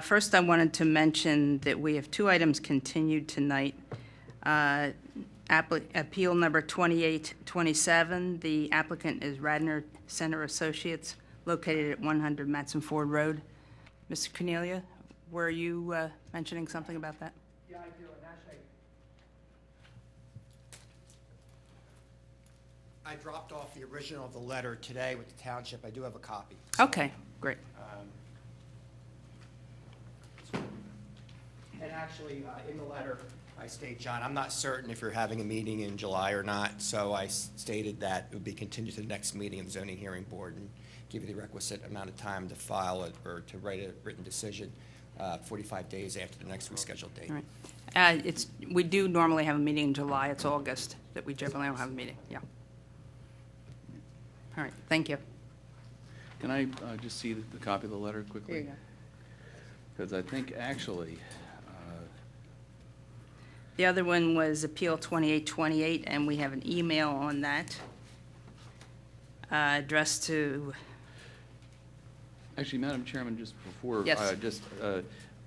First, I wanted to mention that we have two items continued tonight. Appeal number 2827, the applicant is Radnor Center Associates, located at 100 Matson Ford Road. Mr. Cornelia, were you mentioning something about that? Yeah, I do, and actually, I dropped off the original of the letter today with the township. I do have a copy. Okay, great. And actually, in the letter, I state, John, I'm not certain if you're having a meeting in July or not, so I stated that it would be continued to the next meeting of the zoning hearing board and give you the requisite amount of time to file it or to write a written decision 45 days after the next rescheduled date. All right. We do normally have a meeting in July. It's August that we generally don't have a meeting. Yeah. All right, thank you. Can I just see the copy of the letter quickly? Here you go. Because I think actually, The other one was Appeal 2828, and we have an email on that addressed to, actually, Madam Chairman, just before, Yes.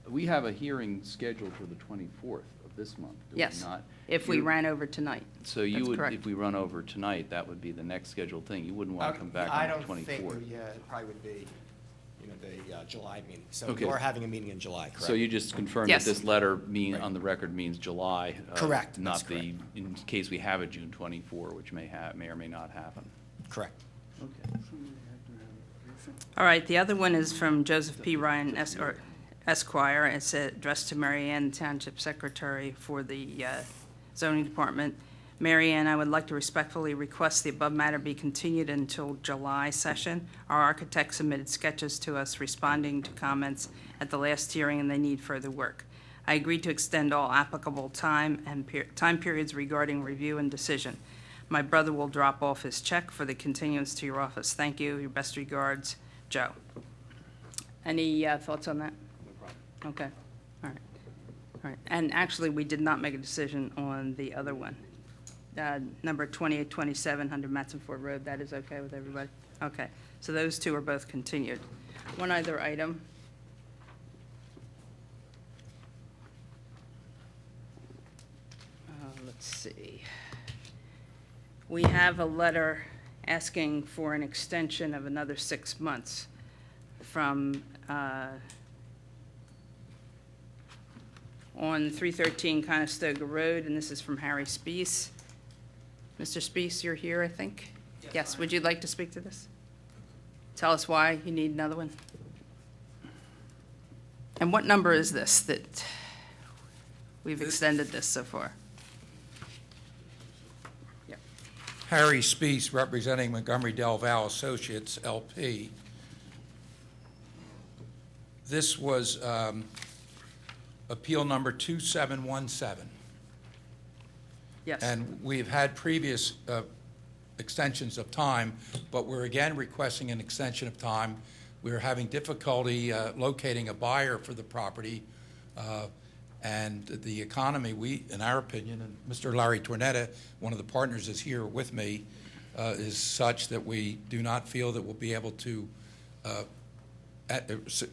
We have a hearing scheduled for the 24th of this month, do we yes, not? if we ran over tonight. So you That's would, correct. if we run over tonight, that would be the next scheduled thing. You wouldn't want to come back on the 24th. I don't think, yeah, it probably would be, the July meeting. So Okay. you are having a meeting in July, correct? So you just confirmed Yes. that this letter Right. on the record means July. Correct, that's Not the, correct. in case we have a June 24, which may or may not happen. Correct. Okay. All right, the other one is from Joseph P. Ryan Esquire. It's addressed to Mary Ann, Township Secretary for the Zoning Department. Mary Ann, I would like to respectfully request the above matter be continued until July session. Our architect submitted sketches to us responding to comments at the last hearing, and they need further work. I agreed to extend all applicable time and time periods regarding review and decision. My brother will drop off his check for the continuance to your office. Thank you. Your best regards, Joe. Any thoughts on that? No problem. Okay, all right. All right, and actually, we did not make a decision on the other one. Number 2827, 100 Matson Ford Road, that is okay with everybody? Okay, so those two are both continued. One other item. Let's see. We have a letter asking for an extension of another 6 months from on 313 Conestoga Road, and this is from Harry Spees. Mr. Spees, you're here, I think? Yes, would you like to speak to this? Tell us why you need another one. And what number is this that we've extended this so far? Harry Spees, representing Montgomery Del Valle Associates, LP. This was appeal number 2717. Yes. And we've had previous extensions of time, but we're again requesting an extension of time. We're having difficulty locating a buyer for the property, and the economy, in our opinion, and Mr. Larry Tornetta, one of the partners, is here with me, is such that we do not feel that we'll be able to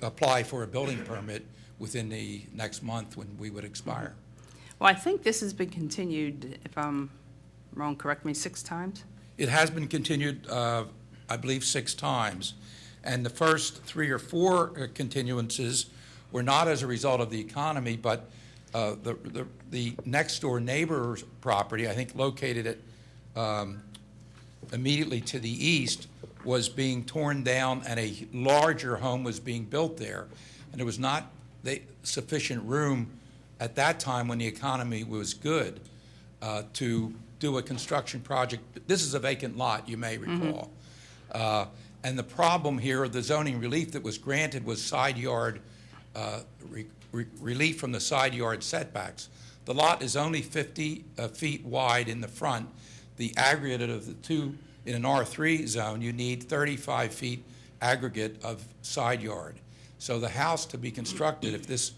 apply for a building permit within the next month when we would expire. Well, I think this has been continued, if I'm wrong, correct me, 6 times? It has been continued, I believe, 6 times. And the first 3 or 4 continuances were not as a result of the economy, but the next-door neighbor's property, I think located at immediately to the east, was being torn down and a larger home was being built there. And there was not sufficient room at that time when the economy was good to do a construction project. This is a vacant lot, you may recall. And the problem here, the zoning relief that was granted was side yard relief from the side yard setbacks. The lot is only 50 feet wide in the front. The aggregate of the two in an R3 zone, you need 35 feet aggregate of side yard. So the house to be constructed, if this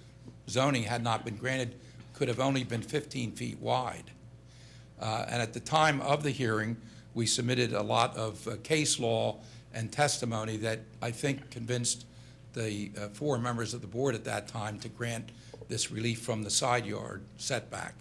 zoning had not been granted, could have only been 15 feet wide. And at the time of the hearing, we submitted a lot of case law and testimony that I think convinced the four members of the board at that time to grant this relief from the side yard setback.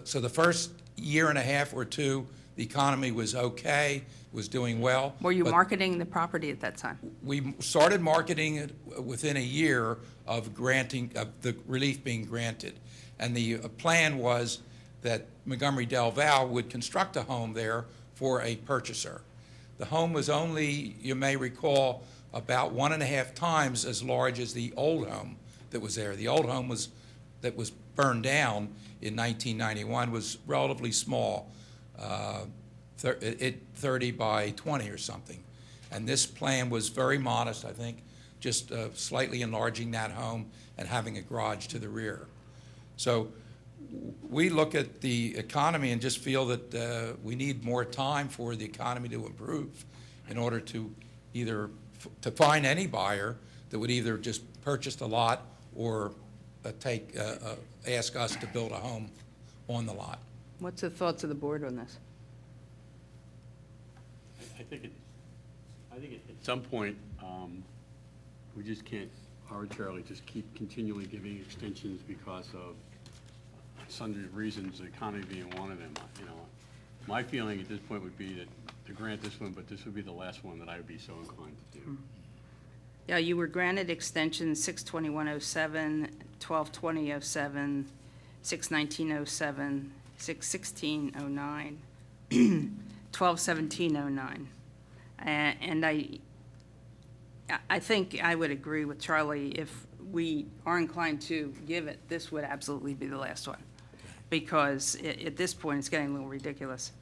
So the first year and a half or two, the economy was okay, was doing well. Were you but marketing the property at that time? we started marketing it within a year of granting, of the relief being granted. And the plan was that Montgomery Del Val would construct a home there for a purchaser. The home was only, you may recall, about 1.5 times as large as the old home that was there. The old home that was burned down in 1991 was relatively small, 30 by 20 or something. And this plan was very modest, I think, just slightly enlarging that home and having a garage to the rear. So we look at the economy and just feel that we need more time for the economy to improve in order to either to find any buyer that would either just purchase the lot or ask us to build a home on the lot. What's the thoughts of the board on this? I think at some point, we just can't arbitrarily just keep continually giving extensions because of sundry reasons, the economy being one of them. You know, my feeling at this point would be that to grant this one, but this would be the last one that I would be so inclined to do. Yeah, you were granted extensions 6/21/07, 12/20/07, 6/19/07, 6/16/09, 12/17/09. And I think I would agree with Charlie. If we are inclined to give it, this would absolutely be the last one. Because at this point, it's getting a little ridiculous.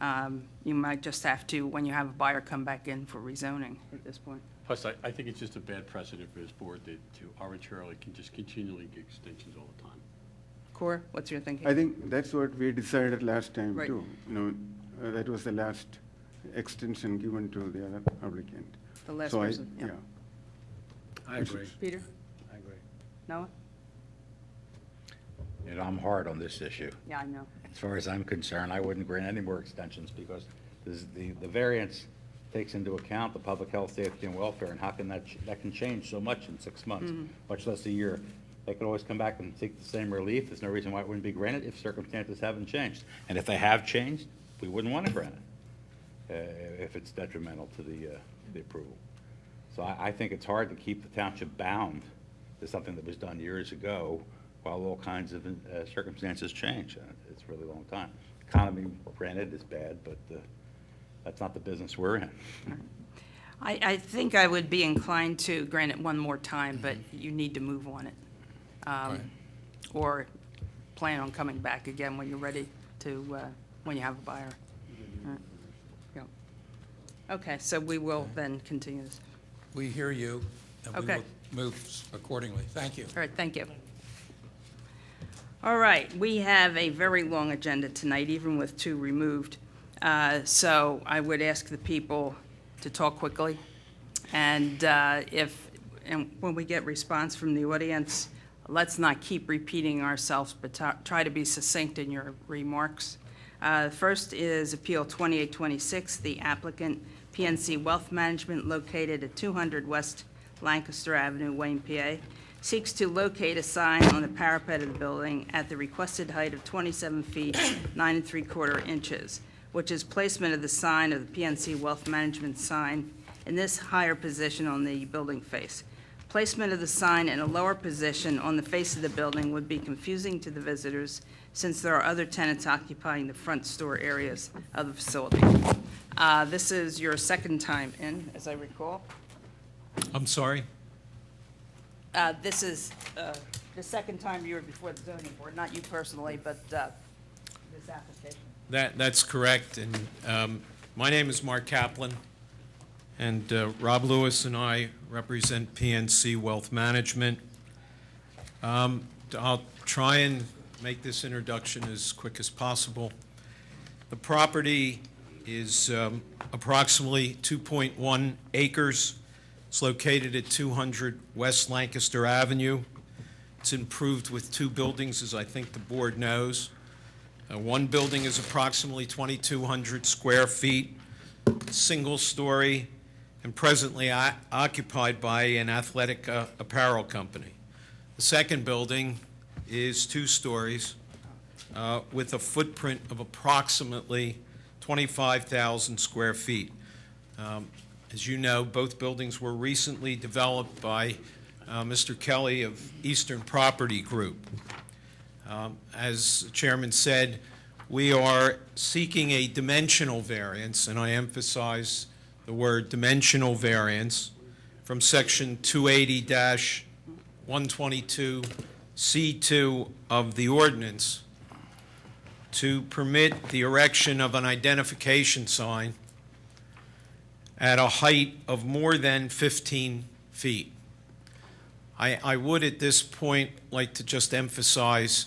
You might just have to, when you have a buyer, come back in for rezoning at this point. Plus, I think it's just a bad precedent for this board to arbitrarily just continually give extensions all the time. Cora, what's your thinking? I think that's what we decided last time Right. too. That was the last extension given to the other applicant. The last So person, yeah. I agree. Peter? I agree. Noah? And I'm hard on this issue. Yeah, I know. As far as I'm concerned, I wouldn't grant any more extensions because the variance takes into account the public health, safety, and welfare, and how can that can change so much in 6 months, much less a year. They could always come back and seek the same relief. There's no reason why it wouldn't be granted if circumstances haven't changed. And if they have changed, we wouldn't want to grant it if it's detrimental to the approval. So I think it's hard to keep the township bound to something that was done years ago while all kinds of circumstances change. It's a really long time. Economy, granted, is bad, but that's not the business we're in. I think I would be inclined to grant it one more time, but you need to move on it. Right. Or plan on coming back again when you're ready to, when you have a buyer. Yeah. Okay, so we will then continue this. We hear you, and we Okay. will move accordingly. Thank you. All right, thank you. All right, we have a very long agenda tonight, even with 2 removed. So I would ask the people to talk quickly. And when we get response from the audience, let's not keep repeating ourselves, but try to be succinct in your remarks. First is Appeal 2826, the applicant PNC Wealth Management located at 200 West Lancaster Avenue, Wayne, PA, seeks to locate a sign on the parapet of the building at the requested height of 27 feet, 9 3/4 inches, which is placement of the sign of the PNC Wealth Management sign in this higher position on the building face. Placement of the sign in a lower position on the face of the building would be confusing to the visitors since there are other tenants occupying the front store areas of the facility. This is your second time in, as I recall. I'm sorry? This is the second time you were before the zoning board, not you personally, but this application. That's correct, and my name is Mark Kaplan, and Rob Lewis and I represent PNC Wealth Management. I'll try and make this introduction as quick as possible. The property is approximately 2.1 acres. It's located at 200 West Lancaster Avenue. It's improved with 2 buildings, as I think the board knows. One building is approximately 2,200 square feet, single story, and presently occupied by an athletic apparel company. The second building is 2 stories with a footprint of approximately 25,000 square feet. As you know, both buildings were recently developed by Mr. Kelly of Eastern Property Group. As the chairman said, we are seeking a dimensional variance, and I emphasize the word dimensional variance, from section 280-122C2 of the ordinance to permit the erection of an identification sign at a height of more than 15 feet. I would at this point like to just emphasize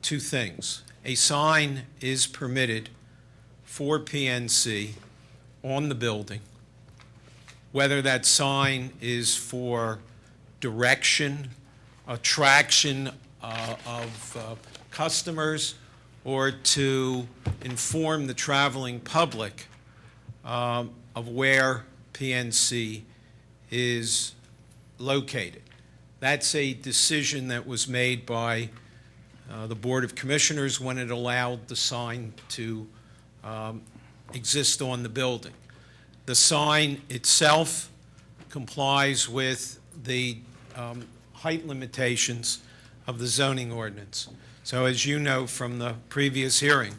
2 things. A sign is permitted for PNC on the building, whether that sign is for direction, attraction of customers, or to inform the traveling public of where PNC is located. That's a decision that was made by the Board of Commissioners when it allowed the sign to exist on the building. The sign itself complies with the height limitations of the zoning ordinance. So as you know from the previous hearing,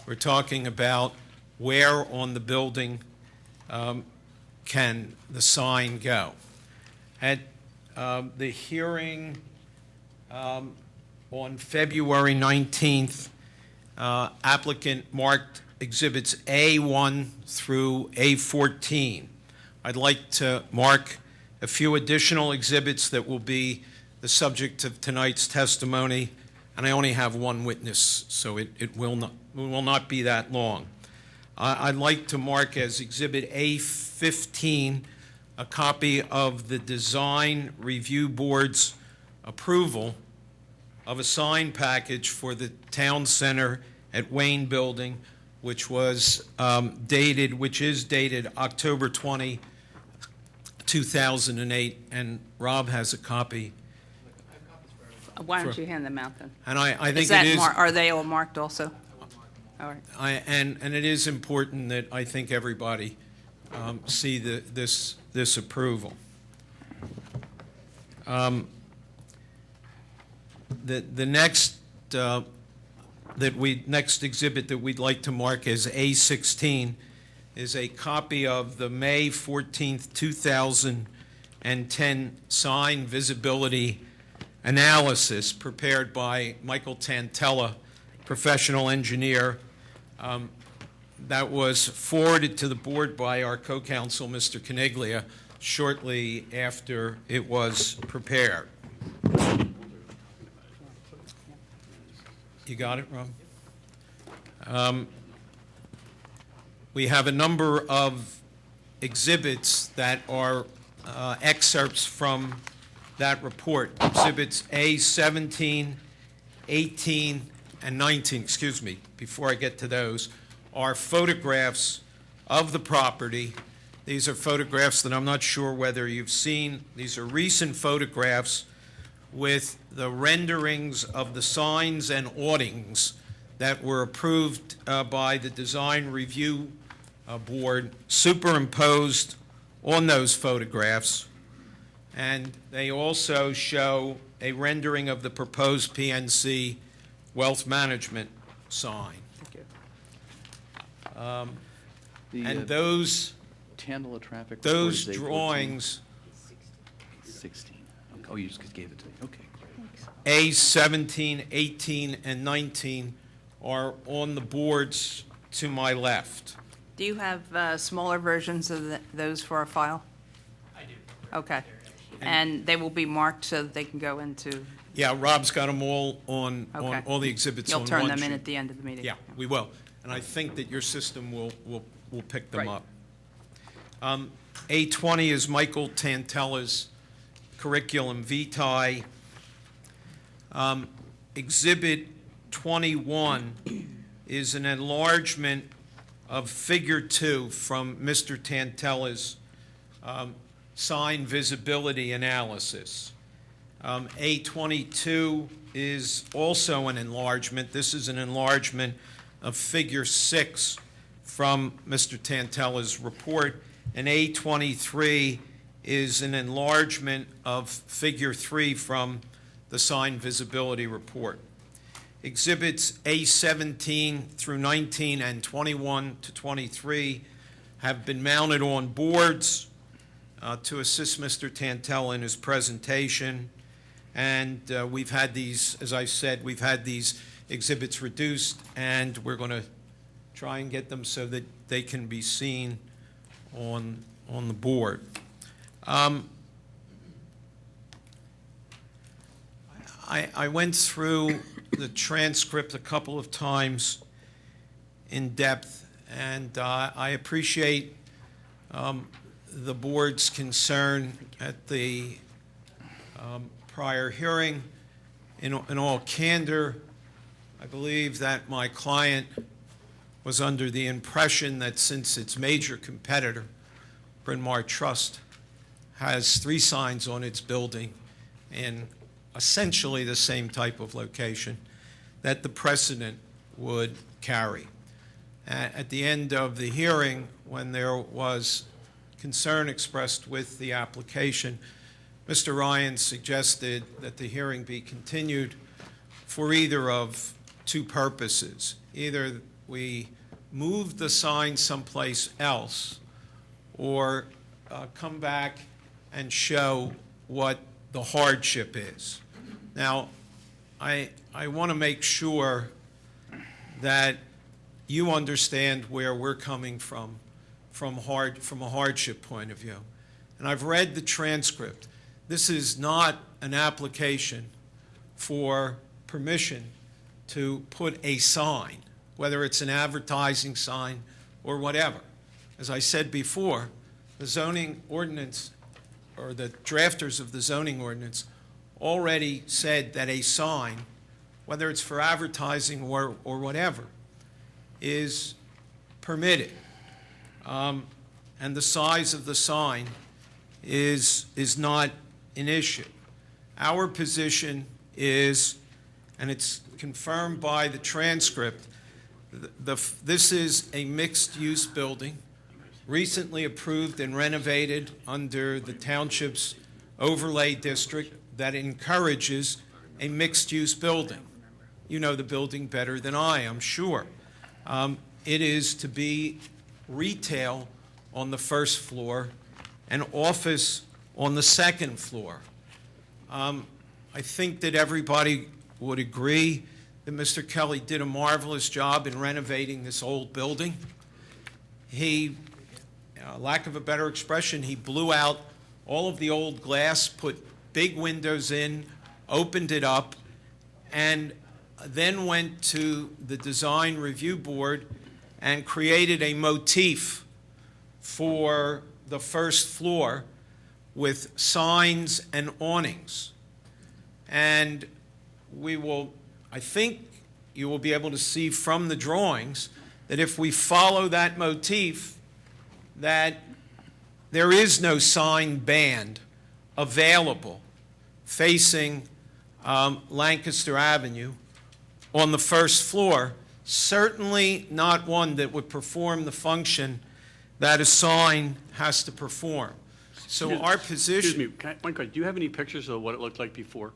we're talking about where on the building can the sign go. At the hearing on February 19th, applicant marked exhibits A1 through A14. I'd like to mark a few additional exhibits that will be the subject of tonight's testimony, and I only have one witness, so it will not be that long. I'd like to mark as Exhibit A15 a copy of the Design Review Board's approval of a sign package for the Town Center at Wayne Building, which is dated October 20, 2008, and Rob has a copy. Why don't you hand them out then? And I think Is that it is. are they all marked also? All right. And it is important that I think everybody see this approval. The next next exhibit that we'd like to mark as A16 is a copy of the May 14th, 2010 sign visibility analysis prepared by Michael Tantella, professional engineer. That was forwarded to the board by our co-counsel, Mr. Caniglia, shortly after it was prepared. You got it, Rob? We have a number of exhibits that are excerpts from that report. Exhibits A17, 18, and 19, excuse me, before I get to those, are photographs of the property. These are photographs that I'm not sure whether you've seen. These are recent photographs with the renderings of the signs and awnings that were approved by the Design Review Board, superimposed on those photographs. And they also show a rendering of the proposed PNC wealth management sign. And those Tandela traffic. those report is A14. drawings, 16. Oh, you just gave it to me. Okay. A17, 18, and 19, are on the boards to my left. Do you have smaller versions of those for our file? I do. Okay. And they will be marked so that they can go into, Yeah, Rob's got them all on Okay. all the exhibits on you'll one turn them in sheet. at the end of the meeting? Yeah, we will. And I think that your system will pick them Right. up. A20 is Michael Tantella's curriculum vitae. Exhibit 21 is an enlargement of Figure 2 from Mr. Tantella's sign visibility analysis. A22 is also an enlargement. This is an enlargement of Figure 6 from Mr. Tantella's report, and A23 is an enlargement of Figure 3 from the sign visibility report. Exhibits A17 through 19 and 21 to 23 have been mounted on boards to assist Mr. Tantella in his presentation. And we've had these, as I said, we've had these exhibits reduced, and we're going to try and get them so that they can be seen on the board. I went through the transcript a couple of times in depth, and I appreciate the board's concern at the prior hearing. In all candor, I believe that my client was under the impression that since its major competitor, Bryn Mawr Trust, has 3 signs on its building in essentially the same type of location, that the precedent would carry. At the end of the hearing, when there was concern expressed with the application, Mr. Ryan suggested that the hearing be continued for either of 2 purposes. Either we move the sign someplace else, or come back and show what the hardship is. Now, I want to make sure that you understand where we're coming from a hardship point of view. And I've read the transcript. This is not an application for permission to put a sign, whether it's an advertising sign or whatever. As I said before, the zoning ordinance, or the drafters of the zoning ordinance, already said that a sign, whether it's for advertising or whatever, is permitted. And the size of the sign is not an issue. Our position is, and it's confirmed by the transcript, this is a mixed-use building, recently approved and renovated under the Township's overlay district that encourages a mixed-use building. You know the building better than I, I'm sure. It is to be retail on the first floor and office on the second floor. I think that everybody would agree that Mr. Kelly did a marvelous job in renovating this old building. He, lack of a better expression, he blew out all of the old glass, put big windows in, opened it up, and then went to the design review board and created a motif for the first floor with signs and awnings. And we will, I think you will be able to see from the drawings that if we follow that motif, that there is no sign band available facing Lancaster Avenue on the first floor, certainly not one that would perform the function that a sign has to perform. So our position... Excuse me, one question. Do you have any pictures of what it looked like before?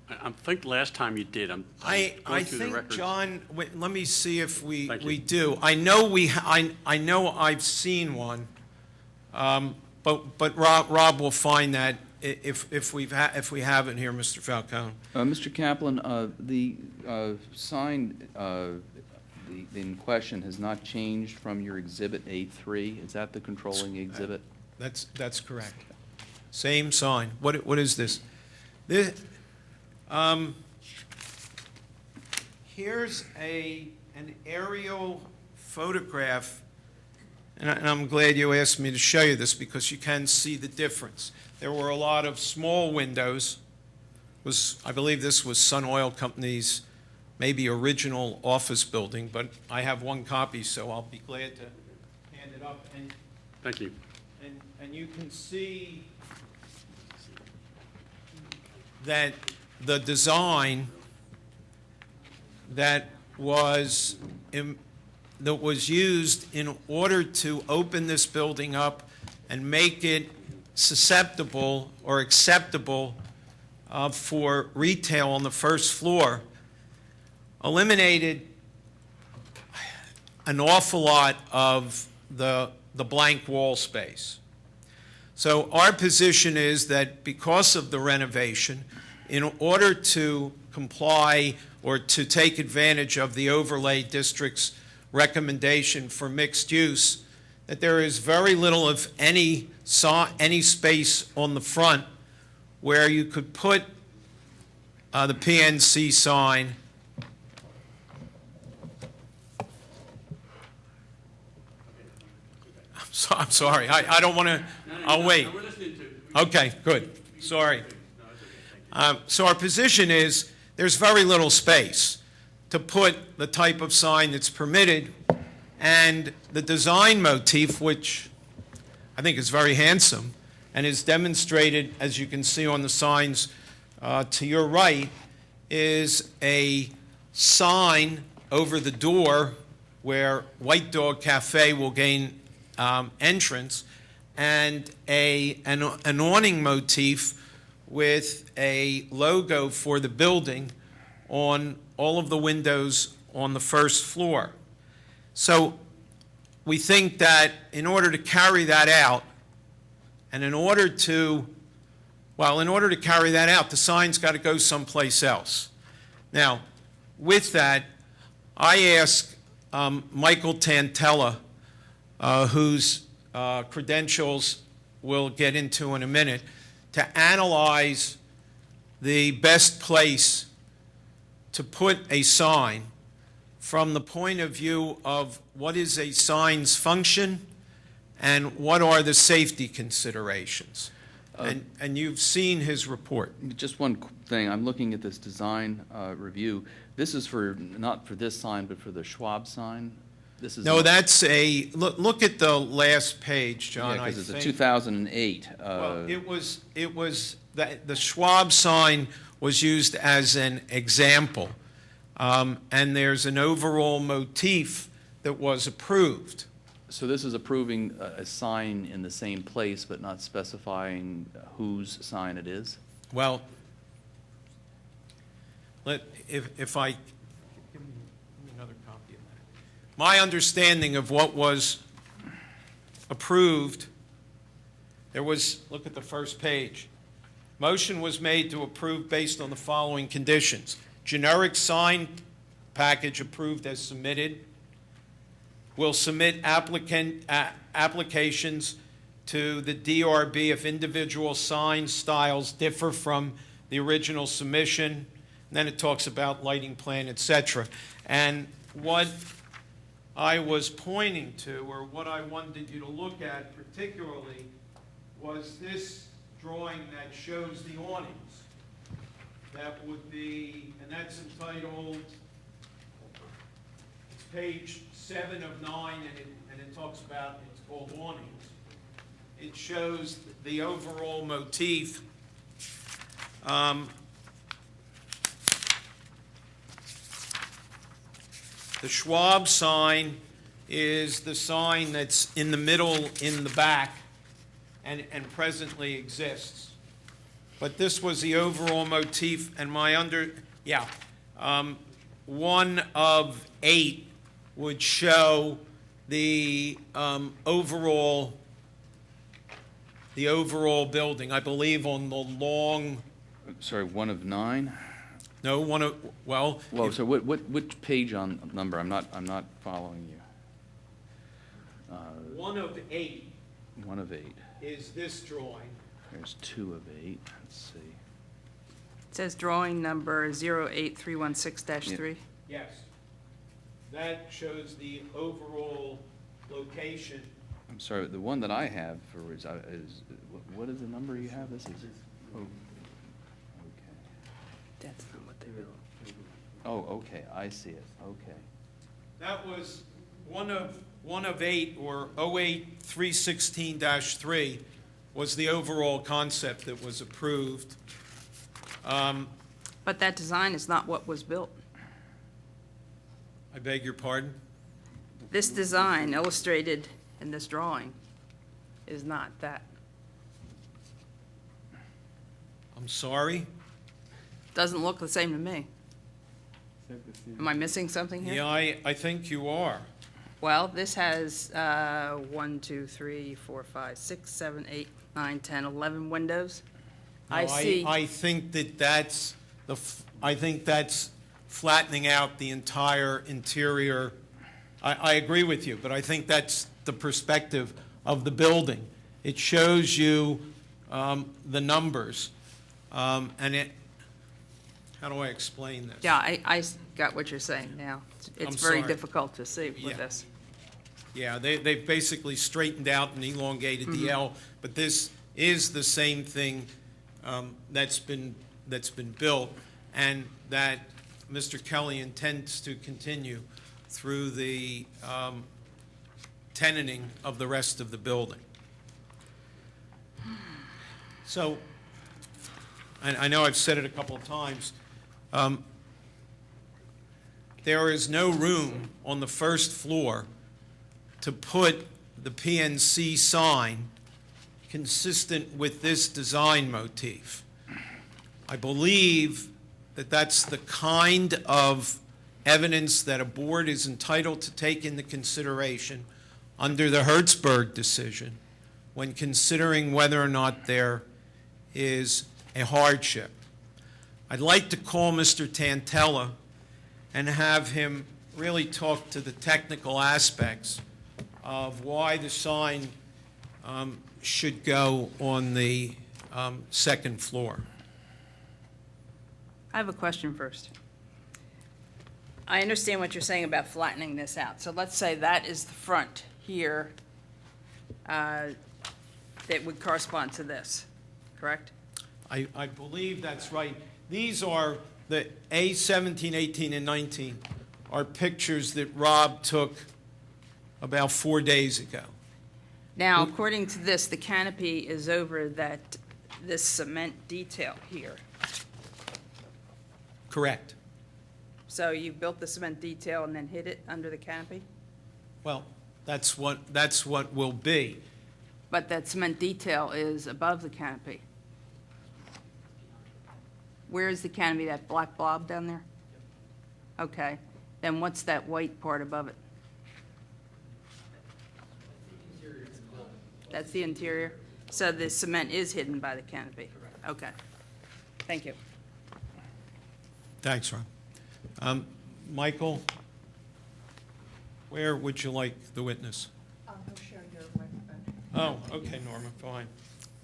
I think last time you did. I'm I going through the think, records. John, wait, let me see if we Thank you. we do. I know I've seen one, but Rob will find that if we have it here, Mr. Falcone. Mr. Kaplan, the sign in question has not changed from your Exhibit A3. Is that the controlling exhibit? That's correct. Same sign. What is this? Here's an aerial photograph, and I'm glad you asked me to show you this because you can see the difference. There were a lot of small windows. I believe this was Sun Oil Company's maybe original office building, but I have one copy, so I'll be glad to hand it up. Thank you. And you can see that the design that was used in order to open this building up and make it susceptible or acceptable for retail on the first floor eliminated an awful lot of the blank wall space. So our position is that because of the renovation, in order to comply or to take advantage of the overlay district's recommendation for mixed use, that there is very little of any space on the front where you could put the PNC sign. I'm sorry, I don't want to, I'll wait. We're listening to. Okay, good, sorry. So our position is there's very little space to put the type of sign that's permitted, and the design motif, which I think is very handsome and is demonstrated, as you can see on the signs to your right, is a sign over the door where White Dog Cafe will gain entrance, and an awning motif with a logo for the building on all of the windows on the first floor. So we think that in order to carry that out, and in order to carry that out, the sign's got to go someplace else. Now, with that, I asked Michael Tantella, whose credentials we'll get into in a minute, to analyze the best place to put a sign from the point of view of what is a sign's function and what are the safety considerations. And you've seen his report. Just one thing, I'm looking at this design review. This is not for this sign, but for the Schwab sign? This is No, not- that's look at the last page, John, Yeah, I because it's a think. 2008. Well, it was, the Schwab sign was used as an example. And there's an overall motif that was approved. So this is approving a sign in the same place, but not specifying whose sign it is? Well, if I, give me another copy of that. My understanding of what was approved, there was, look at the first page. Motion was made to approve based on the following conditions. Generic sign package approved as submitted. Will submit applications to the DRB if individual sign styles differ from the original submission. And then it talks about lighting plan, et cetera. And what I was pointing to, or what I wanted you to look at particularly, was this drawing that shows the awnings. That would be, and that's entitled, it's page 7 of 9, and it talks about, it's called awnings. It shows the overall motif. The Schwab sign is the sign that's in the middle in the back and presently exists. But this was the overall motif, and one of 8 would show the overall building, I believe on the long, Sorry, 1 of 9? no, one of, well. Well, if- so which page on number? I'm not following you. One of 8 1 of 8. is this drawing. There's 2 of 8. Let's see. It says drawing number 08316-3. Yes. That shows the overall location. I'm sorry, the one that I have is what is the number you have? This is, oh, okay. That's not what they wrote. Oh, okay, I see it, okay. That was one of 8, or 08-316-3 was the overall concept that was approved. But that design is not what was built. I beg your pardon? This design illustrated in this drawing is not that. I'm sorry? Doesn't look the same to me. Am I missing something here? Yeah, I think you are. Well, this has 1, 2, 3, 4, 5, 6, 7, 8, 9, 10, 11 windows. I No, see. I think that's I think that's flattening out the entire interior. I agree with you, but I think that's the perspective of the building. It shows you the numbers, and it, how do I explain this? Yeah, I got what you're saying now. I'm It's very sorry. difficult to see Yeah. with this. Yeah, they've basically straightened out and elongated the L, but this is the same thing that's been built, and that Mr. Kelly intends to continue through the tenanting of the rest of the building. So, I know I've said it a couple of times, there is no room on the first floor to put the PNC sign consistent with this design motif. I believe that that's the kind of evidence that a board is entitled to take into consideration under the Hertzberg decision when considering whether or not there is a hardship. I'd like to call Mr. Tantella and have him really talk to the technical aspects of why the sign should go on the second floor. I have a question first. I understand what you're saying about flattening this out. So let's say that is the front here that would correspond to this, correct? I believe that's right. These are the A17, 18, and 19 are pictures that Rob took about 4 days ago. Now, according to this, the canopy is over this cement detail here. Correct. So you built the cement detail and then hid it under the canopy? Well, that's what will be. But that cement detail is above the canopy. Where is the canopy, that black blob down there? Okay, then what's that white part above it? That's the interior? So the cement is hidden by the canopy? Okay, thank you. Thanks, Rob. Michael, where would you like the witness? He'll share your microphone. Oh, okay, Norma, fine.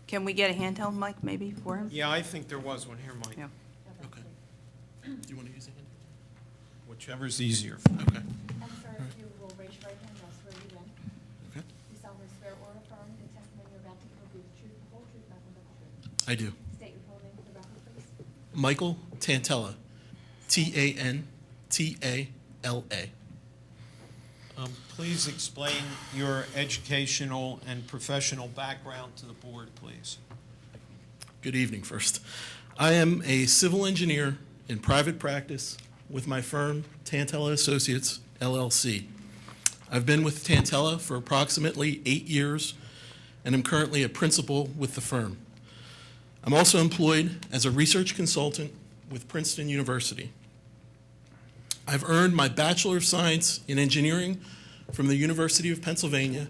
Can we get a handheld mic maybe for him? Yeah, I think there was one here, Mike. Yeah. Okay. Do you want to use it? Whichever's easier. Okay. And sir, if you will raise your right hand, I'll swear you in. Okay. You solemnly swear or affirm the testimony you're about to give will be the truth, the whole truth, nothing but the truth. I do. State your full name for the record, please. Michael Tantella, Tantala. Please explain your educational and professional background to the board, please. Good evening first. I am a civil engineer in private practice with my firm, Tantella Associates, LLC. I've been with Tantella for approximately 8 years, and I'm currently a principal with the firm. I'm also employed as a research consultant with Princeton University. I've earned my Bachelor of Science in Engineering from the University of Pennsylvania,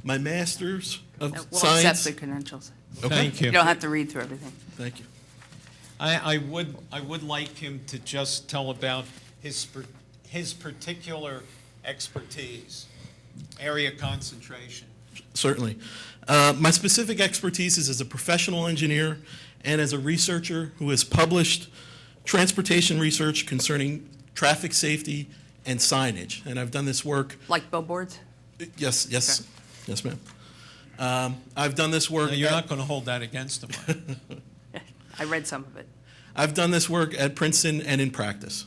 my Master's of We'll accept Science. the credentials. Okay. Thank You you. don't have to read through everything. Thank you. I would like him to just tell about his particular expertise, area concentration. Certainly. My specific expertise is as a professional engineer and as a researcher who has published transportation research concerning traffic safety and signage. And I've done this work. Like billboards? Yes, yes, yes, ma'am. I've done this work. Now, you're not going to hold that against him. I read some of it. I've done this work at Princeton and in practice.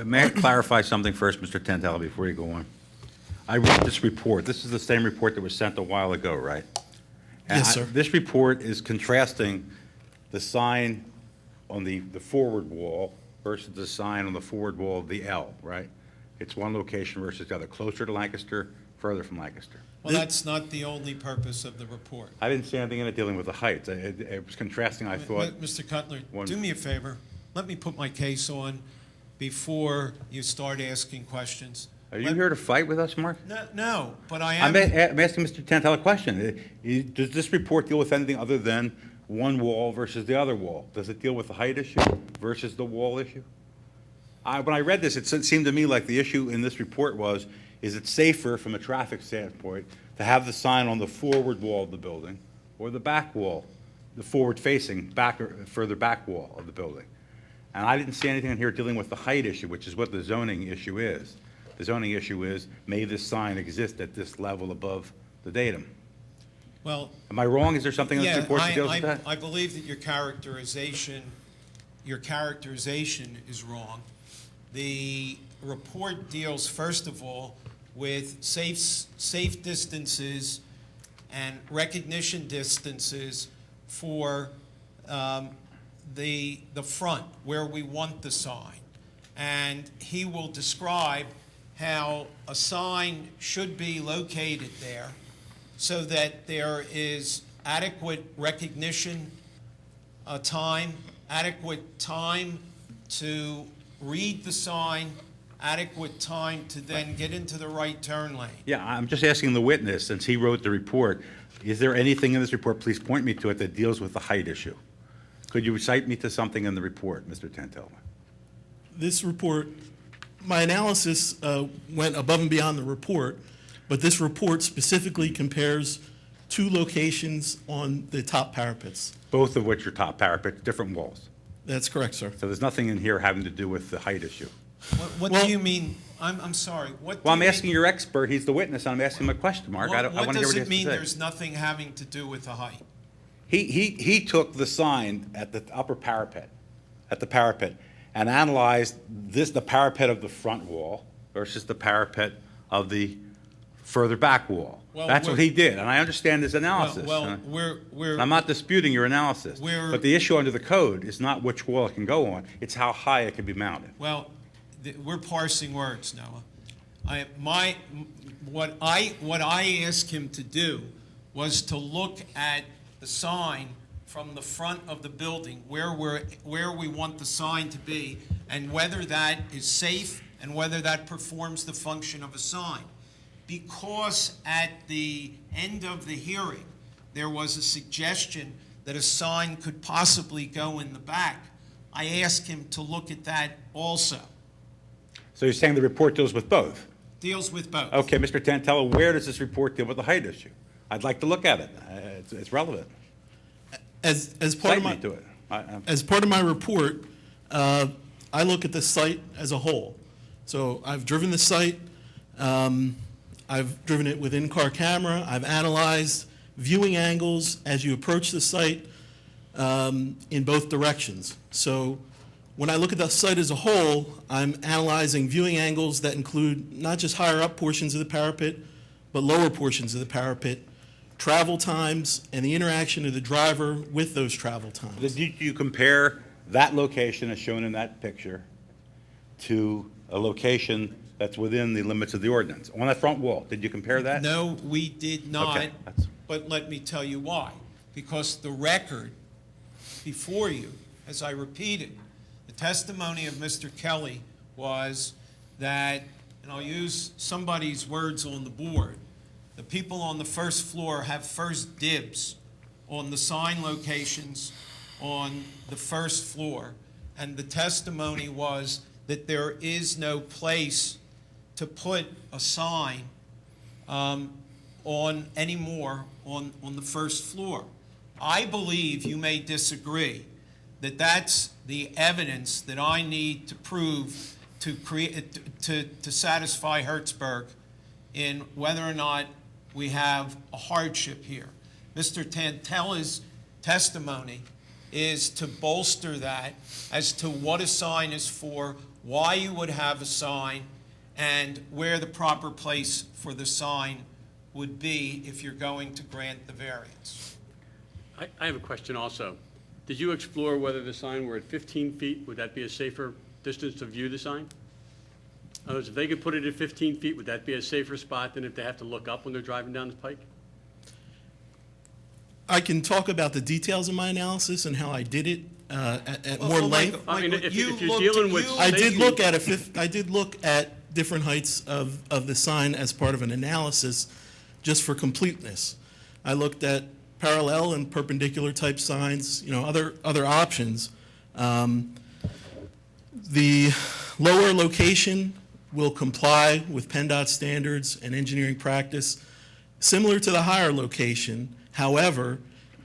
May I clarify something first, Mr. Tantella, before you go on? I read this report. This is the same report that was sent a while ago, right? And Yes, sir. This report is contrasting the sign on the forward wall versus the sign on the forward wall of the L, right? It's one location versus the other, closer to Lancaster, further from Lancaster. Well, that's not the only purpose of the report. I didn't see anything in it dealing with the heights. It was contrasting, I thought. Mr. Cutler, One- do me a favor. Let me put my case on before you start asking questions. Are you here to fight with us, Mark? No, but I I'm am. asking Mr. Tantella a question. Does this report deal with anything other than one wall versus the other wall? Does it deal with the height issue versus the wall issue? When I read this, it seemed to me like the issue in this report was, is it safer from a traffic standpoint to have the sign on the forward wall of the building or the back wall, the forward-facing, further back wall of the building? And I didn't see anything in here dealing with the height issue, which is what the zoning issue is. The zoning issue is, may this sign exist at this level above the datum? Well, Am I wrong? Is there something in this yeah, report that deals with that? I believe that your characterization is wrong. The report deals, first of all, with safe distances and recognition distances for the front, where we want the sign. And he will describe how a sign should be located there so that there is adequate recognition time, adequate time to read the sign, adequate time to then get into the right turn lane. Yeah, I'm just asking the witness, since he wrote the report, is there anything in this report, please point me to it, that deals with the height issue? Could you cite me to something in the report, Mr. Tantella? This report, my analysis went above and beyond the report, but this report specifically compares two locations on the top parapets. Both of which are top parapet, different walls. That's correct, sir. So there's nothing in here having to do with the height issue. What Well- do you mean? I'm sorry. What do Well, I'm you asking mean? your expert, he's the witness, and I'm asking him a question, Mark. I want to hear what he has What does it mean to there's say. nothing having to do with the height? He took the sign at the upper parapet, and analyzed the parapet of the front wall versus the parapet of the further back wall. Well, That's what we're- he did, and I understand his analysis. Well, we're I'm not disputing your analysis, but the issue under the code is not which wall it can go on, it's how high it can be mounted. Well, we're parsing words, Noah. What I asked him to do was to look at the sign from the front of the building, where we want the sign to be, and whether that is safe and whether that performs the function of a sign. Because at the end of the hearing, there was a suggestion that a sign could possibly go in the back, I asked him to look at that also. So you're saying the report deals with both? Deals with both. Okay, Mr. Tantella, where does this report deal with the height issue? I'd like to look at it. It's relevant. As part of Cite my me to it. As part of my report, I look at the site as a whole. So I've driven the site, I've driven it with in-car camera, I've analyzed viewing angles as you approach the site in both directions. So when I look at the site as a whole, I'm analyzing viewing angles that include not just higher up portions of the parapet, but lower portions of the parapet, travel times, and the interaction of the driver with those travel times. Did you compare that location as shown in that picture to a location that's within the limits of the ordinance? On that front wall, did you compare that? No, we did not, Okay, that's- but let me tell you why. Because the record before you, as I repeated, the testimony of Mr. Kelly was that, and I'll use somebody's words on the board, the people on the first floor have first dibs on the sign locations on the first floor. And the testimony was that there is no place to put a sign on anymore on the first floor. I believe you may disagree that that's the evidence that I need to prove to satisfy Hertzberg in whether or not we have a hardship here. Mr. Tantella's testimony is to bolster that as to what a sign is for, why you would have a sign, and where the proper place for the sign would be if you're going to grant the variance. I have a question also. Did you explore whether the sign were at 15 feet? Would that be a safer distance to view the sign? In other words, if they could put it at 15 feet, would that be a safer spot than if they have to look up when they're driving down the pike? I can talk about the details of my analysis and how I did it at Well, more well, length. I mean, if you you're looked- dealing with you- I did safety- look at different heights of the sign as part of an analysis, just for completeness. I looked at parallel and perpendicular type signs, other options. The lower location will comply with PennDOT standards and engineering practice, similar to the higher location. However,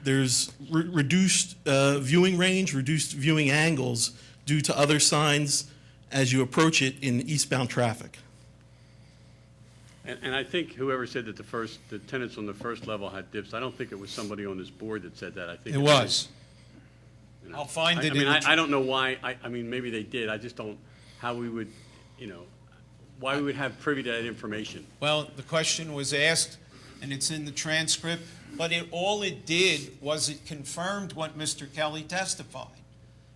there's reduced viewing range, reduced viewing angles due to other signs as you approach it in eastbound traffic. And I think whoever said that the tenants on the first level had dips, I don't think it was somebody on this board that said that. I think It was. you know. I'll find it I mean, in the I don't know why, I mean, maybe they did, I just don't, how we would, why we would have privy to that information. Well, the question was asked, and it's in the transcript, but all it did was it confirmed what Mr. Kelly testified.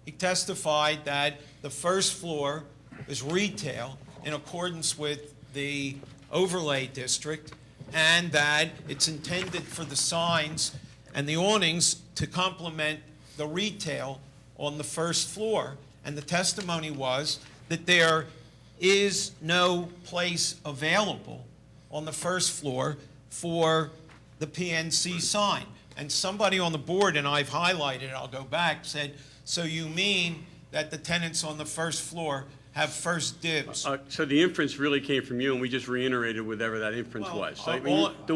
He testified that the first floor is retail in accordance with the overlay district, and that it's intended for the signs and the awnings to complement the retail on the first floor. And the testimony was that there is no place available on the first floor for the PNC sign. And somebody on the board, and I've highlighted it, I'll go back, said, so you mean that the tenants on the first floor have first dibs? So the inference really came from you, and we just reiterated whatever that inference Well, was. So I all- mean, the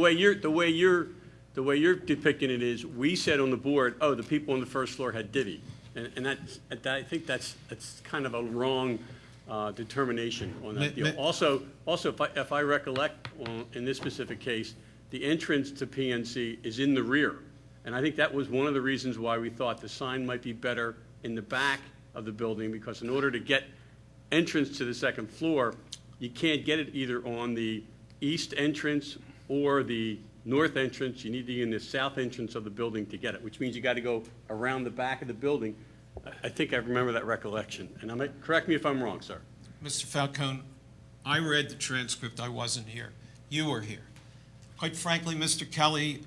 way you're depicting it is, we said on the board, oh, the people on the first floor had divvy. And I think that's kind of a wrong determination on that deal. Also, if I recollect, in this specific case, the entrance to PNC is in the rear. And I think that was one of the reasons why we thought the sign might be better in the back of the building, because in order to get entrance to the second floor, you can't get it either on the east entrance or the north entrance. You need to be in the south entrance of the building to get it, which means you got to go around the back of the building. I think I remember that recollection. And correct me if I'm wrong, sir. Mr. Falcone, I read the transcript, I wasn't here. You were here. Quite frankly, Mr. Kelly,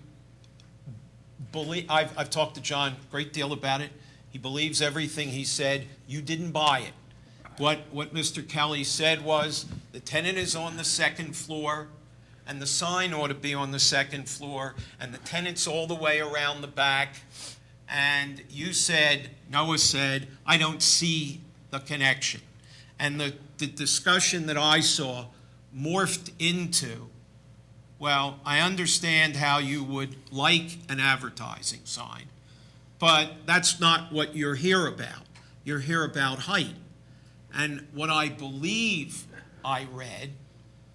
I've talked to John a great deal about it. He believes everything he said. You didn't buy it. What Mr. Kelly said was, the tenant is on the second floor, and the sign ought to be on the second floor, and the tenant's all the way around the back. And you said, Noah said, I don't see the connection. And the discussion that I saw morphed into, well, I understand how you would like an advertising sign, but that's not what you're here about. You're here about height. And what I believe I read,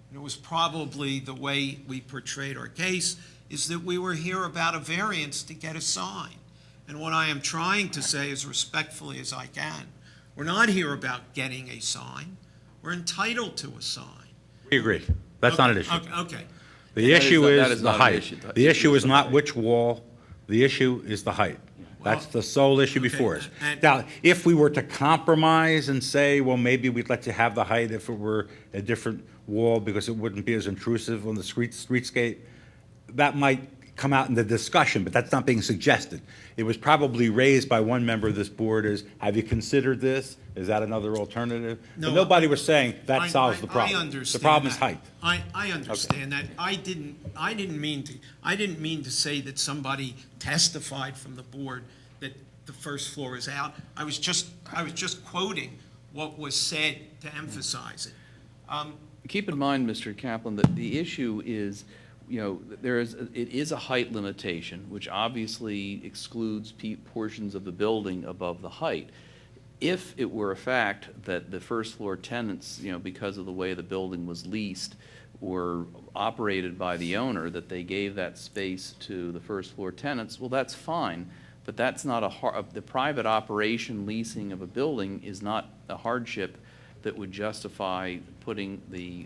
and it was probably the way we portrayed our case, is that we were here about a variance to get a sign. And what I am trying to say as respectfully as I can, we're not here about getting a sign. We're entitled to a sign. We agree. That's not an issue. Okay. The That is issue not- that is is the not an height. issue. The issue is not which wall, the issue is the height. That's the sole issue before us. and- Now, if we were to compromise and say, well, maybe we'd let you have the height if it were a different wall because it wouldn't be as intrusive on the streetscape, that might come out in the discussion, but that's not being suggested. It was probably raised by one member of this board as, have you considered this? Is that another alternative? No, But nobody was saying that solves the I problem. understand The problem is that. height. I understand that. I didn't mean to say that somebody testified from the board that the first floor is out. I was just quoting what was said to emphasize it. Keep in mind, Mr. Kaplan, that the issue is, it is a height limitation, which obviously excludes portions of the building above the height. If it were a fact that the first floor tenants, because of the way the building was leased or operated by the owner, that they gave that space to the first floor tenants, well, that's fine. but that's not the private operation leasing of a building is not a hardship that would justify putting the,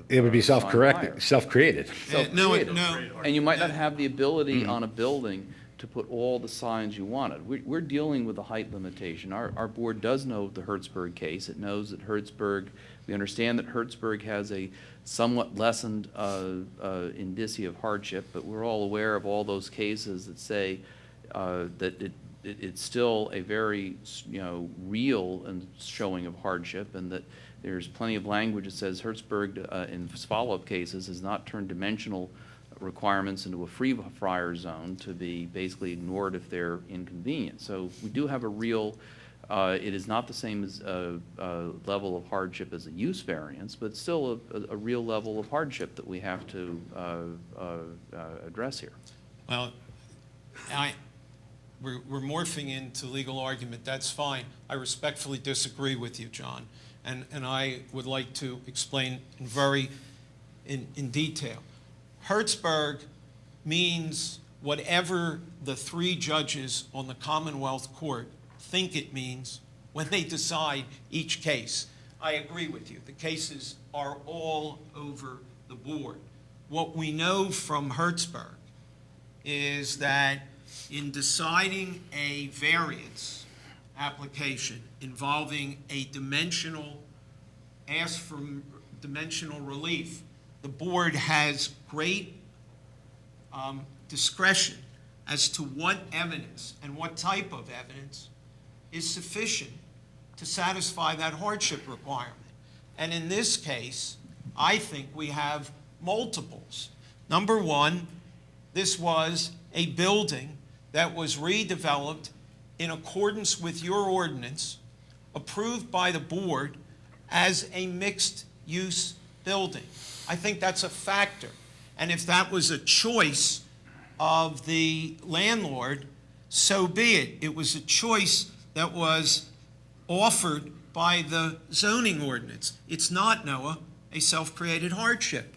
It would be sign higher. self-created. No, Self-created. no. And you might not have the ability on a building to put all the signs you wanted. We're dealing with a height limitation. Our board does know the Hertzberg case. It knows that we understand that Hertzberg has a somewhat lessened indicia of hardship, but we're all aware of all those cases that say that it's still a very, real and showing of hardship, and that there's plenty of language that says Hertzberg, in follow-up cases, has not turned dimensional requirements into a free fire zone to be basically ignored if they're inconvenient. So we do have a real, it is not the same as level of hardship as a use variance, but still a real level of hardship that we have to address here. Well, we're morphing into legal argument, that's fine. I respectfully disagree with you, John, and I would like to explain in detail. Hertzberg means whatever the three judges on the Commonwealth Court think it means when they decide each case. I agree with you. The cases are all over the board. What we know from Hertzberg is that in deciding a variance application involving ask for dimensional relief, the board has great discretion as to what evidence and what type of evidence is sufficient to satisfy that hardship requirement. And in this case, I think we have multiples. Number one, this was a building that was redeveloped in accordance with your ordinance, approved by the board as a mixed-use building. I think that's a factor. And if that was a choice of the landlord, so be it. It was a choice that was offered by the zoning ordinance. It's not, Noah, a self-created hardship.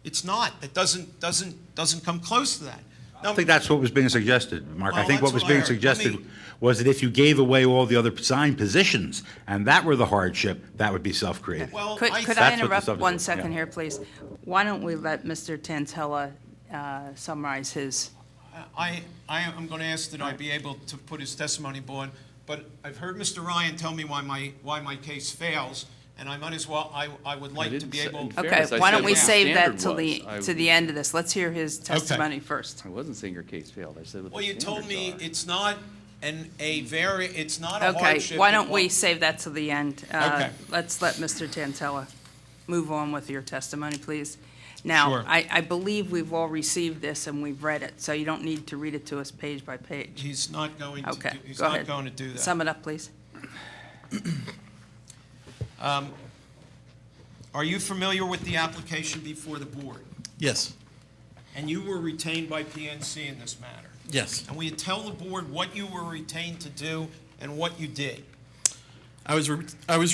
It's not. It doesn't come close to that. I don't think that's what was being suggested, Mark. Well, I think what that's was what I being heard. suggested was that if you gave away all the other sign positions, and that were the hardship, that would be self-created. Well, Could I I That's what the interrupt subject 1 was, second yeah. here, please? Why don't we let Mr. Tantella summarize his? I'm going to ask that I be able to put his testimony on, but I've heard Mr. Ryan tell me why my case fails, and I might as well, I would like to be able. In Okay, fairness, I why said don't we what the save that standard was. to the end of this? Let's hear his testimony first. I wasn't saying your case failed. I said what the Well, you told me standards are. it's not it's not a Okay, hardship. why don't we save that to the end? Okay. Let's let Mr. Tantella move on with your testimony, please. Now, Sure. I believe we've all received this and we've read it, so you don't need to read it to us page by page. He's not going to. Okay, He's go not ahead. going to do that. Sum it up, please. Are you familiar with the application before the board? Yes, And you were retained by PNC in this matter? yes. And will you tell the board what you were retained to do and what you did? I was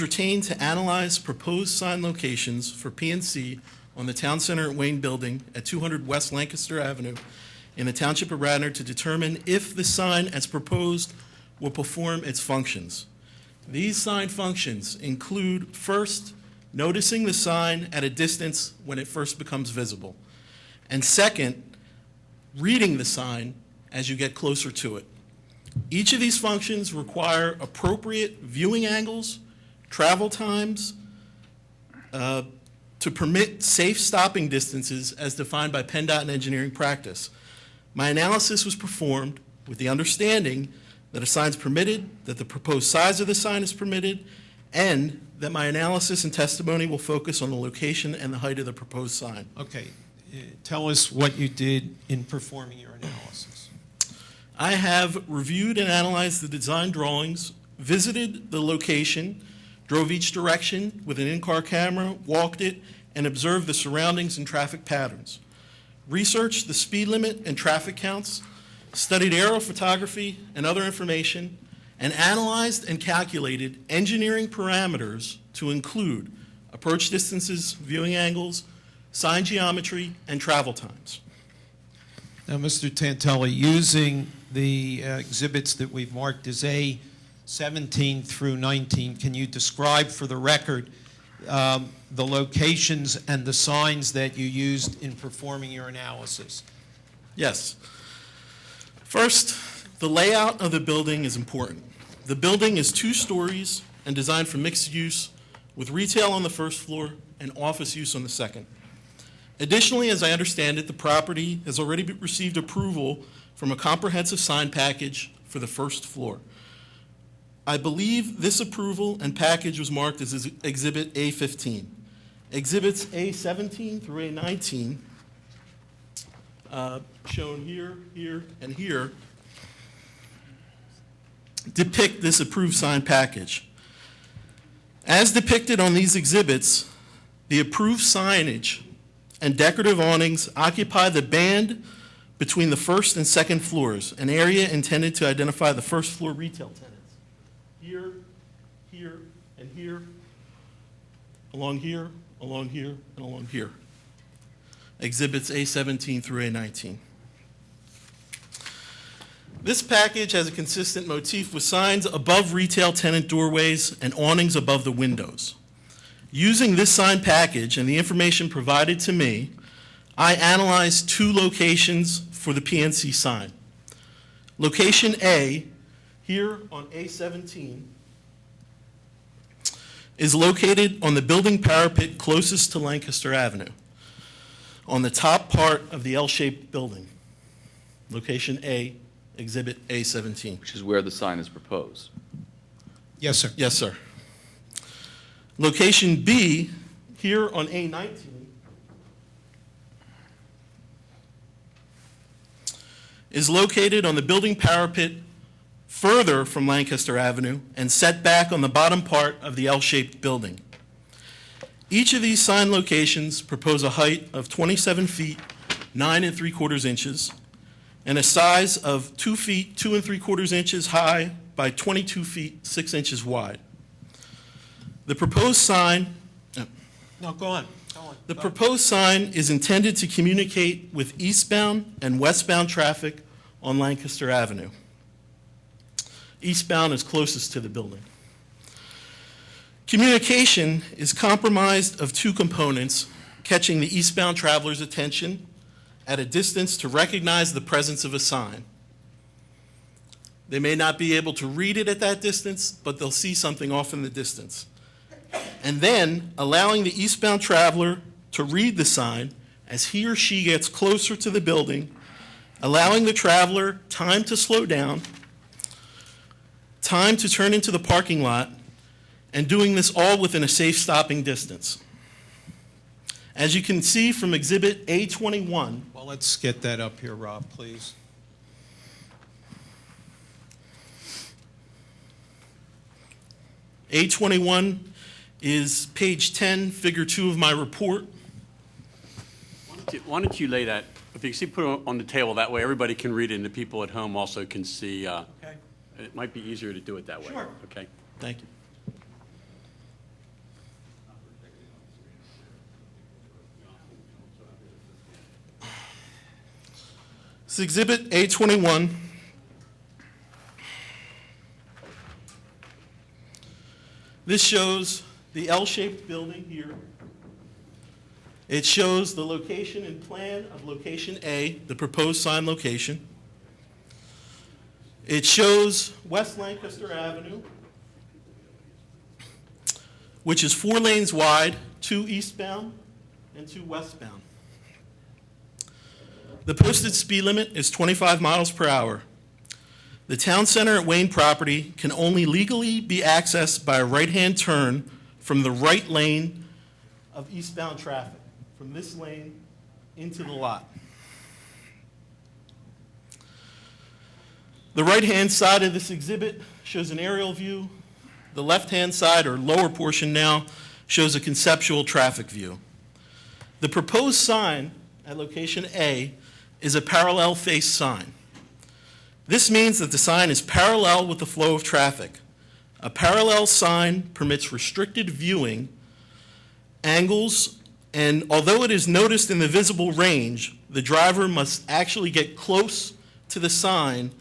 retained to analyze proposed sign locations for PNC on the Town Center at Wayne Building at 200 West Lancaster Avenue in the Township of Radnor to determine if the sign as proposed will perform its functions. These sign functions include, first, noticing the sign at a distance when it first becomes visible, and second, reading the sign as you get closer to it. Each of these functions require appropriate viewing angles, travel times, to permit safe stopping distances as defined by PennDOT and engineering practice. My analysis was performed with the understanding that a sign is permitted, that the proposed size of the sign is permitted, and that my analysis and testimony will focus on the location and the height of the proposed sign. Okay, tell us what you did in performing your analysis. I have reviewed and analyzed the design drawings, visited the location, drove each direction with an in-car camera, walked it, and observed the surroundings and traffic patterns. Researched the speed limit and traffic counts, studied aerophotography and other information, and analyzed and calculated engineering parameters to include approach distances, viewing angles, sign geometry, and travel times. Now, Mr. Tantella, using the exhibits that we've marked as A17 through 19. Can you describe for the record the locations and the signs that you used in performing your analysis? Yes. First, the layout of the building is important. The building is 2 stories and designed for mixed use with retail on the first floor and office use on the second. Additionally, as I understand it, the property has already received approval from a comprehensive sign package for the first floor. I believe this approval and package was marked as Exhibit A15. Exhibits A17 through A19, shown here, here, and here, depict this approved sign package. As depicted on these exhibits, the approved signage and decorative awnings occupy the band between the first and second floors, an area intended to identify the first floor retail tenants. Here, here, and here, along here, along here, and along here. Exhibits A17 through A19. This package has a consistent motif with signs above retail tenant doorways and awnings above the windows. Using this sign package and the information provided to me, I analyzed 2 locations for the PNC sign. Location A, here on A17, is located on the building parapet closest to Lancaster Avenue, on the top part of the L-shaped building. Location A, Exhibit A17. Which is where the sign is proposed. Yes, sir. Yes, sir. Location B, here on A19, is located on the building parapet further from Lancaster Avenue and set back on the bottom part of the L-shaped building. Each of these sign locations propose a height of 27 feet, 9 3/4 inches, and a size of 2 feet, 2 3/4 inches high by 22 feet, 6 inches wide. The proposed sign, No, go on. the proposed sign is intended to communicate with eastbound and westbound traffic on Lancaster Avenue. Eastbound is closest to the building. Communication is comprised of 2 components, catching the eastbound traveler's attention at a distance to recognize the presence of a sign. They may not be able to read it at that distance, but they'll see something off in the distance. And then allowing the eastbound traveler to read the sign as he or she gets closer to the building, allowing the traveler time to slow down, time to turn into the parking lot, and doing this all within a safe stopping distance. As you can see from Exhibit A21, Well, let's get that up here, Rob, please. A21 is page 10, figure 2 of my report. Why don't you lay that, if you see, put it on the table, that way everybody can read it and the people at home also can see. Okay. It might be easier to do it that way. Sure. Okay. Thank you. This is Exhibit A21. This shows the L-shaped building here. It shows the location and plan of location A, the proposed sign location. It shows West Lancaster Avenue, which is 4 lanes wide, 2 eastbound and 2 westbound. The posted speed limit is 25 miles per hour. The town center at Wayne property can only legally be accessed by a right-hand turn from the right lane of eastbound traffic, from this lane into the lot. The right-hand side of this exhibit shows an aerial view. The left-hand side, or lower portion now, shows a conceptual traffic view. The proposed sign at location A is a parallel face sign. This means that the sign is parallel with the flow of traffic. A parallel sign permits restricted viewing angles, and although it is noticed in the visible range, the driver must actually get close to the sign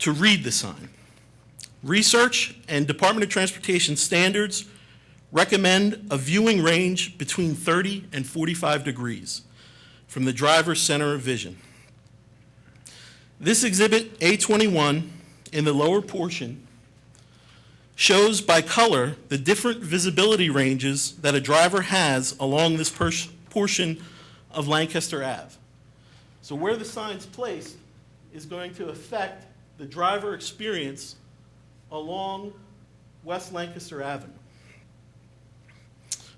to read the sign. Research and Department of Transportation standards recommend a viewing range between 30 and 45 degrees from the driver's center of vision. This exhibit A21 in the lower portion shows by color the different visibility ranges that a driver has along this portion of Lancaster Ave. So where the sign's placed is going to affect the driver experience along West Lancaster Avenue.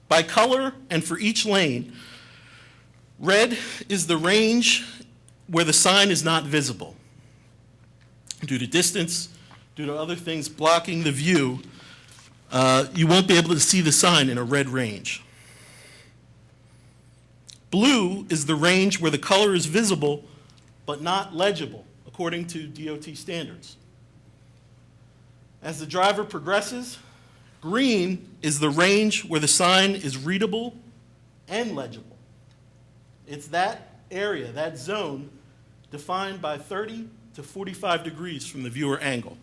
By color and for each lane, red is the range where the sign is not visible. Due to distance, due to other things blocking the view, you won't be able to see the sign in a red range. Blue is the range where the color is visible but not legible, according to DOT standards. As the driver progresses, green is the range where the sign is readable and legible. It's that area, that zone, defined by 30 to 45 degrees from the viewer angle.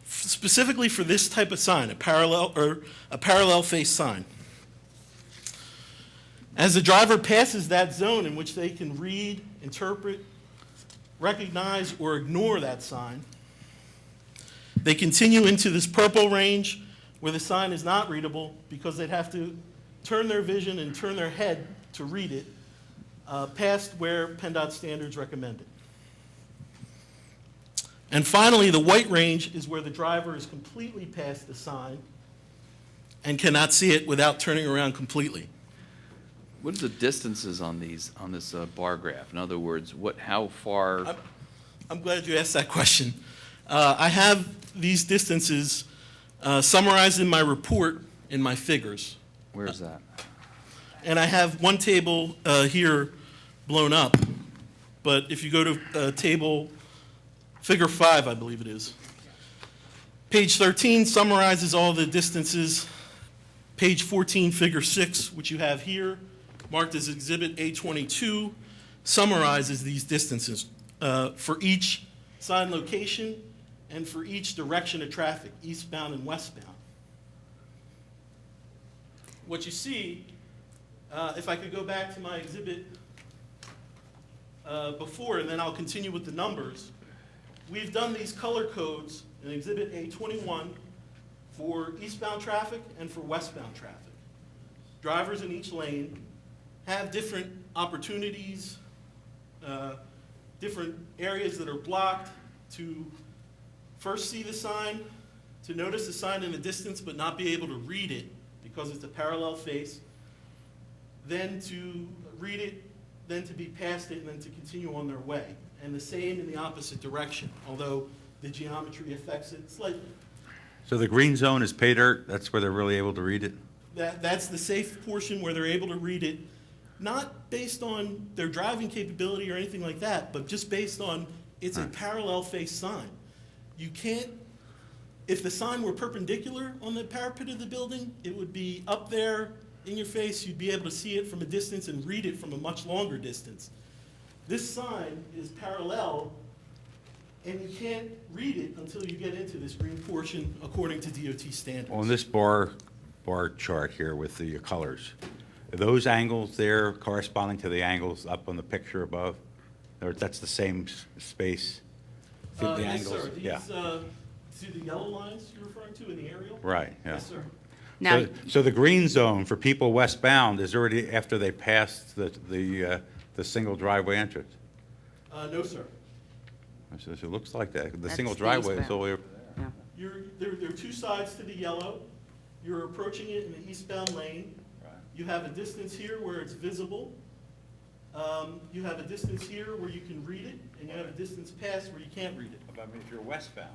Specifically for this type of sign, a parallel face sign. As the driver passes that zone in which they can read, interpret, recognize, or ignore that sign, they continue into this purple range where the sign is not readable because they'd have to turn their vision and turn their head to read it, past where PennDOT standards recommend it. And finally, the white range is where the driver is completely past the sign and cannot see it without turning around completely. What are the distances on this bar graph? In other words, how far? I'm glad you asked that question. I have these distances summarized in my report in my figures. Where's that? And I have one table here blown up, but if you go to table figure 5, I believe it is. Page 13 summarizes all the distances. Page 14, figure 6, which you have here, marked as Exhibit A22, summarizes these distances for each sign location and for each direction of traffic, eastbound and westbound. What you see, if I could go back to my exhibit before, and then I'll continue with the numbers. We've done these color codes in Exhibit A21 for eastbound traffic and for westbound traffic. Drivers in each lane have different opportunities, different areas that are blocked to first see the sign, to notice the sign in the distance but not be able to read it because it's a parallel face, then to read it, then to be past it, and then to continue on their way. And the same in the opposite direction, although the geometry affects it slightly. So the green zone is pay dirt, that's where they're really able to read it? That's the safe portion where they're able to read it, not based on their driving capability or anything like that, but just based on it's a parallel face sign. You can't, if the sign were perpendicular on the parapet of the building, it would be up there in your face. You'd be able to see it from a distance and read it from a much longer distance. This sign is parallel, and you can't read it until you get into this green portion according to DOT standards. On this bar chart here with the colors, are those angles there corresponding to the angles up on the picture above? Or that's the same space? The Yes, angles? sir. These, Yeah. see the yellow lines you're referring to in the aerial? Right, yeah. Yes, sir. Now, So the green zone for people westbound is already after they pass the single driveway entrance? No, sir. So it looks like that. The That's single the driveway is eastbound. all the way over yeah. There are two sides to the yellow. You're approaching it in the eastbound lane. You have a distance here where it's visible. You have a distance here where you can read it, and you have a distance past where you can't read it. I mean, if you're westbound,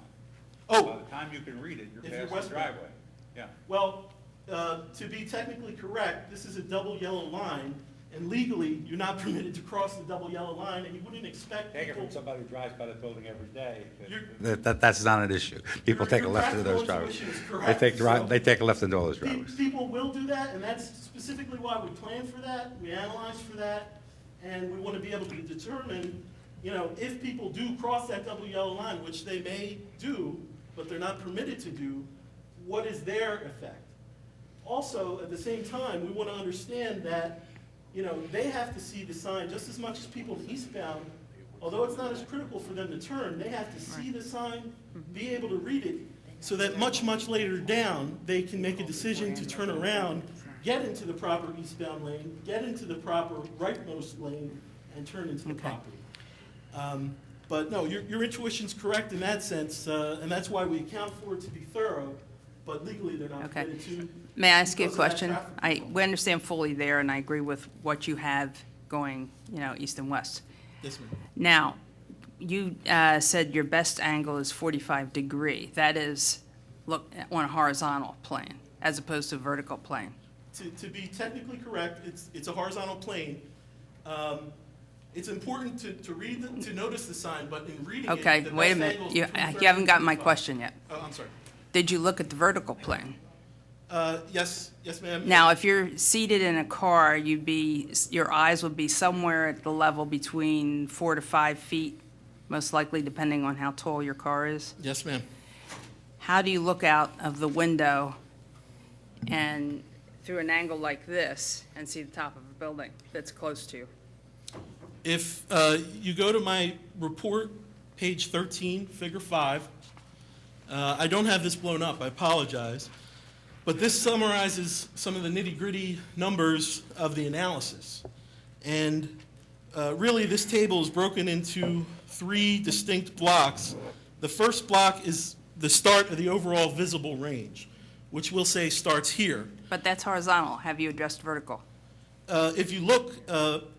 Oh. by the time you can read it, you're If you're past the westbound. driveway. Yeah. Well, to be technically correct, this is a double yellow line, and legally, you're not permitted to cross the double yellow line, and you wouldn't expect Take it people. from somebody who drives by the building every day. You're- That's not an issue. People Your- take a your left into those practical driveways. intuition is They correct, take, so- they take a left into all those driveways. People will do that, and that's specifically why we plan for that, we analyze for that, and we want to be able to determine if people do cross that double yellow line, which they may do, but they're not permitted to do, what is their effect? Also, at the same time, we want to understand that, they have to see the sign just as much as people eastbound. Although it's not as critical for them to turn, they have to see the sign, be able to read it, so that much, much later down, they can make a decision to turn around, get into the proper eastbound lane, get into the proper rightmost lane, and turn into the property. But no, your intuition's correct in that sense, and that's why we account for it to be thorough, but legally they're not Okay. permitted to. May I ask you a because of that question? traffic We understand fully there, and I agree with what you have going, east and west. Yes, ma'am. Now, you said your best angle is 45 degree. That is, look, on a horizontal plane, as opposed to vertical plane. To be technically correct, it's a horizontal plane. It's important to notice the sign, but in reading it, Okay, the wait a best minute. angle is You between 30 haven't and gotten my 45. question yet. Oh, I'm sorry. Did you look at the vertical plane? Yes, ma'am. Now, if you're seated in a car, your eyes would be somewhere at the level between 4 to 5 feet, most likely depending on how tall your car is. Yes, ma'am. How do you look out of the window and through an angle like this and see the top of a building that's close to you? If you go to my report, page 13, figure 5, I don't have this blown up, I apologize, but this summarizes some of the nitty-gritty numbers of the analysis. And really, this table is broken into 3 distinct blocks. The first block is the start of the overall visible range, which we'll say starts here. But that's horizontal. Have you addressed vertical? If you look,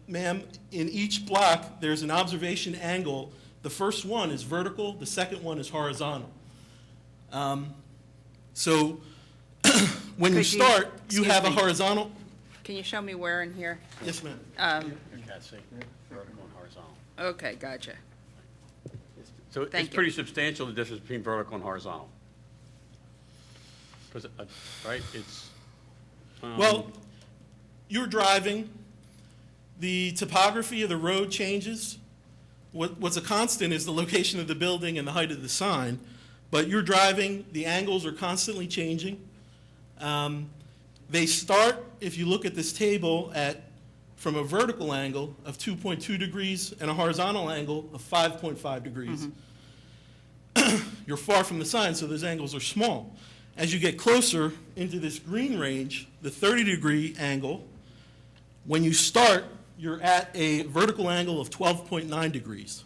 ma'am, in each block, there's an observation angle. The first one is vertical, the second one is horizontal. So when you Could you- start, you excuse have a me. horizontal. Can you show me where in here? Yes, ma'am. That's vertical and horizontal. Okay, gotcha. So Thank it's you. pretty substantial, the difference between vertical and horizontal. 'Cause, right, it's. Well, you're driving, the topography of the road changes. What's a constant is the location of the building and the height of the sign, but you're driving, the angles are constantly changing. They start, if you look at this table, from a vertical angle of 2.2 degrees and a horizontal angle of 5.5 degrees. You're far from the sign, so those angles are small. As you get closer into this green range, the 30-degree angle, when you start, you're at a vertical angle of 12.9 degrees.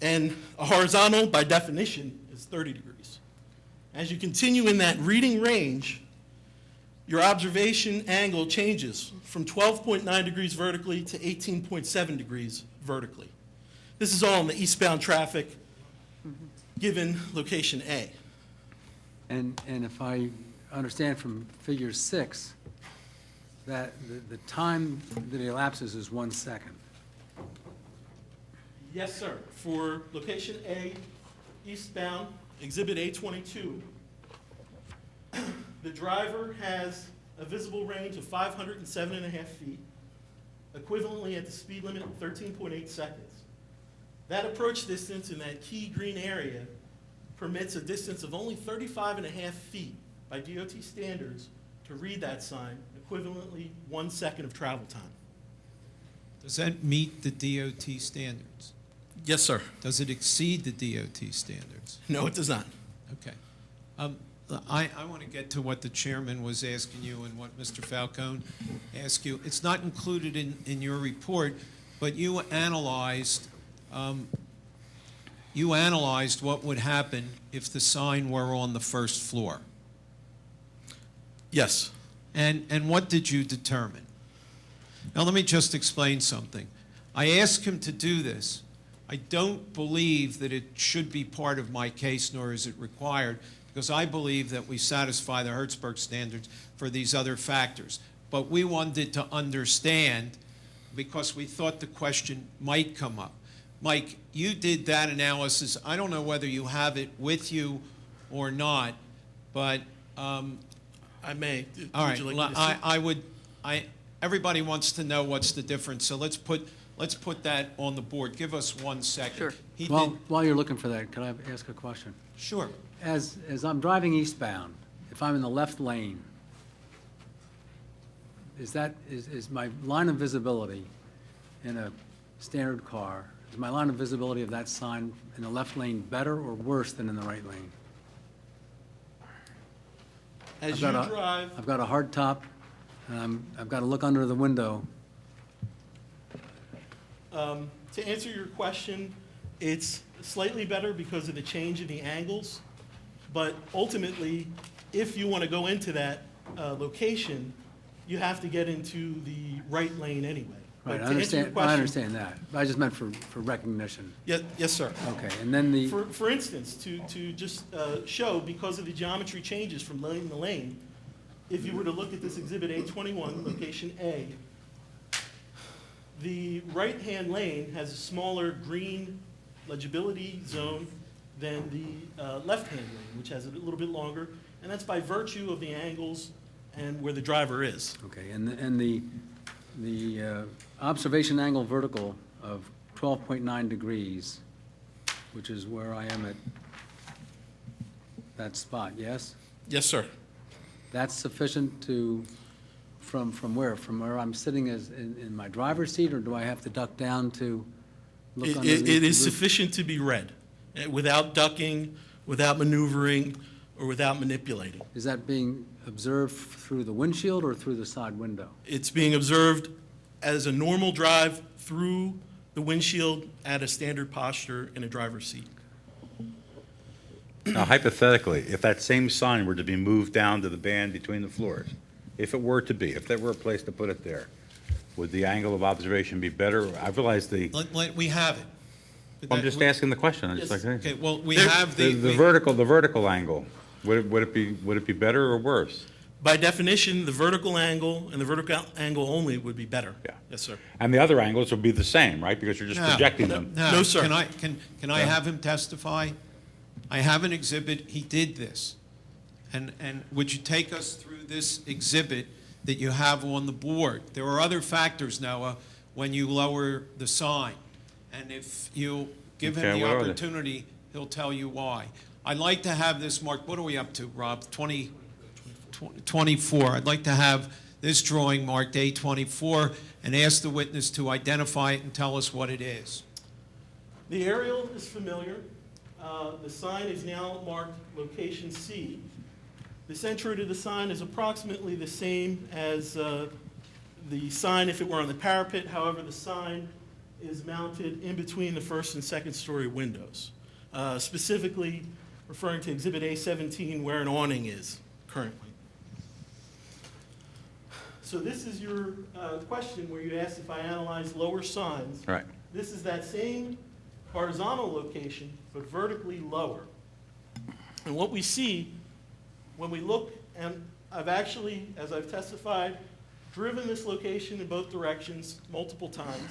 And a horizontal, by definition, is 30 degrees. As you continue in that reading range, your observation angle changes from 12.9 degrees vertically to 18.7 degrees vertically. This is all in the eastbound traffic given location A. And if I understand from figure 6, that the time that elapses is 1 second. Yes, sir. For location A, eastbound, exhibit A22, the driver has a visible range of 507.5 feet, equivalently at the speed limit of 13.8 seconds. That approach distance in that key green area permits a distance of only 35.5 feet by DOT standards to read that sign, equivalently 1 second of travel time. Does that meet the DOT standards? Yes, sir. Does it exceed the DOT standards? No, it does not. Okay. I want to get to what the chairman was asking you and what Mr. Falcone asked you. It's not included in your report, but you analyzed what would happen if the sign were on the first floor. Yes. And what did you determine? Now, let me just explain something. I asked him to do this. I don't believe that it should be part of my case, nor is it required, because I believe that we satisfy the Hertzberg standards for these other factors. But we wanted to understand, because we thought the question might come up. Mike, you did that analysis. I don't know whether you have it with you or not, but I may. all right. Would you like me to see? Everybody wants to know what's the difference. So let's put let's put that on the board. Give us 1 second. Sure. He Well, did, while you're looking for that, could I ask a question? sure. As I'm driving eastbound, if I'm in the left lane, is my line of visibility in a standard car, is my line of visibility of that sign in the left lane better or worse than in the right lane? As you drive, I've got a hard top, and I've got to look under the window. to answer your question, it's slightly better because of the change in the angles. But ultimately, if you want to go into that location, you have to get into the right lane anyway. Right, But I to answer your understand, I question- understand that. I just meant for recognition. Yes, sir. Okay, and then the, For instance, to just show, because of the geometry changes from lane to lane, if you were to look at this Exhibit A21, location A, the right-hand lane has a smaller green legibility zone than the left-hand lane, which has a little bit longer, and that's by virtue of the angles and where the driver is. okay, and the observation angle vertical of 12.9 degrees, which is where I am at that spot, yes? Yes, sir. That's sufficient to, from where? From where I'm sitting as in my driver's seat, or do I have to duck down to look It underneath it the is roof? sufficient to be read, without ducking, without maneuvering, or without manipulating. Is that being observed through the windshield or through the side window? It's being observed as a normal drive through the windshield at a standard posture in a driver's seat. Now hypothetically, if that same sign were to be moved down to the band between the floors, if it were to be, if there were a place to put it there, would the angle of observation be better? I realize the, We have it. I'm just asking the question. I just Yes. like, Okay, well, we There- have the the. vertical angle, would it be better or worse? By definition, the vertical angle and the vertical angle only would be better. Yeah. Yes, sir. And the other angles would be the same, right? Because you're just No, projecting them. No, sir. Can I have him testify? I have an exhibit, he did this. And would you take us through this exhibit that you have on the board? There are other factors, Noah, when you lower the sign. And if you give him Okay, the what are they? opportunity, he'll tell you why. I'd like to have this marked, what are we up to, Rob? 24. I'd like to have this drawing marked A24 and ask the witness to identify it and tell us what it is. The aerial is familiar. The sign is now marked location C. The center to the sign is approximately the same as the sign if it were on the parapet. However, the sign is mounted in between the first and second story windows, specifically referring to Exhibit A17 where an awning is currently. So this is your question where you asked if I analyze lower signs. Right. This is that same horizontal location, but vertically lower. And what we see when we look, and I've actually, as I've testified, driven this location in both directions multiple times,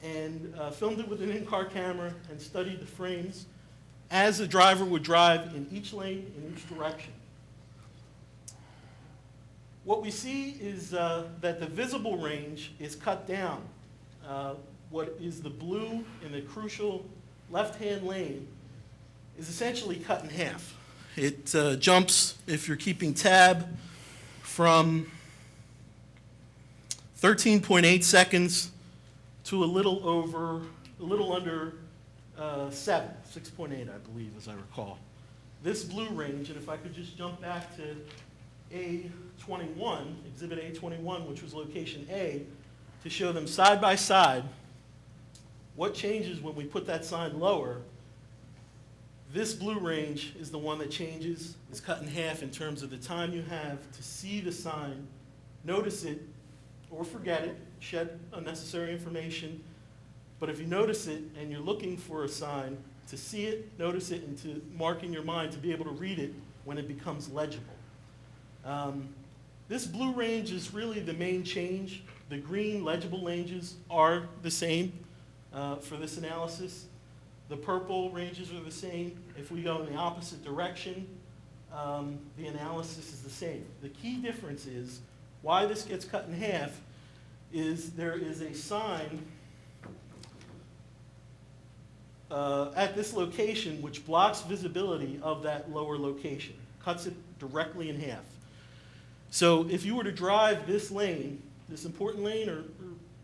and filmed it with an in-car camera and studied the frames as the driver would drive in each lane, in each direction. What we see is that the visible range is cut down. What is the blue in the crucial left-hand lane is essentially cut in half. It jumps, if you're keeping tab, from 13.8 seconds to a little under 7, 6.8, I believe, as I recall. This blue range, and if I could just jump back to A21, Exhibit A21, which was location A, to show them side by side what changes when we put that sign lower. This blue range is the one that changes, is cut in half in terms of the time you have to see the sign, notice it, or forget it, shed unnecessary information. But if you notice it and you're looking for a sign, to see it, notice it, and to mark in your mind to be able to read it when it becomes legible. This blue range is really the main change. The green legible ranges are the same for this analysis. The purple ranges are the same. If we go in the opposite direction, the analysis is the same. The key difference is why this gets cut in half is there is a sign at this location, which blocks visibility of that lower location, cuts it directly in half. So if you were to drive this lane, this important lane, or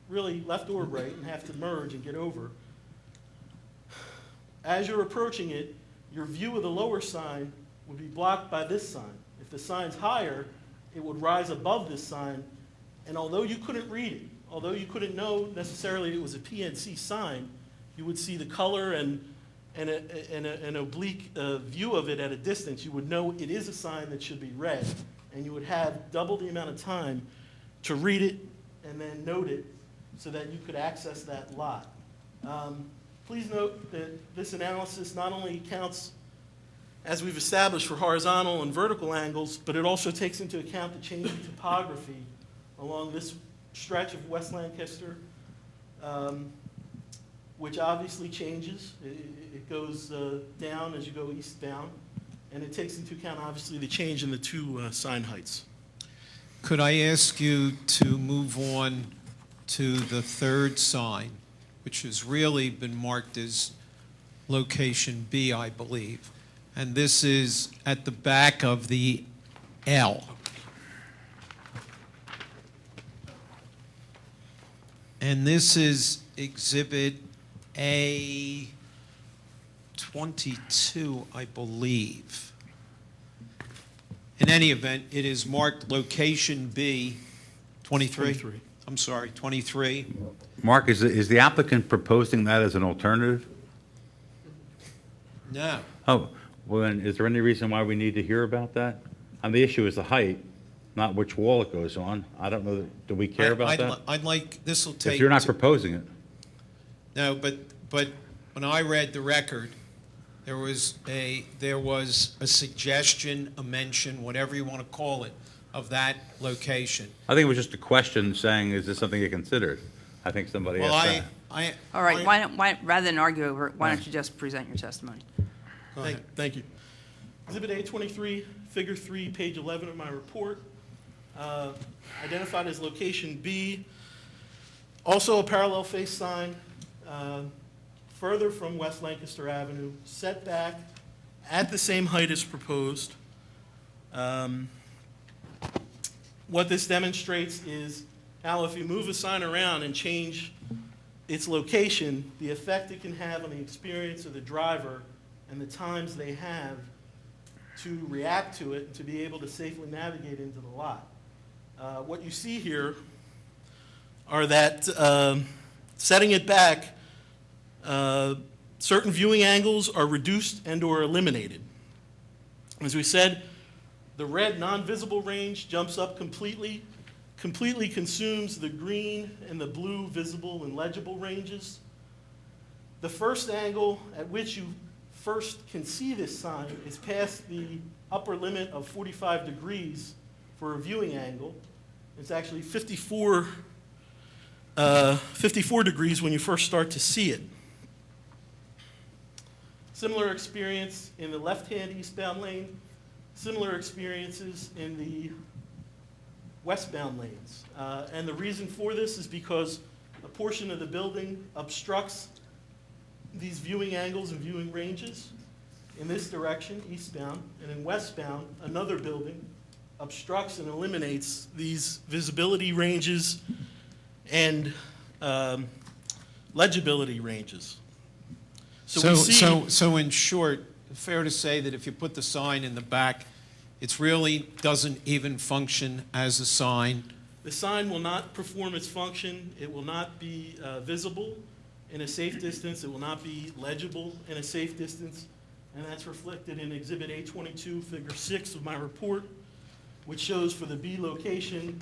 really left or right, and have to merge and get over, as you're approaching it, your view of the lower sign would be blocked by this sign. If the sign's higher, it would rise above this sign, and although you couldn't read it, although you couldn't know necessarily it was a PNC sign, you would see the color and an oblique view of it at a distance. You would know it is a sign that should be read, and you would have double the amount of time to read it and then note it so that you could access that lot. Please note that this analysis not only counts, as we've established, for horizontal and vertical angles, but it also takes into account the changing topography along this stretch of West Lancaster, which obviously changes. It goes down as you go eastbound, and it takes into account, obviously, the change in the two sign heights. Could I ask you to move on to the third sign, which has really been marked as location B, I believe? And this is at the back of the L. And this is Exhibit A22, I believe. In any event, it is marked location B, 23? 23. I'm sorry, 23. Mark, is the applicant proposing that as an alternative? No. Oh, well then, is there any reason why we need to hear about that? And the issue is the height, not which wall it goes on. I don't know, do we care about that? I'd like, this will take... If you're not proposing it. No, but when I read the record, there was a suggestion, a mention, whatever you want to call it, of that location. I think it was just a question saying, is this something you considered? I think somebody Well, asked that. All right, why, rather than argue over it, why don't you just present your testimony? Thank you. Exhibit A23, Figure 3, page 11 of my report, identified as location B. Also a parallel face sign, further from West Lancaster Avenue, set back at the same height as proposed. What this demonstrates is how if you move a sign around and change its location, the effect it can have on the experience of the driver and the times they have to react to it and to be able to safely navigate into the lot. What you see here are that setting it back, certain viewing angles are reduced and or eliminated. As we said, the red non-visible range jumps up completely consumes the green and the blue visible and legible ranges. The first angle at which you first can see this sign is past the upper limit of 45 degrees for a viewing angle. It's actually 54 degrees when you first start to see it. Similar experience in the left-hand eastbound lane, similar experiences in the westbound lanes. And the reason for this is because a portion of the building obstructs these viewing angles and viewing ranges in this direction, eastbound, and in westbound, another building obstructs and eliminates these visibility ranges and legibility ranges. So in short, fair to say that if you put the sign in the back, it really doesn't even function as a sign? The sign will not perform its function. It will not be visible in a safe distance. It will not be legible in a safe distance. And that's reflected in Exhibit A22, Figure 6 of my report, which shows for the B location,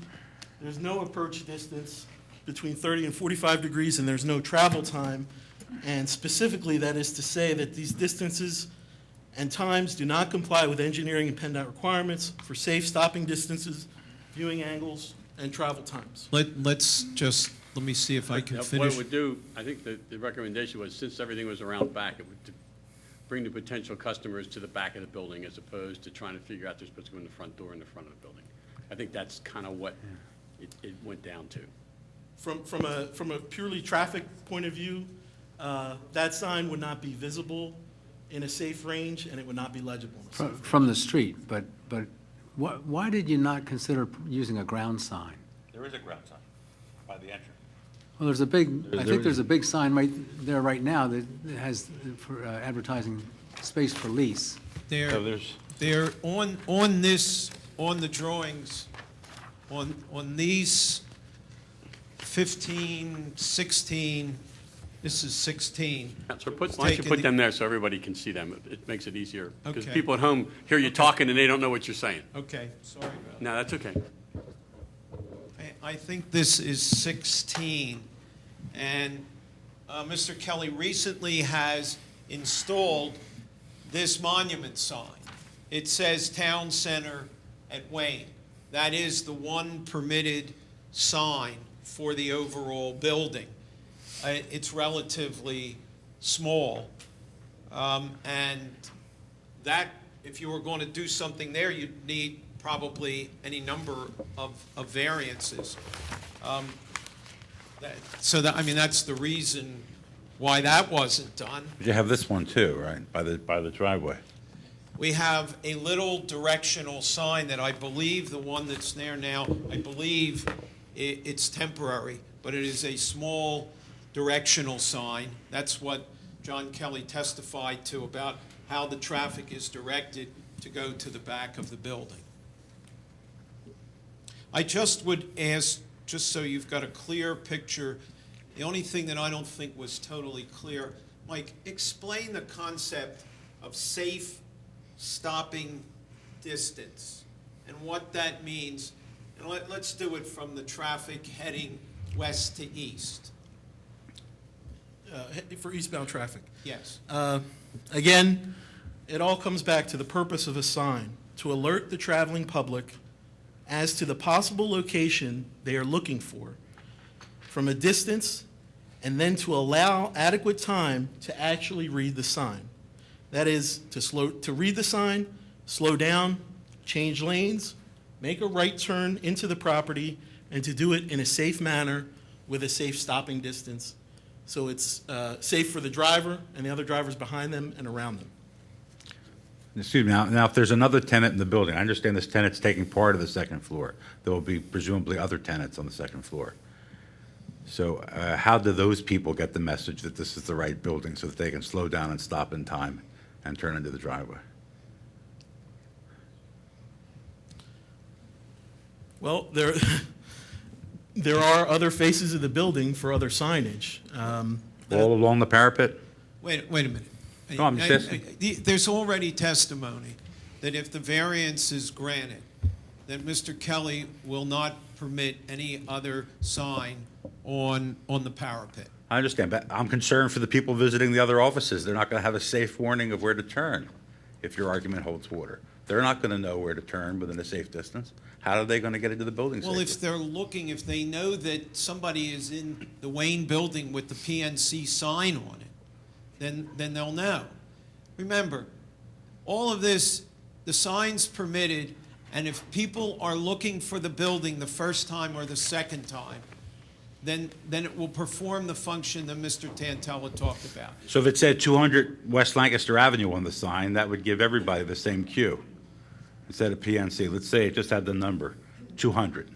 there's no approach distance between 30 and 45 degrees, and there's no travel time. And specifically, that is to say that these distances and times do not comply with engineering and PennDOT requirements for safe stopping distances, viewing angles, and travel times. Let me see if I can What finish. it would do, I think the recommendation was, since everything was around back, it would bring the potential customers to the back of the building as opposed to trying to figure out they're supposed to go in the front door in the front of the building. I think that's kind of what it went down to. From a purely traffic point of view, that sign would not be visible in a safe range, and it would not be legible in a safe range. From the street, but why did you not consider using a ground sign? There is a ground sign by the entrance. Well, there's a big, I There think is- there's a big sign right there right now that has for advertising space for lease. So there's, They're on this, on the drawings, on these 15, 16, this is 16. So why don't you Taken put the- them there so everybody can see them? It makes it easier. Because Okay. people at home hear you talking and they don't know what you're saying. Okay, sorry about that. No, that's okay. I think this is 16, and Mr. Kelly recently has installed this monument sign. It says Town Center at Wayne. That is the one permitted sign for the overall building. It's relatively small, and that, if you were going to do something there, you'd need probably any number of variances. I mean, that's the reason why that wasn't done. but you have this one too, right, by the driveway. We have a little directional sign that I believe, the one that's there now, I believe it's temporary, but it is a small directional sign. That's what John Kelly testified to about how the traffic is directed to go to the back of the building. I just would ask, just so you've got a clear picture, the only thing that I don't think was totally clear, Mike, explain the concept of safe stopping distance and what that means. And let's do it from the traffic heading west to east. For eastbound traffic. Yes. Again, it all comes back to the purpose of a sign, to alert the traveling public as to the possible location they are looking for from a distance, and then to allow adequate time to actually read the sign. That is, to read the sign, slow down, change lanes, make a right turn into the property, and to do it in a safe manner with a safe stopping distance, so it's safe for the driver and the other drivers behind them and around them. Excuse me, now if there's another tenant in the building, I understand this tenant's taking part of the second floor. There will be presumably other tenants on the second floor. So how do those people get the message that this is the right building so that they can slow down and stop in time and turn into the driveway? Well, there are other faces of the building for other signage. All along the parapet? Wait a minute. No, I'm just asking. There's already testimony that if the variance is granted, that Mr. Kelly will not permit any other sign on the parapet. I understand, but I'm concerned for the people visiting the other offices. They're not going to have a safe warning of where to turn if your argument holds water. They're not going to know where to turn within a safe distance. How are they going to get into the building Well, safely? if they're looking, if they know that somebody is in the Wayne building with the PNC sign on it, then they'll know. Remember, all of this, the sign's permitted, and if people are looking for the building the first time or the second time, then it will perform the function that Mr. Tantella talked about. So if it said 200 West Lancaster Avenue on the sign, that would give everybody the same cue instead of PNC. Let's say it just had the number, 200.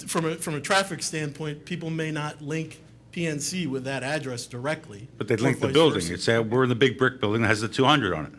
From a traffic standpoint, people may not link PNC with that address directly. But they'd or link the vice building. versa. It'd say, we're in the big brick building that has the 200 on it.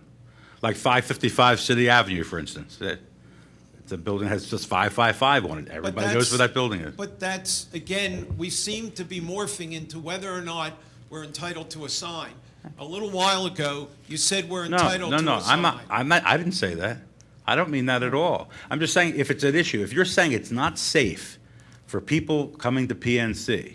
Like 555 City Avenue, for instance. It's a building that has just 555 on it. Everybody knows where that building is. But that's, again, we seem to be morphing into whether or not we're entitled to a sign. A little while ago, you said we're entitled to a sign. I didn't say that. I don't mean that at all. I'm just saying, if it's an issue, if you're saying it's not safe for people coming to PNC,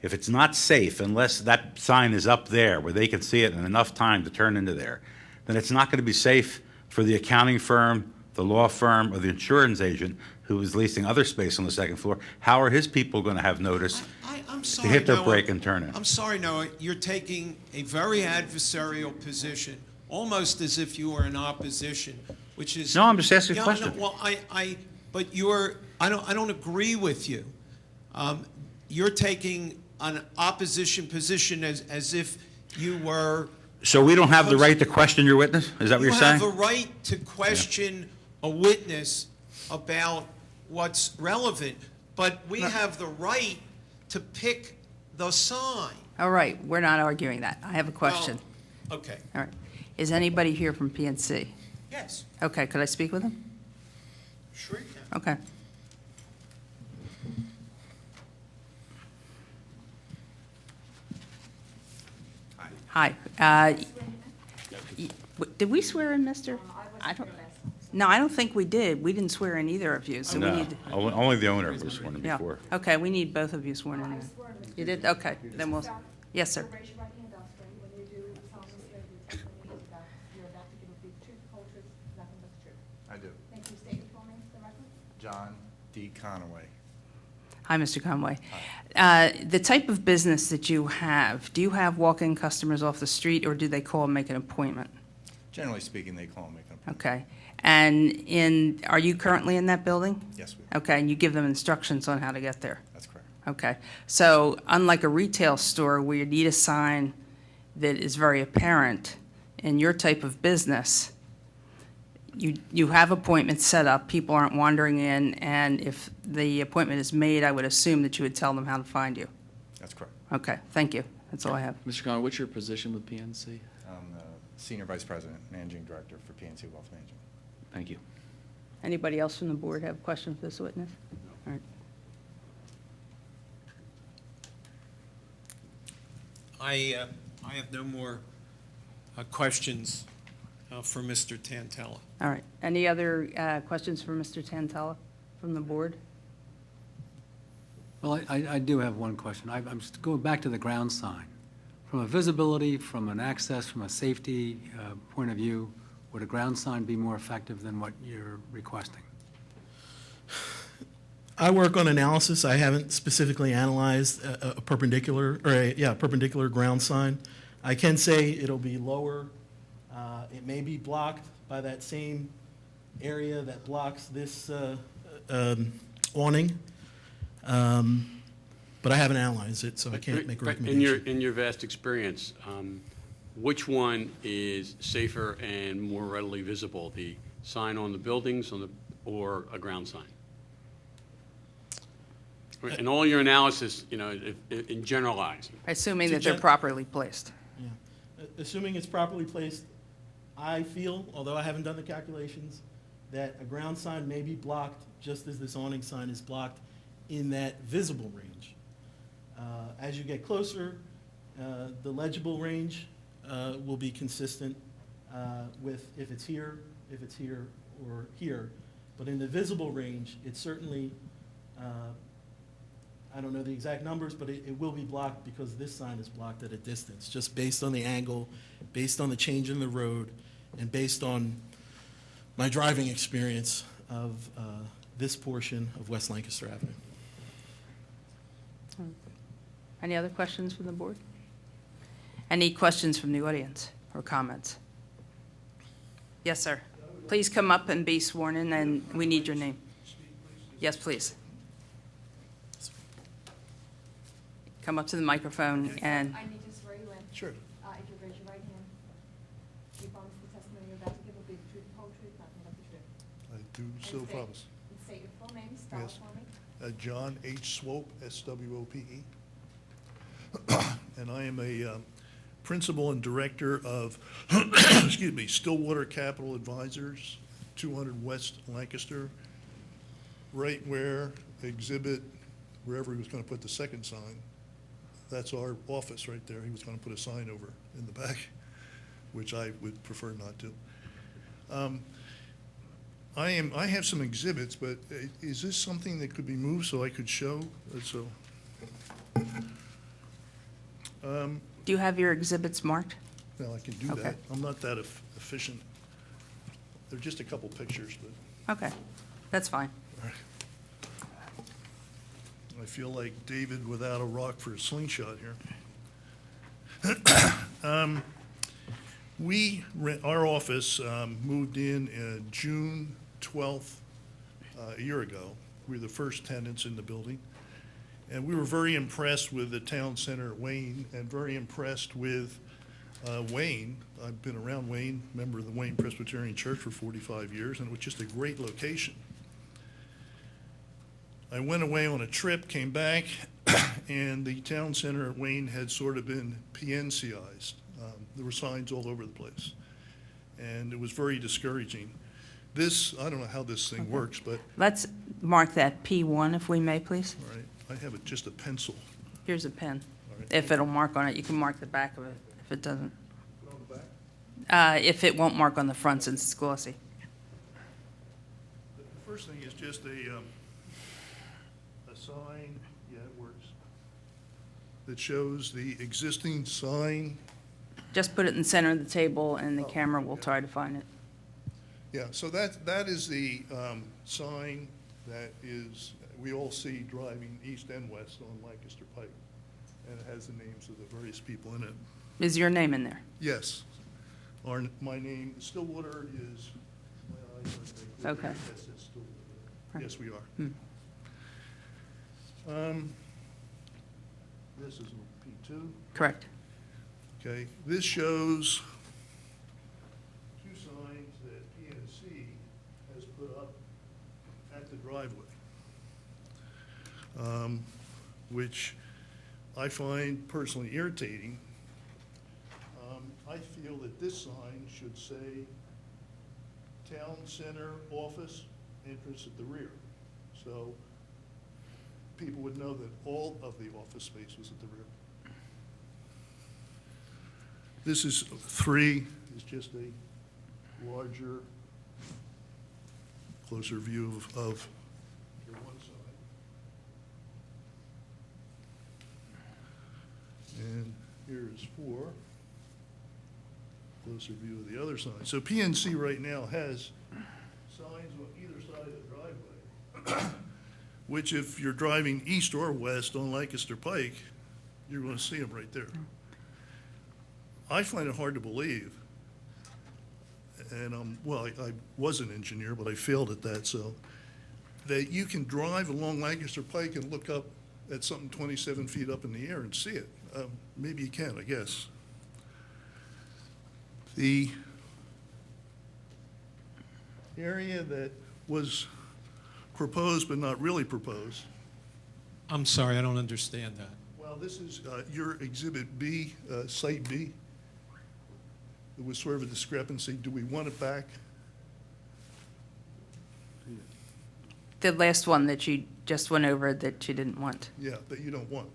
if it's not safe unless that sign is up there where they can see it in enough time to turn into there, then it's not going to be safe for the accounting firm, the law firm, or the insurance agent who is leasing other space on the second floor. How are his people going to have notice I'm to sorry, hit their Noah. brake and turn in? I'm sorry, Noah, you're taking a very adversarial position, almost as if you were in opposition, which is... No, I'm just asking a Yeah, question. no, well, but I don't agree with you. You're taking an opposition position as if you were. So we don't have the right to question your witness? Is that what you're saying? You have a right to question a witness about what's relevant, but we have the right to pick the sign. All right, we're not arguing that. I have a question. Well, okay, All right. Is anybody here from PNC? yes, Okay, could I speak with them? sure you can. Okay. Hi. Did we swear in, mister? I don't. No, I don't think we did. We didn't swear in either of you, so we No, need. only the owner was sworn in Yeah. before. Okay, we need both of you sworn in. You did? Okay, then we'll, yes, sir. Raise your right hand after me. When you do solemnly swear to the testimony you're about to give will be the truth, the whole truth, nothing but the truth. I do. Thank you. State your full name for the record. John D. Conaway. Hi, Mr. Conway. The type of business that you have, do you have walk-in customers off the street, or do they call and make an appointment? Generally speaking, they call and make an appointment. Okay. And are you currently in that building? Yes, we are. Okay, and you give them instructions on how to get there? That's correct. Okay. So unlike a retail store where you need a sign that is very apparent, in your type of business, you have appointments set up, people aren't wandering in, and if the appointment is made, I would assume that you would tell them how to find you. That's correct. Okay, thank you. That's all I have. Mr. Conway, what's your position with PNC? I'm the Senior Vice President, Managing Director for PNC Wealth Management. Thank you. Anybody else from the board have a question for this witness? All right. I have no more questions for Mr. Tantella. All right. Any other questions for Mr. Tantella from the board? Well, I do have one question. I'm just going back to the ground sign. From a visibility, from an access, from a safety point of view, would a ground sign be more effective than what you're requesting? I work on analysis. I haven't specifically analyzed a perpendicular, or a perpendicular ground sign. I can say it'll be lower. It may be blocked by that same area that blocks this awning. But I haven't analyzed it, so I can't make a recommendation. In your vast experience, which one is safer and more readily visible? The sign on the buildings or a ground sign? In all your analysis, in generalizing. Assuming that they're properly placed. Yeah. Assuming it's properly placed, I feel, although I haven't done the calculations, that a ground sign may be blocked just as this awning sign is blocked in that visible range. As you get closer, the legible range will be consistent with if it's here, or here. But in the visible range, it certainly, I don't know the exact numbers, but it will be blocked because this sign is blocked at a distance, just based on the angle, based on the change in the road, and based on my driving experience of this portion of West Lancaster Avenue. Any other questions from the board? Any questions from the audience or comments? Yes, sir. Please come up and be sworn in, and we need your name. Yes, please. Come up to the microphone and, I need to swear you in. Sure. If you raise your right hand, you promise the testimony you're about to give will be the truth, the whole truth, nothing but the truth. I do so And promise. And state your full name, spell it Yes. for me. John H. Swope, S-W-O-P-E. And I am a principal and director of, excuse me, Stillwater Capital Advisors, 200 West Lancaster, right where exhibit, wherever he was going to put the second sign, that's our office right there. He was going to put a sign over in the back, which I would prefer not to. I have some exhibits, but is this something that could be moved so I could show? do you have your exhibits marked? Well, I can do Okay. that. I'm not that efficient. They're just a couple pictures, but Okay, that's fine. I feel like David without a rock for a slingshot here. Our office moved in June 12th, a year ago. We were the first tenants in the building. And we were very impressed with the town center at Wayne and very impressed with Wayne. I've been around Wayne, member of the Wayne Presbyterian Church for 45 years, and it was just a great location. I went away on a trip, came back, and the town center at Wayne had sort of been PNCized. There were signs all over the place, and it was very discouraging. This, I don't know how this thing works, but, Let's mark that P1 if we may, please. all right, I have just a pencil. Here's a pen. All right. If it'll mark on it, you can mark the back of it if it doesn't. Put on the back. If it won't mark on the front since it's glossy. The first thing is just a sign, yeah, it works, that shows the existing sign. Just put it in the center of the table and the Oh, camera will okay. try to find it. Yeah, so that is the sign that is, we all see driving east and west on Lancaster Pike. And it has the names of the various people in it. Is your name in there? Yes. My name, Stillwater is, my eyes aren't very good. Okay. Yes, it's Stillwater. Right. Yes, we are. Hmm. This is P2. Correct. Okay, this shows two signs that PNC has put up at the driveway, which I find personally irritating. I feel that this sign should say Town Center Office, entrance at the rear. So people would know that all of the office space was at the rear. This is 3, is just a larger, closer view of your one side. And here is 4, closer view of the other side. So PNC right now has signs on either side of the driveway, which if you're driving east or west on Lancaster Pike, you're going to see them right there. I find it hard to believe, and I was an engineer, but I failed at that, so, that you can drive along Lancaster Pike and look up at something 27 feet up in the air and see it. Maybe you can, I guess. The area that was proposed but not really proposed. I'm sorry, I don't understand that. Well, this is your Exhibit B, Site B. There was sort of a discrepancy. Do we want it back? The last one that you just went over that you didn't want. Yeah, that you don't want.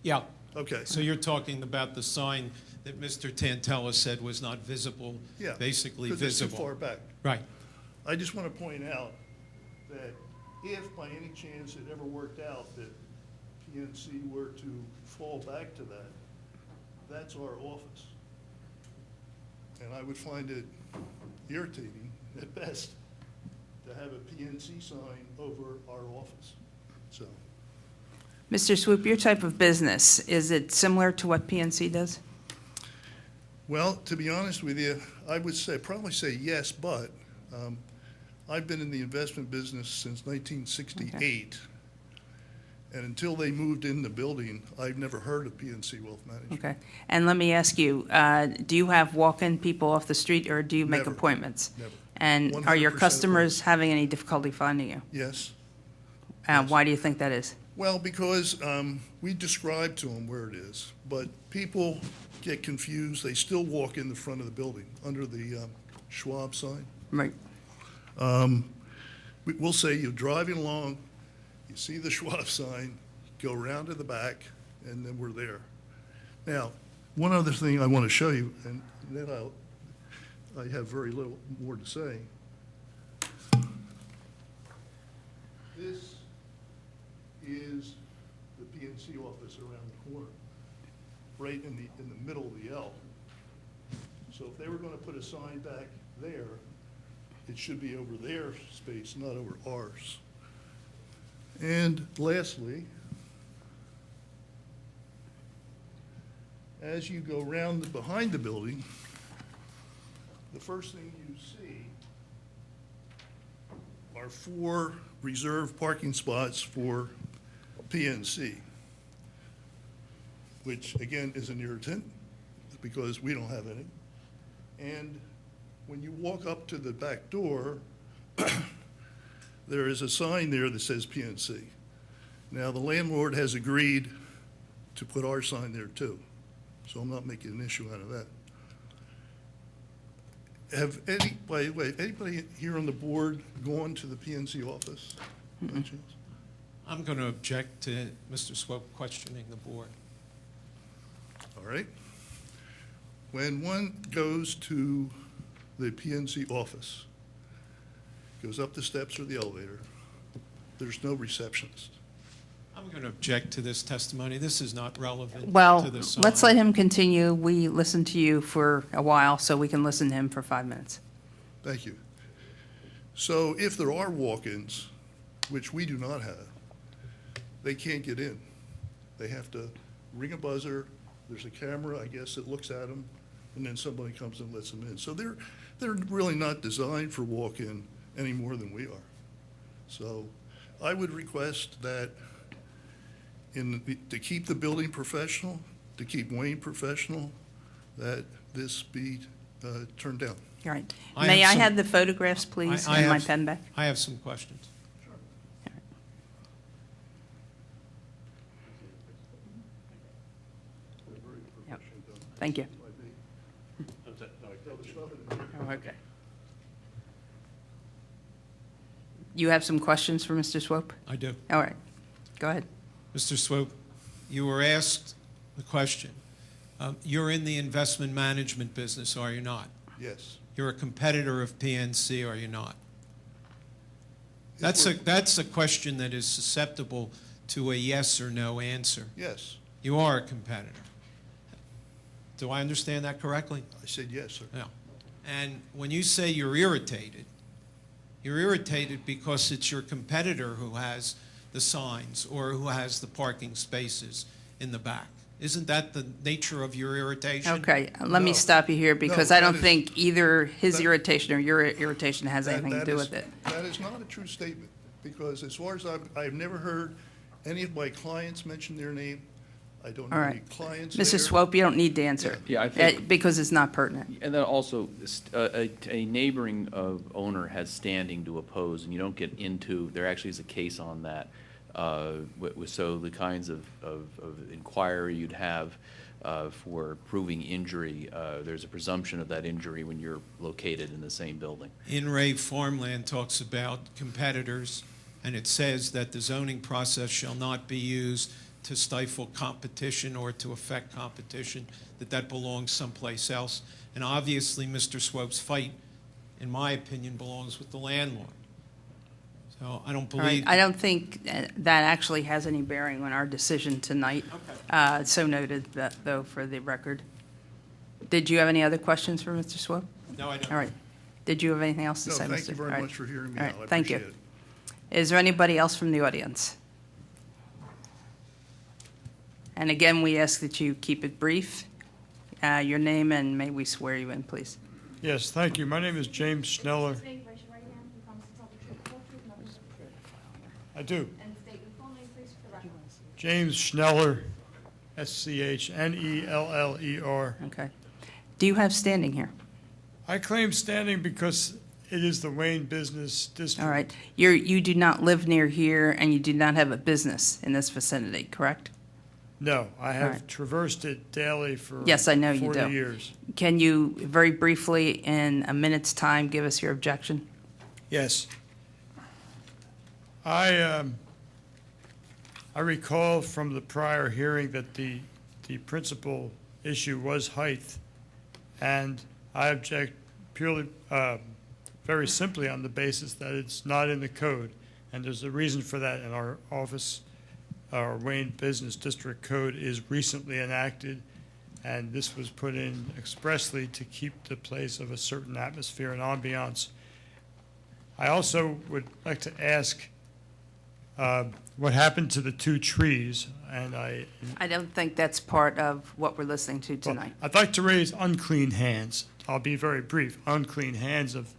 Yeah, Okay. so you're talking about the sign that Mr. Tantella said was not visible, Yeah. basically Because it's too visible. far back. Right. I just want to point out that if by any chance it ever worked out that PNC were to fall back to that, that's our office. And I would find it irritating at best to have a PNC sign over our office, so. Mr. Swoop, your type of business, is it similar to what PNC does? Well, to be honest with you, I would probably say yes, but I've been in the investment business since 1968. And until they moved in the building, I've never heard of PNC Wealth Management. Okay. And let me ask you, do you have walk-in people off the street or do you make Never. appointments? Never. And are your 100% customers having any difficulty finding you? Yes. Why do you think that is? Well, because we describe to them where it is, but people get confused. They still walk in the front of the building under the Schwab sign. Right. We'll say you're driving along, you see the Schwab sign, go around to the back, and then we're there. Now, one other thing I want to show you, and then I have very little more to say. This is the PNC office around the corner, right in the middle of the L. So if they were going to put a sign back there, it should be over their space, not over ours. And lastly, as you go around behind the building, the first thing you see are 4 reserved parking spots for PNC, which again is an irritant because we don't have any. And when you walk up to the back door, there is a sign there that says PNC. Now, the landlord has agreed to put our sign there too, so I'm not making an issue out of that. Have anybody here on the board gone to the PNC office? By chance? I'm going to object to Mr. Swope questioning the board. All right. When one goes to the PNC office, goes up the steps or the elevator, there's no receptionist. I'm going to object to this testimony. This is not relevant Well, to the sign. let's let him continue. We listened to you for a while, so we can listen to him for 5 minutes. Thank you. So if there are walk-ins, which we do not have, they can't get in. They have to ring a buzzer, there's a camera, I guess, that looks at them, and then somebody comes and lets them in. So they're really not designed for walk-in any more than we are. So I would request that to keep the building professional, to keep Wayne professional, that this be turned down. All right. I May have I some- have the photographs, please, I and my have- pen back? I have some questions. Yep. Thank you. Oh, okay. You have some questions for Mr. Swope? I do. All right. Go ahead. Mr. Swope, you were asked the question. You're in the investment management business, are you not? Yes. You're a competitor of PNC, are you not? That's a question that is susceptible to a yes or no answer. Yes. You are a competitor. Do I understand that correctly? I said yes, sir. Yeah. And when you say you're irritated because it's your competitor who has the signs or who has the parking spaces in the back. Isn't that the nature of your irritation? Okay, let me No. stop you here because No, I don't that is- think either his that- irritation or your irritation has anything to That do is- with it. That is not a true statement, because as far as I've never heard any of my clients mention their name. I don't All have any right. clients there. Mr. Swope, you don't need to answer. Yeah, I think- Because it's not pertinent. And then also, a neighboring owner has standing to oppose, and you don't get into, there actually is a case on that. So the kinds of inquiry you'd have for proving injury, there's a presumption of that injury when you're located in the same building. In Ray Farmland talks about competitors, and it says that the zoning process shall not be used to stifle competition or to affect competition, that belongs someplace else. And obviously, Mr. Swope's fight, in my opinion, belongs with the landlord. So I don't All right, believe. I don't think that actually has any bearing on our decision tonight. Okay. So noted, though, for the record. Did you have any other questions for Mr. Swope? No, I don't. All right. Did you have anything else to No, say, Mr.? thank you very All right. much for hearing me All out. right, I thank you. appreciate it. Is there anybody else from the audience? And again, we ask that you keep it brief. Your name, and may we swear you in, please. Yes, thank you. My name is James Schneller. State, raise your right hand, you promise to tell the truth, the whole truth, nothing but the truth. I do. And state your full name, please, for the record. James Schneller, Schneller. Okay. Do you have standing here? I claim standing because it is the Wayne Business District. All right. You do not live near here, and you do not have a business in this vicinity, correct? No, I All have right. traversed it daily for Yes, I know you 40 do. years. Can you, very briefly, in a minute's time, give us your objection? Yes. I recall from the prior hearing that the principal issue was height, and I object purely, very simply on the basis that it's not in the code, and there's a reason for that in our office. Our Wayne Business District Code is recently enacted, and this was put in expressly to keep the place of a certain atmosphere and ambiance. I also would like to ask what happened to the 2 trees, and I don't think that's part of what we're listening to well, tonight. I'd like to raise unclean hands. I'll be very brief. Unclean hands of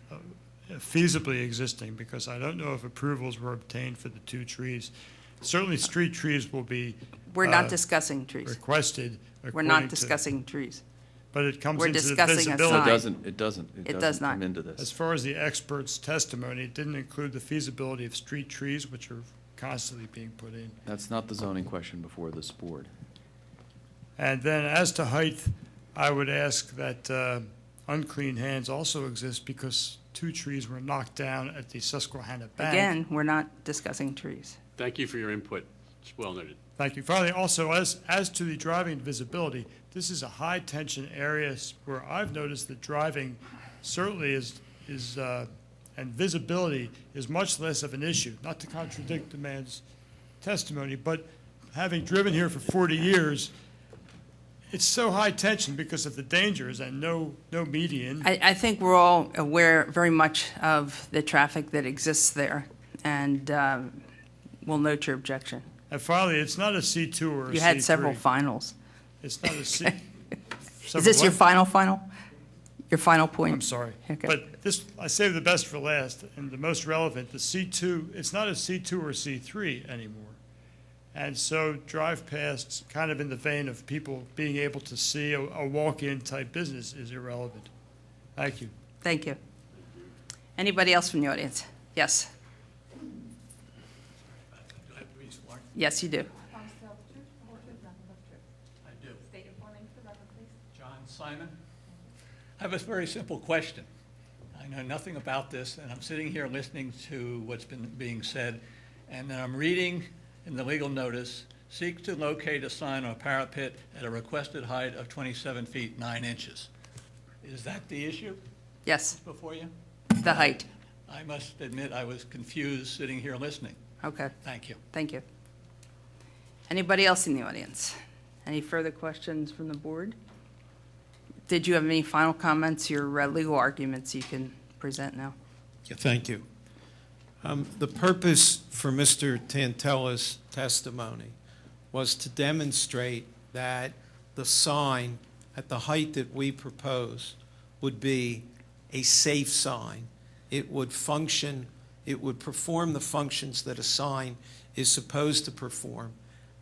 feasibly existing, because I don't know if approvals were obtained for the 2 trees. Certainly, street trees will be We're not discussing trees. requested We're according not to- discussing trees. But it comes We're into the discussing a visibility. sign. It doesn't It does not. come into this. As far as the expert's testimony, it didn't include the feasibility of street trees, which are constantly being put in. That's not the zoning question before this board. And then as to height, I would ask that unclean hands also exist because 2 trees were knocked down at the Susquehanna Bank. Again, we're not discussing trees. Thank you for your input. It's well noted. Thank you. Finally, also, as to the driving visibility, this is a high-tension area where I've noticed that driving certainly is and visibility is much less of an issue. Not to contradict the man's testimony, but having driven here for 40 years, it's so high tension because of the dangers and no median. I think we're all aware very much of the traffic that exists there, and we'll note your objection. And finally, it's not a C2 or a C3. You had several finals. It's not a C. Is this your final? Your final point? I'm sorry. Okay. But this, I saved the best for last and the most relevant, the C2, it's not a C2 or C3 anymore. And so drive past, kind of in the vein of people being able to see a walk-in type business is irrelevant. Thank you. Thank you. Anybody else from the audience? Yes. Yes, you do. Promise to tell the truth, the whole truth, nothing but the truth. I do. State your full name for the record, please. John Simon. I have a very simple question. I know nothing about this, and I'm sitting here listening to what's been being said, and then I'm reading in the legal notice, seek to locate a sign on a parapet at a requested height of 27 feet 9 inches. Is that the issue Yes, before you? the height. I must admit I was confused sitting here listening. Okay, Thank you. thank you. Anybody else in the audience? Any further questions from the board? Did you have any final comments, your legal arguments you can present now? Yeah, thank you. The purpose for Mr. Tantella's testimony was to demonstrate that the sign at the height that we proposed would be a safe sign. It would function, it would perform the functions that a sign is supposed to perform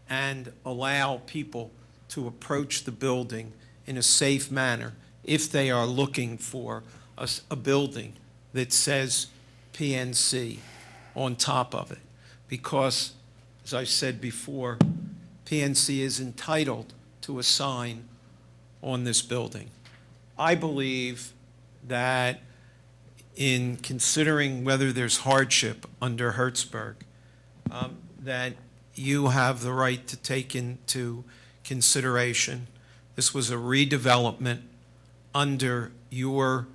and allow people to approach the building in a safe manner if they are looking for a building that says PNC on top of it. Because, as I said before, PNC is entitled to a sign on this building. I believe that in considering whether there's hardship under Hertzberg, that you have the right to take into consideration. This was a redevelopment under your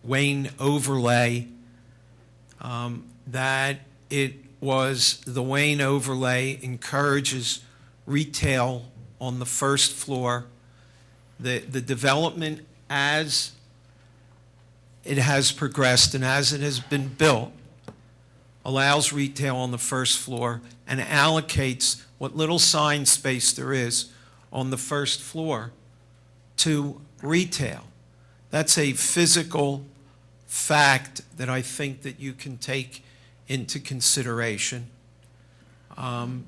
Wayne overlay, that it was the Wayne overlay encourages retail on the first floor. The development as it has progressed and as it has been built allows retail on the first floor and allocates what little sign space there is on the first floor to retail. That's a physical fact that I think that you can take into consideration. And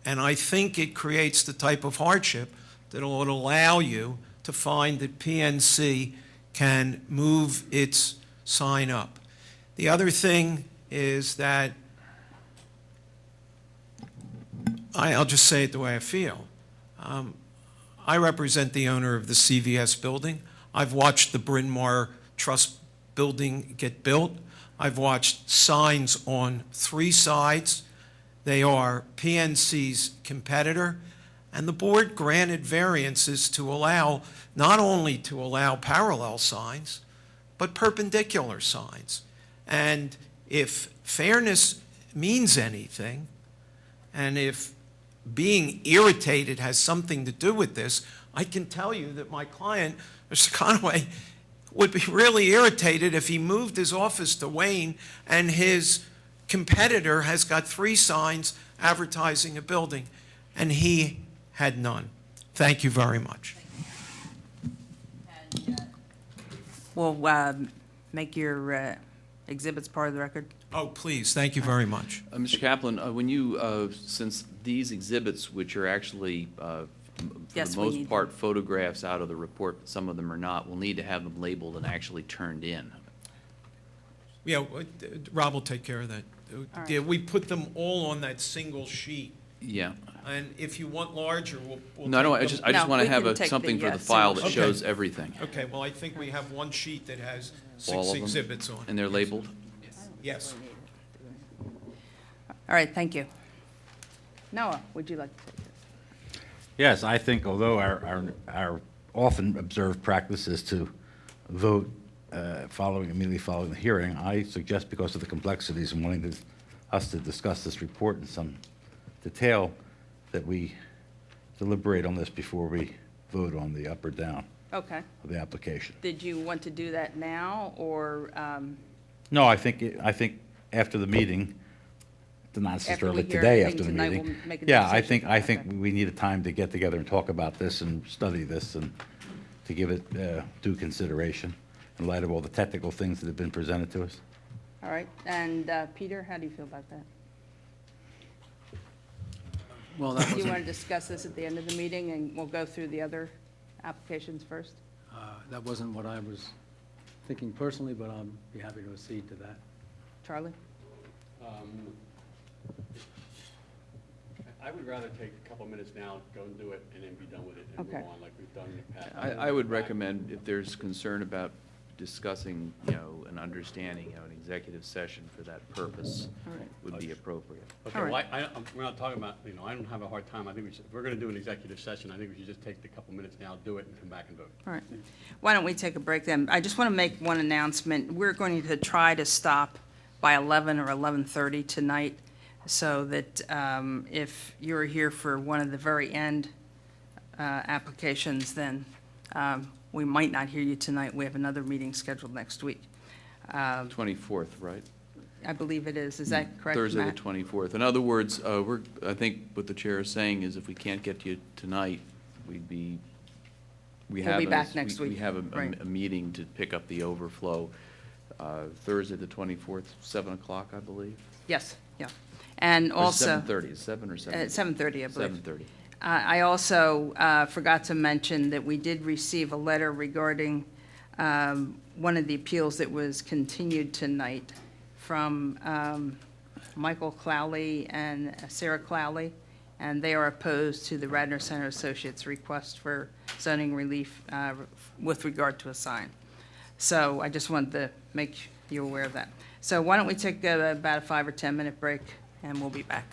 I think it creates the type of hardship that will allow you to find that PNC can move its sign up. The other thing is that, I'll just say it the way I feel. I represent the owner of the CVS building. I've watched the Bryn Mawr Trust building get built. I've watched signs on 3 sides. They are PNC's competitor, and the board granted variances to allow, not only to allow parallel signs, but perpendicular signs. And if fairness means anything, and if being irritated has something to do with this, I can tell you that my client, Mr. Conway, would be really irritated if he moved his office to Wayne and his competitor has got 3 signs advertising a building, and he had none. Thank you very much. We'll make your exhibits part of the record? Oh, please, thank you very much. Mr. Kaplan, when you, since these exhibits, which are actually, for Yes, the we most need part, photographs out of the report, but some of them are not, we'll need to have them labeled and actually turned in. Yeah, Rob will take care of that. right. Yeah, we put them all on that single sheet, Yeah. and if you want larger, we'll No, no, take I just, them- I just No, want to we have can take something the, for the file that Okay. shows everything. Okay, well, I think we have one sheet that has All 6 of them? exhibits on it. And they're labeled? Yes. All right, thank you. Noah, would you like to take this? Yes, I think although our often observed practice is to vote immediately following the hearing, I suggest because of the complexities and wanting us to discuss this report in some detail, that we deliberate on this before we vote on the up or down Okay. of the application. Did you want to do that now, or No, I think after the meeting, not necessarily we hear today everything after the tonight, meeting. we'll make a Yeah, I decision? think Okay. we need a time to get together and talk about this and study this and to give it due consideration in light of all the technical things that have been presented to us. all right? And Peter, how do you feel about that? Well, that Do you wasn't, want to discuss this at the end of the meeting, and we'll go through the other applications first? that wasn't what I was thinking personally, but I'll be happy to accede to that. Charlie? I would rather take a couple minutes now, go and do it, and then be done with it and move Okay. on like we've done in the past. I would recommend, if there's concern about discussing, and understanding, an executive session for that purpose All right. would be appropriate. Okay, All well, right. we're not talking about, I don't have a hard time. I think if we're going to do an executive session, I think we should just take the couple minutes now, do it, and come back and vote. All right. Why don't we take a break then? I just want to make one announcement. We're going to try to stop by 11 or 11:30 tonight, so that if you're here for one of the very end applications, then we might not hear you tonight. We have another meeting scheduled next week. 24th, right? I believe it is. Is that correct, Thursday, the Matt? 24th. In other words, I think what the chair is saying is if we can't get to you tonight, we We'll have be back next week. We have Right. a meeting to pick up the overflow. Thursday, the 24th, 7 o'clock, I believe. Yes, yeah. And Or also. 7:30, 7 or 7? 7:30, I believe. 7:30. I also forgot to mention that we did receive a letter regarding one of the appeals that was continued tonight from Michael Clowley and Sarah Clowley, and they are opposed to the Radnor Center Associates' request for zoning relief with regard to a sign. So I just wanted to make you aware of that. So why don't we take about a 5 or 10-minute break, and we'll be back.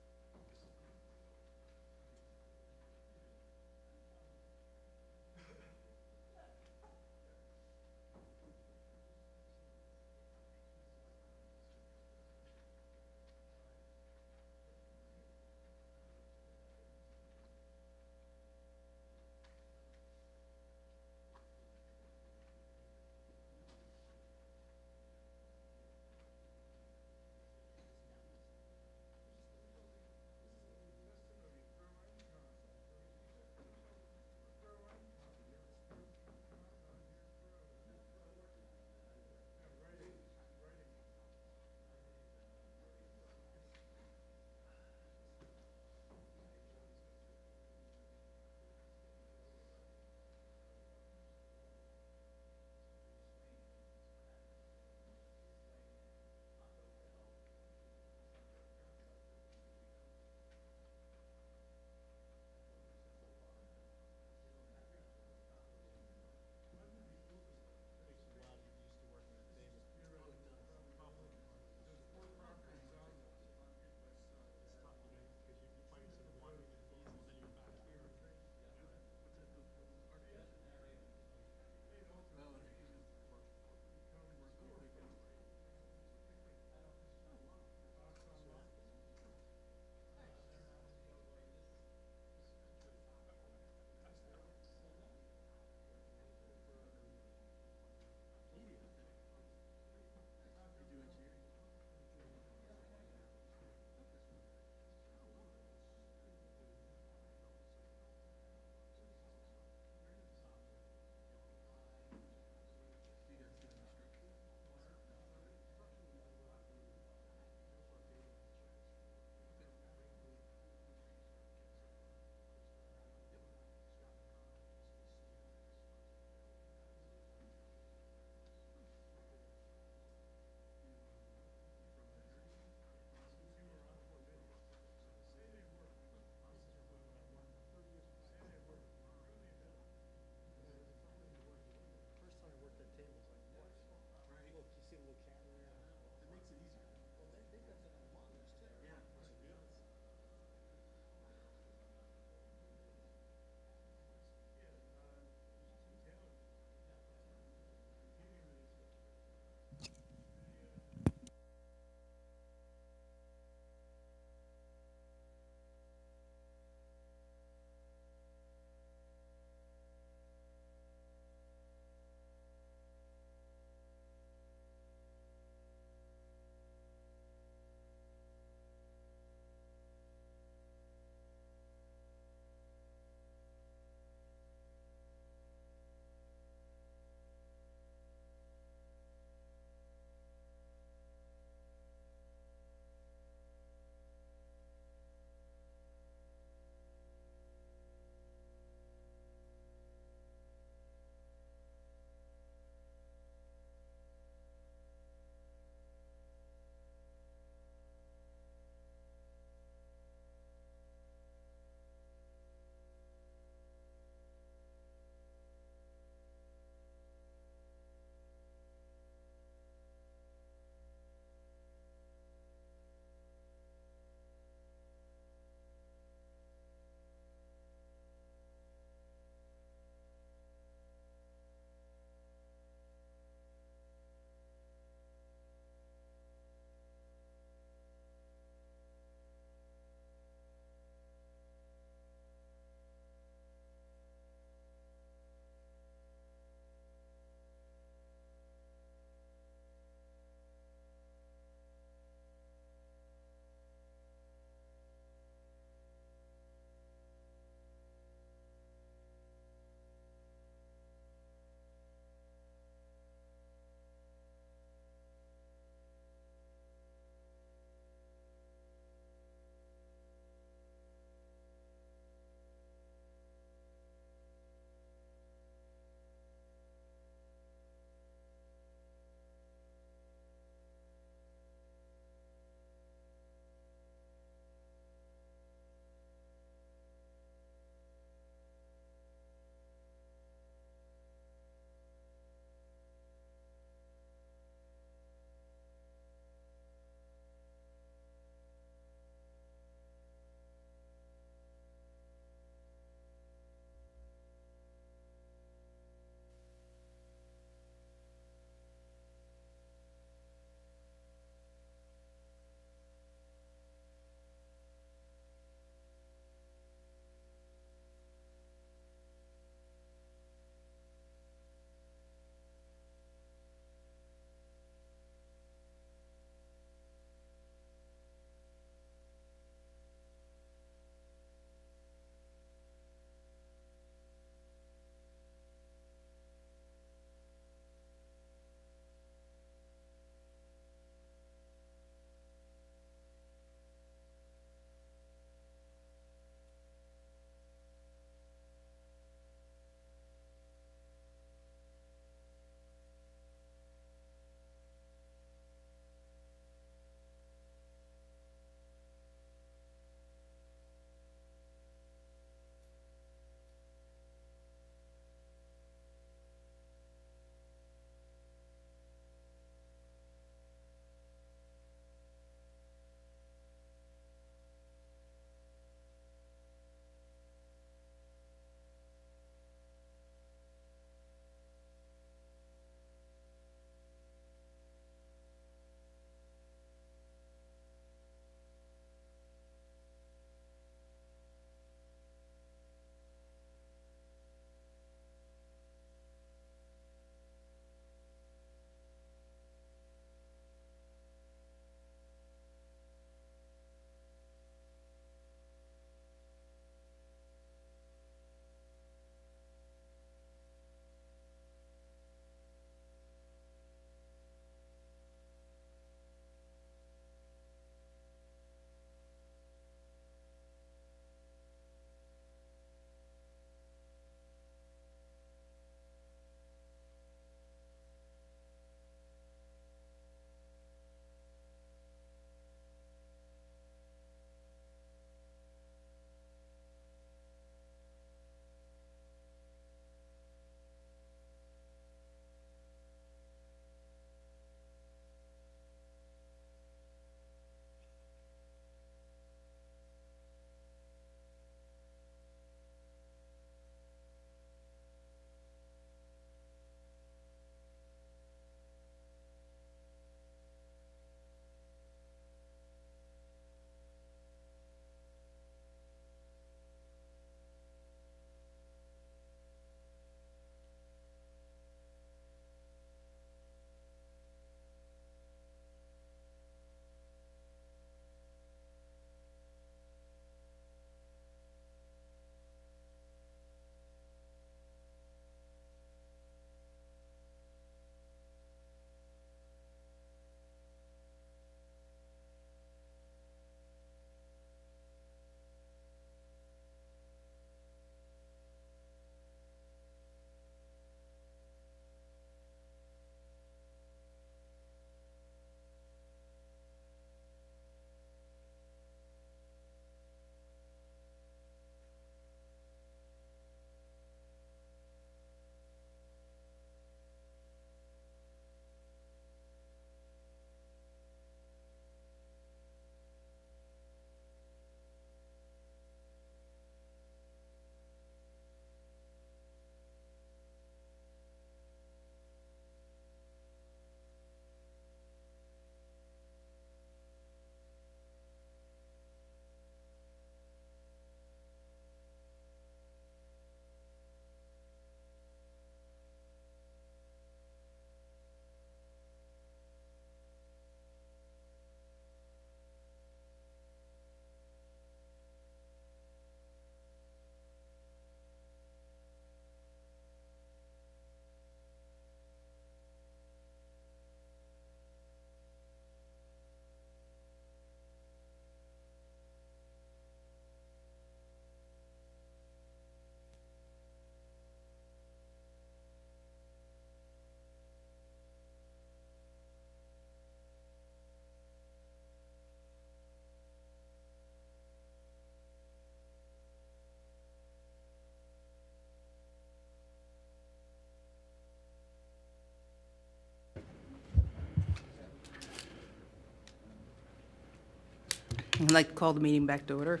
I'd like to call the meeting back to order.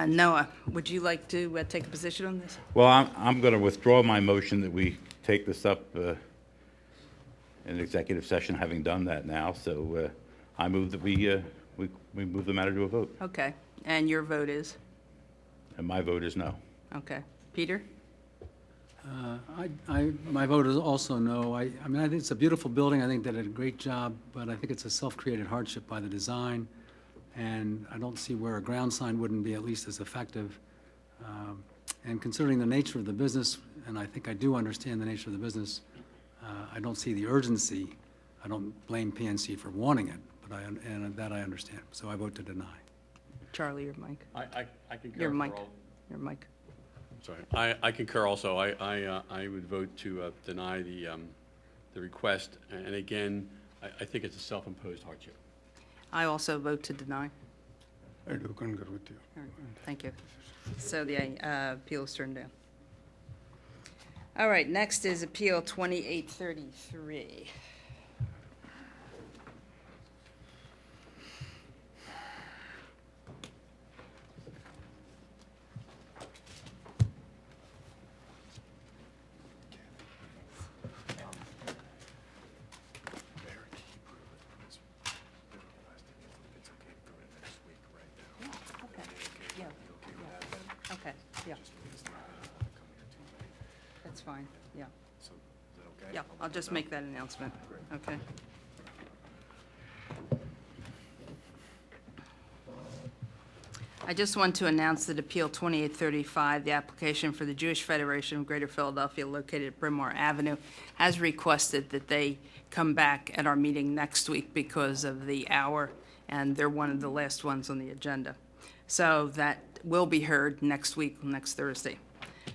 Noah, would you like to take a position on this? Well, I'm going to withdraw my motion that we take this up in executive session, having done that now. So I move that we move the matter to a vote. Okay, and your vote is? And my vote is no. Okay. Peter? My vote is also no. I mean, I think it's a beautiful building. I think they did a great job, but I think it's a self-created hardship by the design, and I don't see where a ground sign wouldn't be at least as effective. And considering the nature of the business, and I think I do understand the nature of the business, I don't see the urgency. I don't blame PNC for wanting it, but and that I understand. So I vote to deny. Charlie, your mic. I concur. Your mic. for all- Your mic. Sorry, I concur also. I would vote to deny the request, and again, I think it's a self-imposed hardship. I also vote to deny. I do concur with you. All right, thank you. So the appeal is turned down. All right, next is Appeal 2833. Okay, yeah. That's fine, yeah. Yeah, I'll just make that announcement, okay? I just want to announce that Appeal 2835, the application for the Jewish Federation of Greater Philadelphia located at Bryn Mawr Avenue, has requested that they come back at our meeting next week because of the hour, and they're one of the last ones on the agenda. So that will be heard next week, next Thursday.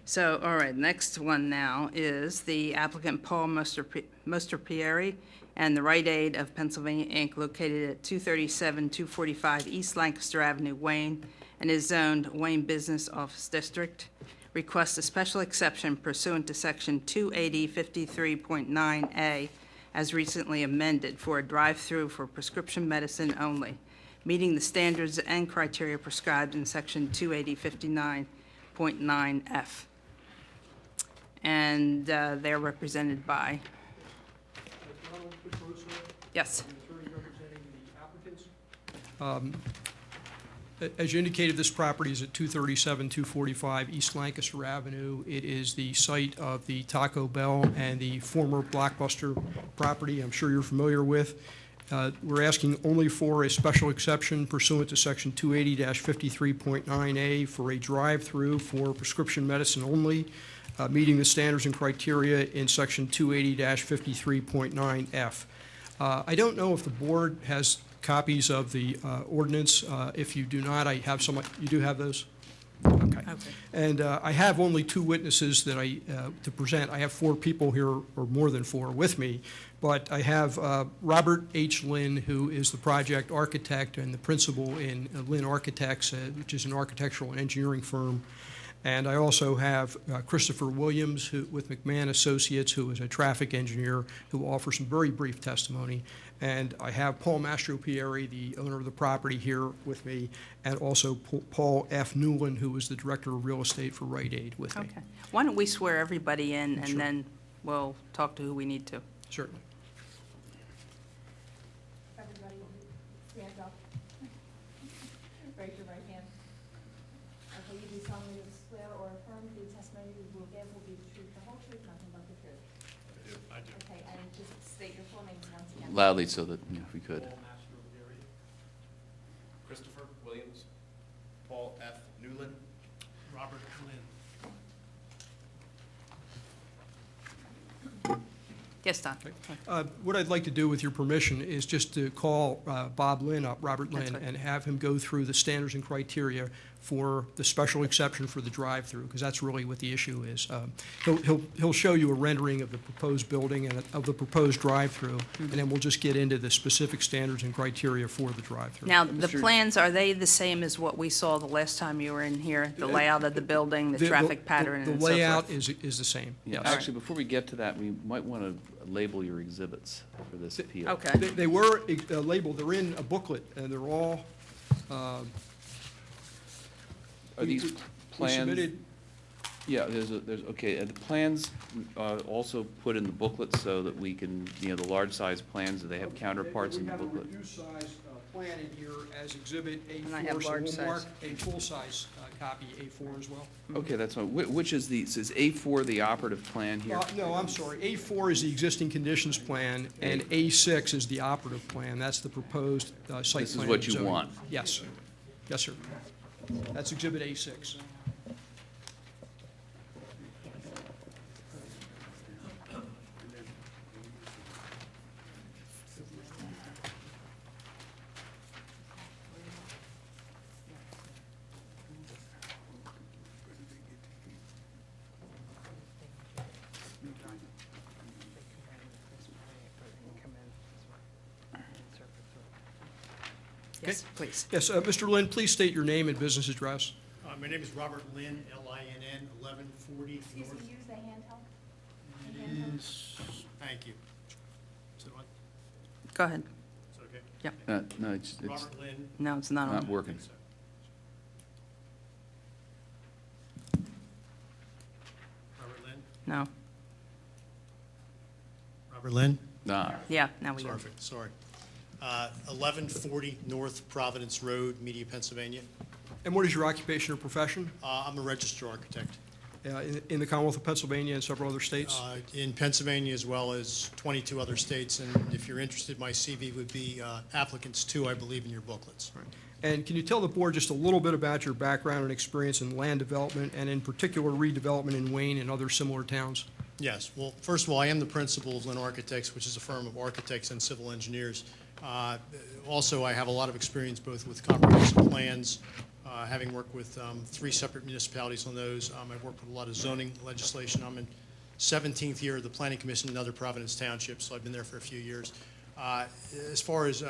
So, all right, next one now is the applicant Paul Mosterpieri and the Rite Aid of Pennsylvania, Inc., located at 237-245 East Lancaster Avenue, Wayne, and is zoned Wayne Business Office District. Requests a special exception pursuant to Section 280-53.9A, as recently amended, for a drive-through for prescription medicine only, meeting the standards and criteria prescribed in Section 280-59.9F. And they're represented by, yes. As you indicated, this property is at 237-245 East Lancaster Avenue. It is the site of the Taco Bell and the former Blockbuster property I'm sure you're familiar with. We're asking only for a special exception pursuant to Section 280-53.9A for a drive-through for prescription medicine only, meeting the standards and criteria in Section 280-53.9F. I don't know if the board has copies of the ordinance. If you do not, I have some. You do have those? Okay. And I have only two witnesses that to present. I have four people here, or more than four, with me. But I have Robert H. Lynn, who is the project architect and the principal in Lynn Architects, which is an architectural and engineering firm. And I also have Christopher Williams with McMahon Associates, who is a traffic engineer, who will offer some very brief testimony. And I have Paul Mastropieri, the owner of the property, here with me, and also Paul F. Newland, who is the director of real estate for Rite Aid, with me. Okay. Why don't we swear everybody in, and Sure. then we'll talk to who we need to. Certainly. Everybody stand up. Raise your right hand. Okay, you do solemnly swear or affirm the testimony you will give will be the truth, the whole truth, nothing but the truth. I do. Okay, and just state your full names once again. Loudly so that, if we could. Christopher Williams, Paul F. Newland, Robert Lynn. Yes, Don. What I'd like to do, with your permission, is just to call Bob Lynn up, Robert That's Lynn, right. and have him go through the standards and criteria for the special exception for the drive-through, because that's really what the issue is. He'll show you a rendering of the proposed building and of the proposed drive-through, and then we'll just get into the specific standards and criteria for the drive-through. Now, the plans, are they the same as what we saw the last time you were in here? The layout of the building, the traffic pattern, and so The forth? layout is the same. Yeah, yes. actually, before we get to that, we might want to label your exhibits for this appeal. Okay. They were labeled, they're in a booklet, and they're all Are these we plans? submitted- Yeah, okay, and the plans also put in the booklet so that we can, the large size plans, do they have counterparts in the booklet? We have a reduced size plan in here as Exhibit And I A4, have so large we'll mark size. a full-size copy A4 as well. Okay, that's fine. Which is is A4 the operative plan here? No, I'm sorry. A4 is the existing conditions plan, and A6 is the operative plan. That's the proposed site plan. This is what and you zoning. want? Yes. Yes, sir. That's Exhibit A6. Yes, please. Yes, Mr. Lynn, please state your name and business address. My name is Robert Lynn, Linn, 1140 Excuse North. me, use the handheld. Thank you. Is it on? Go ahead. Is it okay? Yep. No, it's Robert Lynn. No, it's not not on. working. Robert Lynn? No. Robert Lynn? Nah. Yeah, now we go. Perfect, sorry. 1140 North Providence Road, Media, Pennsylvania. And what is your occupation or profession I'm a registered architect. in the Commonwealth of Pennsylvania and several other states? In Pennsylvania as well as 22 other states, and if you're interested, my CV would be applicants too, I believe, in your booklets. And can you tell the board just a little bit about your background and experience in land development, and in particular redevelopment in Wayne and other similar towns? Yes, well, first of all, I am the principal of Lynn Architects, which is a firm of architects and civil engineers. Also, I have a lot of experience both with comprehensive plans, having worked with 3 separate municipalities on those. I've worked with a lot of zoning legislation. I'm in 17th year of the Planning Commission in other Providence Township, so I've been there for a few years. As far as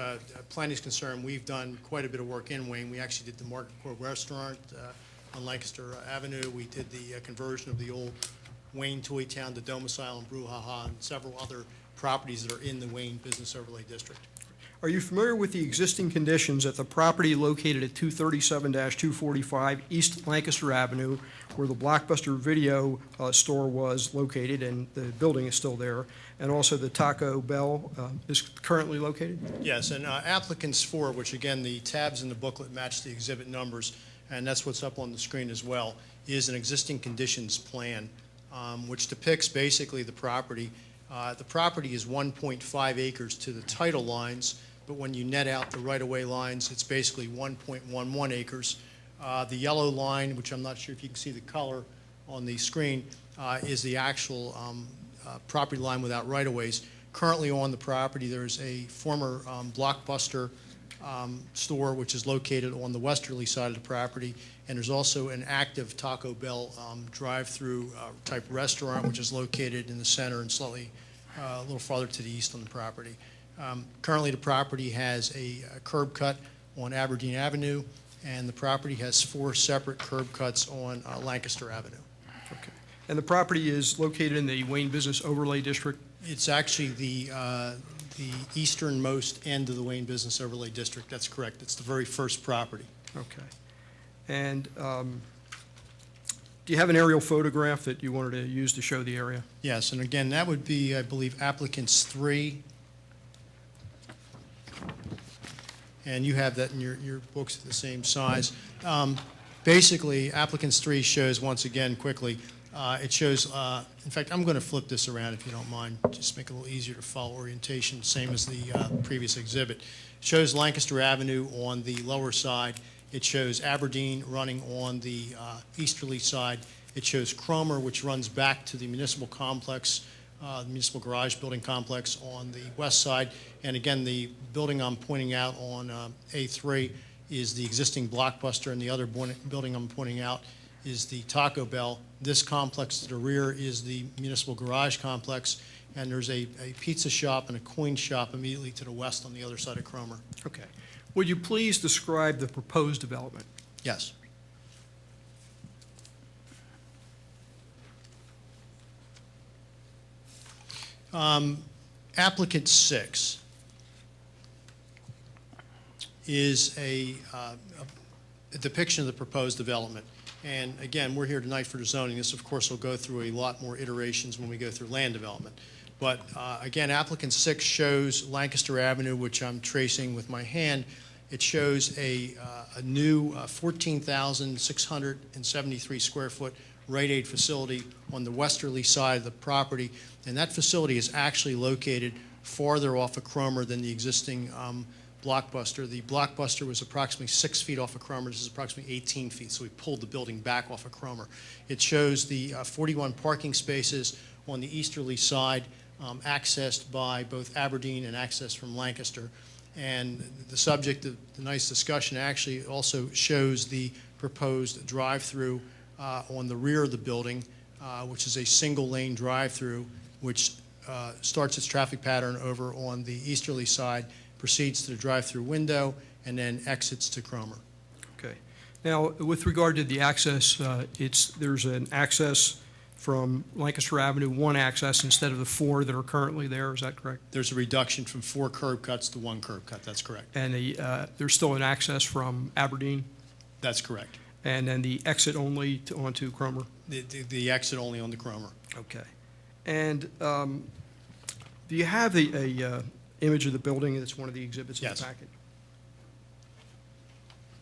planning is concerned, we've done quite a bit of work in Wayne. We actually did the Market Court Restaurant on Lancaster Avenue. We did the conversion of the old Wayne Toy Town to domicile and brouhaha, and several other properties that are in the Wayne Business Overlay District. Are you familiar with the existing conditions at the property located at 237-245 East Lancaster Avenue, where the Blockbuster Video store was located, and the building is still there, and also the Taco Bell is currently located? Yes, and applicants for, which again, the tabs in the booklet match the exhibit numbers, and that's what's up on the screen as well, is an existing conditions plan, which depicts basically the property. The property is 1.5 acres to the title lines, but when you net out the right-of-way lines, it's basically 1.11 acres. The yellow line, which I'm not sure if you can see the color on the screen, is the actual property line without right-of-ways. Currently on the property, there's a former Blockbuster store, which is located on the westerly side of the property, and there's also an active Taco Bell drive-through type restaurant, which is located in the center and slightly a little farther to the east on the property. Currently, the property has a curb cut on Aberdeen Avenue, and the property has 4 separate curb cuts on Lancaster Avenue. Okay. And the property is located in the Wayne Business Overlay District? It's actually the easternmost end of the Wayne Business Overlay District. That's correct. It's the very first property. Okay. And do you have an aerial photograph that you wanted to use to show the area? Yes, and again, that would be, I believe, applicants 3. And you have that in your books at the same size. Basically, applicants 3 shows, once again, quickly, it shows, in fact, I'm going to flip this around if you don't mind, just make it a little easier to follow orientation, same as the previous exhibit. It shows Lancaster Avenue on the lower side. It shows Aberdeen running on the easterly side. It shows Cromer, which runs back to the municipal complex, the municipal garage building complex on the west side. And again, the building I'm pointing out on A3 is the existing Blockbuster, and the other building I'm pointing out is the Taco Bell. This complex to the rear is the municipal garage complex, and there's a pizza shop and a coin shop immediately to the west on the other side of Cromer. Okay. Would you please describe the proposed development? Yes. Applicant 6. is a depiction of the proposed development. And again, we're here tonight for the zoning. This, of course, will go through a lot more iterations when we go through land development. But again, applicant 6 shows Lancaster Avenue, which I'm tracing with my hand. It shows a new 14,673 square foot Rite Aid facility on the westerly side of the property. And that facility is actually located farther off of Cromer than the existing Blockbuster. The Blockbuster was approximately 6 feet off of Cromer. This is approximately 18 feet, so we pulled the building back off of Cromer. It shows the 41 parking spaces on the easterly side, accessed by both Aberdeen and accessed from Lancaster. And the subject of the nice discussion actually also shows the proposed drive-through on the rear of the building, which is a single-lane drive-through, which starts its traffic pattern over on the easterly side, proceeds to the drive-through window, and then exits to Cromer. Okay. Now, with regard to the access, there's an access from Lancaster Avenue, one access instead of the 4 that are currently there. Is that correct? There's a reduction from 4 curb cuts to 1 curb cut. That's correct. And there's still an access from Aberdeen? That's correct. And then the exit only onto Cromer? The exit only on the Cromer. Okay. And do you have a image of the building? That's one of the exhibits in the packet.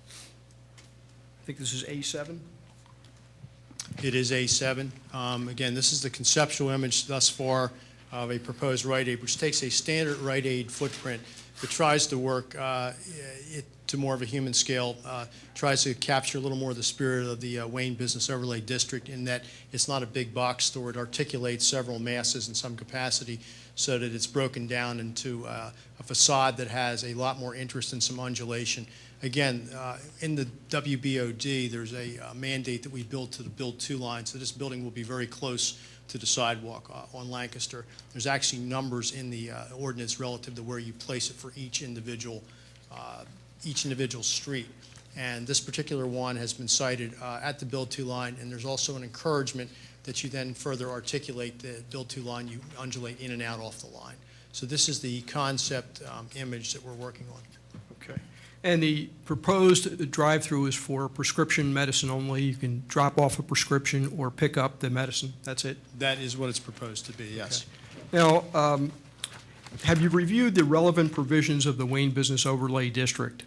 I think this is A7. It is A7. Again, this is the conceptual image thus far of a proposed Rite Aid, which takes a standard Rite Aid footprint but tries to work it to more of a human scale, tries to capture a little more of the spirit of the Wayne Business Overlay District in that it's not a big box store. It articulates several masses in some capacity so that it's broken down into a facade that has a lot more interest and some undulation. Again, in the WBOD, there's a mandate that we build to the Build 2 line, so this building will be very close to the sidewalk on Lancaster. There's actually numbers in the ordinance relative to where you place it for each individual street. And this particular one has been cited at the Build 2 line, and there's also an encouragement that you then further articulate the Build 2 line, you undulate in and out off the line. So this is the concept image that we're working on. Okay. And the proposed drive-through is for prescription medicine only. You can drop off a prescription or pick up the medicine. That's it? That is what it's proposed to be, yes. Okay. Now, have you reviewed the relevant provisions of the Wayne Business Overlay District?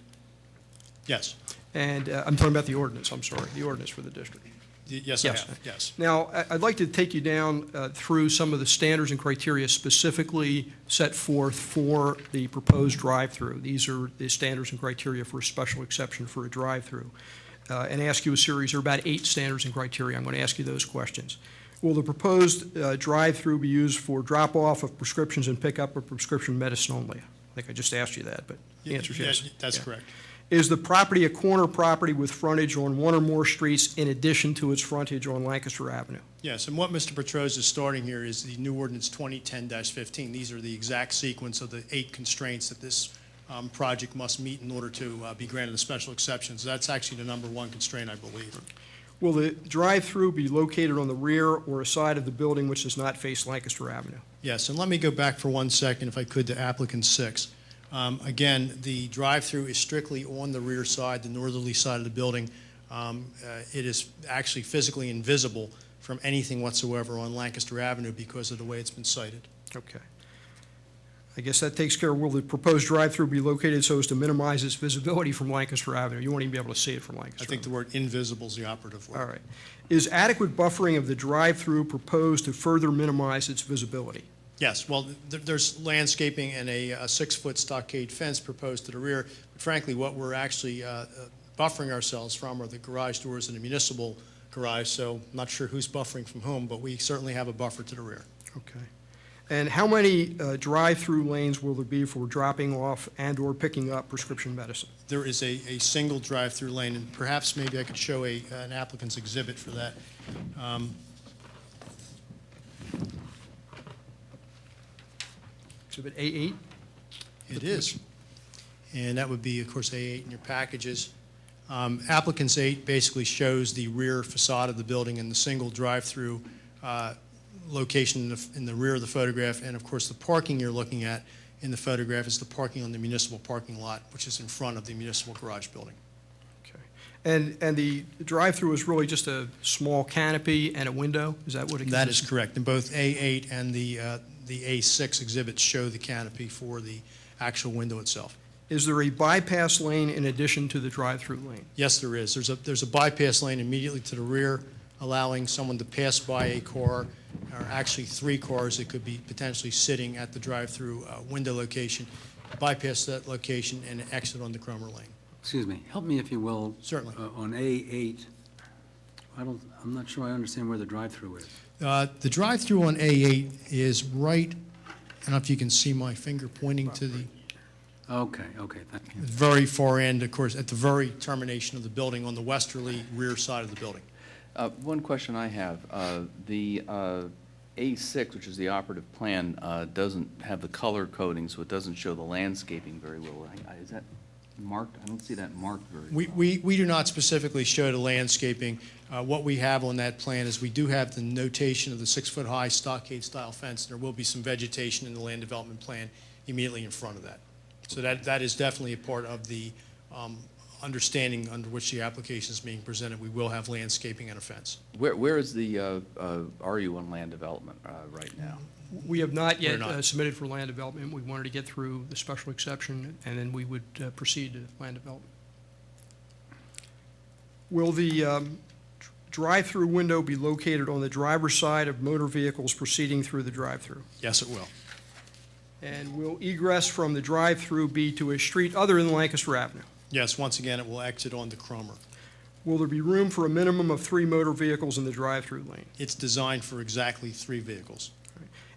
Yes. And I'm talking about the ordinance, I'm sorry, the ordinance for the district. Yes, I have, yes. Now, I'd like to take you down through some of the standards and criteria specifically set forth for the proposed drive-through. These are the standards and criteria for a special exception for a drive-through. And ask you a series, there are about 8 standards and criteria. I'm going to ask you those questions. Will the proposed drive-through be used for drop-off of prescriptions and pickup of prescription medicine only? I think I just asked you that, but the answer is yes. That's correct. Is the property a corner property with frontage on one or more streets in addition to its frontage on Lancaster Avenue? Yes, and what Mr. Petrose is starting here is the new ordinance 2010-15. These are the exact sequence of the 8 constraints that this project must meet in order to be granted a special exception. So that's actually the number 1 constraint, I believe. Will the drive-through be located on the rear or a side of the building which does not face Lancaster Avenue? Yes, and let me go back for 1 second, if I could, to applicant 6. Again, the drive-through is strictly on the rear side, the northerly side of the building. It is actually physically invisible from anything whatsoever on Lancaster Avenue because of the way it's been sited. Okay. I guess that takes care of, will the proposed drive-through be located so as to minimize its visibility from Lancaster Avenue? You won't even be able to see it from Lancaster I think the word invisible is the operative word. All right. Is adequate buffering of the drive-through proposed to further minimize its visibility? Yes, well, there's landscaping and a 6-foot stockade fence proposed to the rear. But frankly, what we're actually buffering ourselves from are the garage doors in the municipal garage, so I'm not sure who's buffering from whom, but we certainly have a buffer to the rear. Okay. And how many drive-through lanes will there be for dropping off and/or picking up prescription medicine? There is a single drive-through lane, and perhaps maybe I could show an applicant's exhibit for that. Exhibit A8? It is. And that would be, of course, A8 in your packages. Applicant's 8 basically shows the rear facade of the building and the single drive-through location in the rear of the photograph. And, of course, the parking you're looking at in the photograph is the parking on the municipal parking lot, which is in front of the municipal garage building. And the drive-through is really just a small canopy and a window? Is that what it That consists is of? correct. And both A8 and the A6 exhibits show the canopy for the actual window itself. Is there a bypass lane in addition to the drive-through lane? Yes, there is. There's a bypass lane immediately to the rear, allowing someone to pass by a car, or actually 3 cars that could be potentially sitting at the drive-through window location, bypass that location and exit on the Cromer lane. Excuse me, help me if you will. Certainly. On A8, I'm not sure I understand where the drive-through is. The drive-through on A8 is right, I don't know if you can see my finger pointing to the Okay, thank you. very far end, of course, at the very termination of the building on the westerly rear side of the building. One question I have, the A6, which is the operative plan, doesn't have the color coding, so it doesn't show the landscaping very well. Is that marked? I don't see that marked very well. We do not specifically show the landscaping. What we have on that plan is we do have the notation of the 6-foot-high stockade-style fence. There will be some vegetation in the land development plan immediately in front of that. So that is definitely a part of the understanding under which the application is being presented. We will have landscaping and a fence. Where is the, are you on land development right now? We have not yet We're not. Submitted for land development. We wanted to get through the special exception, and then we would proceed to land development. Will the drive-through window be located on the driver's side of motor vehicles proceeding through the drive-through? Yes, it will. And will egress from the drive-through be to a street other than Lancaster Avenue? Yes, once again, it will exit onto Cromer. Will there be room for a minimum of 3 motor vehicles in the drive-through lane? It's designed for exactly 3 vehicles.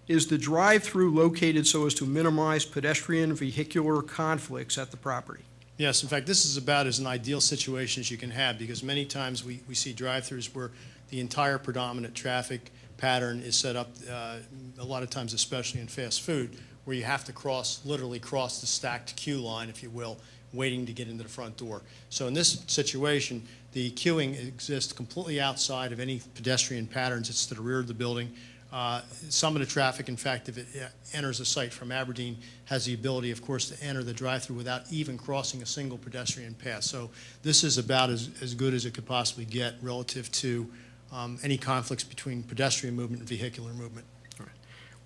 Is the drive-through located so as to minimize pedestrian vehicular conflicts at the property? Yes, in fact, this is about as an ideal situation as you can have, because many times we see drive-throughs where the entire predominant traffic pattern is set up, a lot of times, especially in fast food, where you have to literally cross the stacked queue line, if you will, waiting to get into the front door. So in this situation, the queuing exists completely outside of any pedestrian patterns. It's to the rear of the building. Some of the traffic, in fact, if it enters a site from Aberdeen, has the ability, of course, to enter the drive-through without even crossing a single pedestrian path. So this is about as good as it could possibly get relative to any conflicts between pedestrian movement and vehicular movement.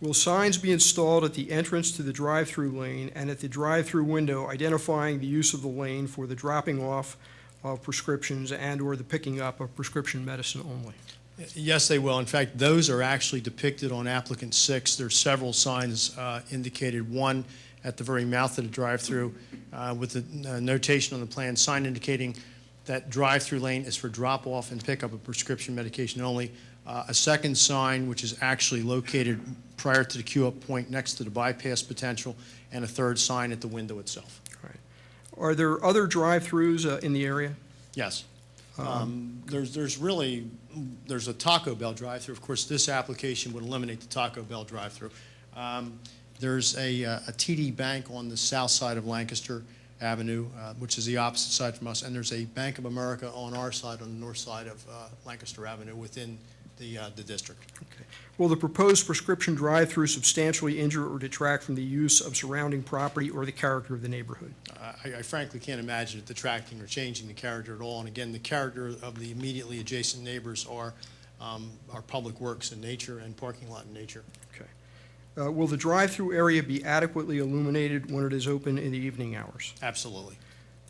Will signs be installed at the entrance to the drive-through lane and at the drive-through window identifying the use of the lane for the dropping off of prescriptions and/or the picking up of prescription medicine only? Yes, they will. In fact, those are actually depicted on applicant 6. There's several signs indicated, one at the very mouth of the drive-through with the notation on the plan, sign indicating that drive-through lane is for drop-off and pickup of prescription medication only. A second sign, which is actually located prior to the queue-up point next to the bypass potential, and a third sign at the window itself. Right. Are there other drive-throughs in the area? Yes. There's a Taco Bell drive-through. Of course, this application would eliminate the Taco Bell drive-through. There's a TD Bank on the south side of Lancaster Avenue, which is the opposite side from us, and there's a Bank of America on our side, on the north side of Lancaster Avenue within the district. Okay. Will the proposed prescription drive-through substantially injure or detract from the use of surrounding property or the character of the neighborhood? I frankly can't imagine it detracting or changing the character at all. And again, the character of the immediately adjacent neighbors are public works in nature and parking lot in nature. Okay. Will the drive-through area be adequately illuminated when it is open in the evening hours? Absolutely.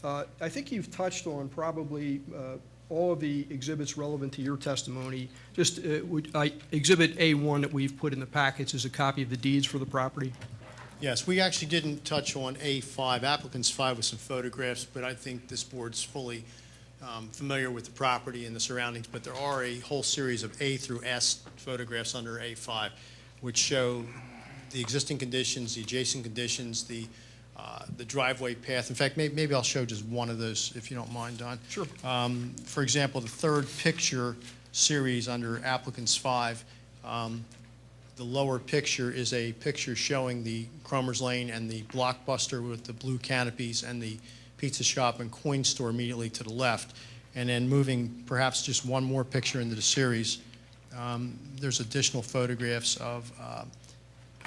I think you've touched on probably all of the exhibits relevant to your testimony. Just Exhibit A1 that we've put in the packets is a copy of the deeds for the property. Yes, we actually didn't touch on A5, applicant's 5 with some photographs, but I think this board's fully familiar with the property and the surroundings, but there are a whole series of A through S photographs under A5, which show the existing conditions, the adjacent conditions, the driveway path. In fact, maybe I'll show just one of those, if you don't mind, Don. Sure. For example, the third picture series under applicant's 5, the lower picture is a picture showing the Cromer's Lane and the Blockbuster with the blue canopies and the pizza shop and coin store immediately to the left. And then moving perhaps just one more picture into the series, there's additional photographs of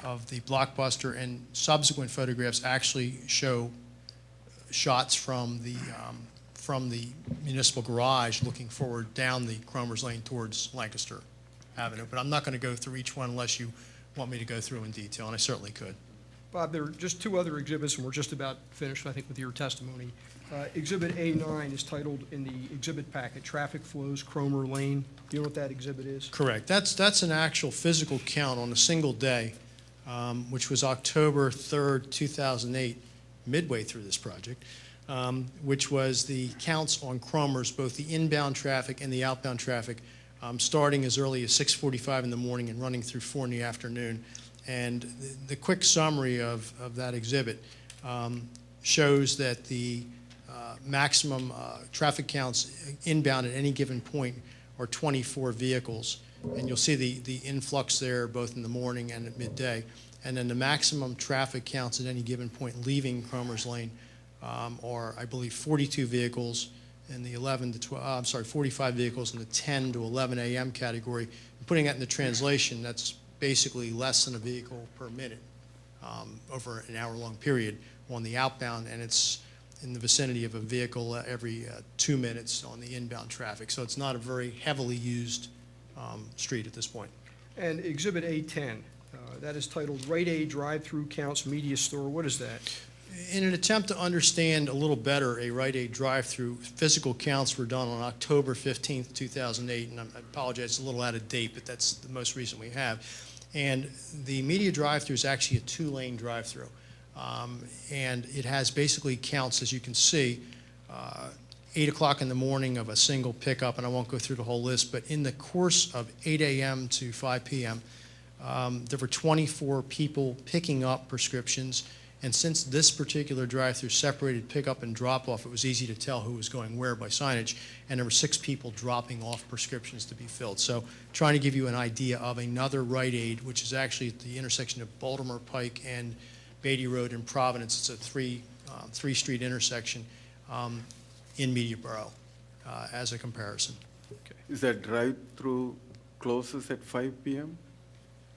of the Blockbuster, and subsequent photographs actually show shots from the municipal garage looking forward down the Cromer's Lane towards Lancaster Avenue. But I'm not going to go through each one unless you want me to go through in detail, and I certainly could. Bob, there are just two other exhibits, and we're just about finished, I think, with your testimony. Exhibit A9 is titled in the exhibit packet, Traffic Flows Cromer Lane. Do you know what that exhibit is? Correct. That's an actual physical count on a single day, which was October 3rd, 2008, midway through this project, which was the counts on Cromer's, both the inbound traffic and the outbound traffic, starting as early as 6:45 in the morning and running through 4 in the afternoon. And the quick summary of that exhibit shows that the maximum traffic counts inbound at any given point are 24 vehicles. And you'll see the influx there both in the morning and at midday. And then the maximum traffic counts at any given point leaving Cromer's Lane are, I believe, 42 vehicles in the 45 vehicles in the 10 to 11 a.m. category. Putting that into translation, that's basically less than a vehicle per minute over an hour-long period on the outbound, and it's in the vicinity of a vehicle every 2 minutes on the inbound traffic. So it's not a very heavily used street at this point. And Exhibit A10, that is titled Rite Aid Drive-Through Counts Media Store. What is that? In an attempt to understand a little better a Rite Aid drive-through, physical counts were done on October 15th, 2008, and I apologize, it's a little out of date, but that's the most recent we have. And the media drive-through is actually a 2-lane drive-through. And it has basically counts, as you can see, 8 o'clock in the morning of a single pickup, and I won't go through the whole list, but in the course of 8 a.m. to 5 p.m., there were 24 people picking up prescriptions. And since this particular drive-through separated pickup and drop-off, it was easy to tell who was going where by signage, and there were 6 people dropping off prescriptions to be filled. So trying to give you an idea of another Rite Aid, which is actually at the intersection of Baltimore Pike and Beatty Road in Providence. It's a three-street intersection in Mediaborough as a comparison. Is that drive-through closes at 5 p.m.?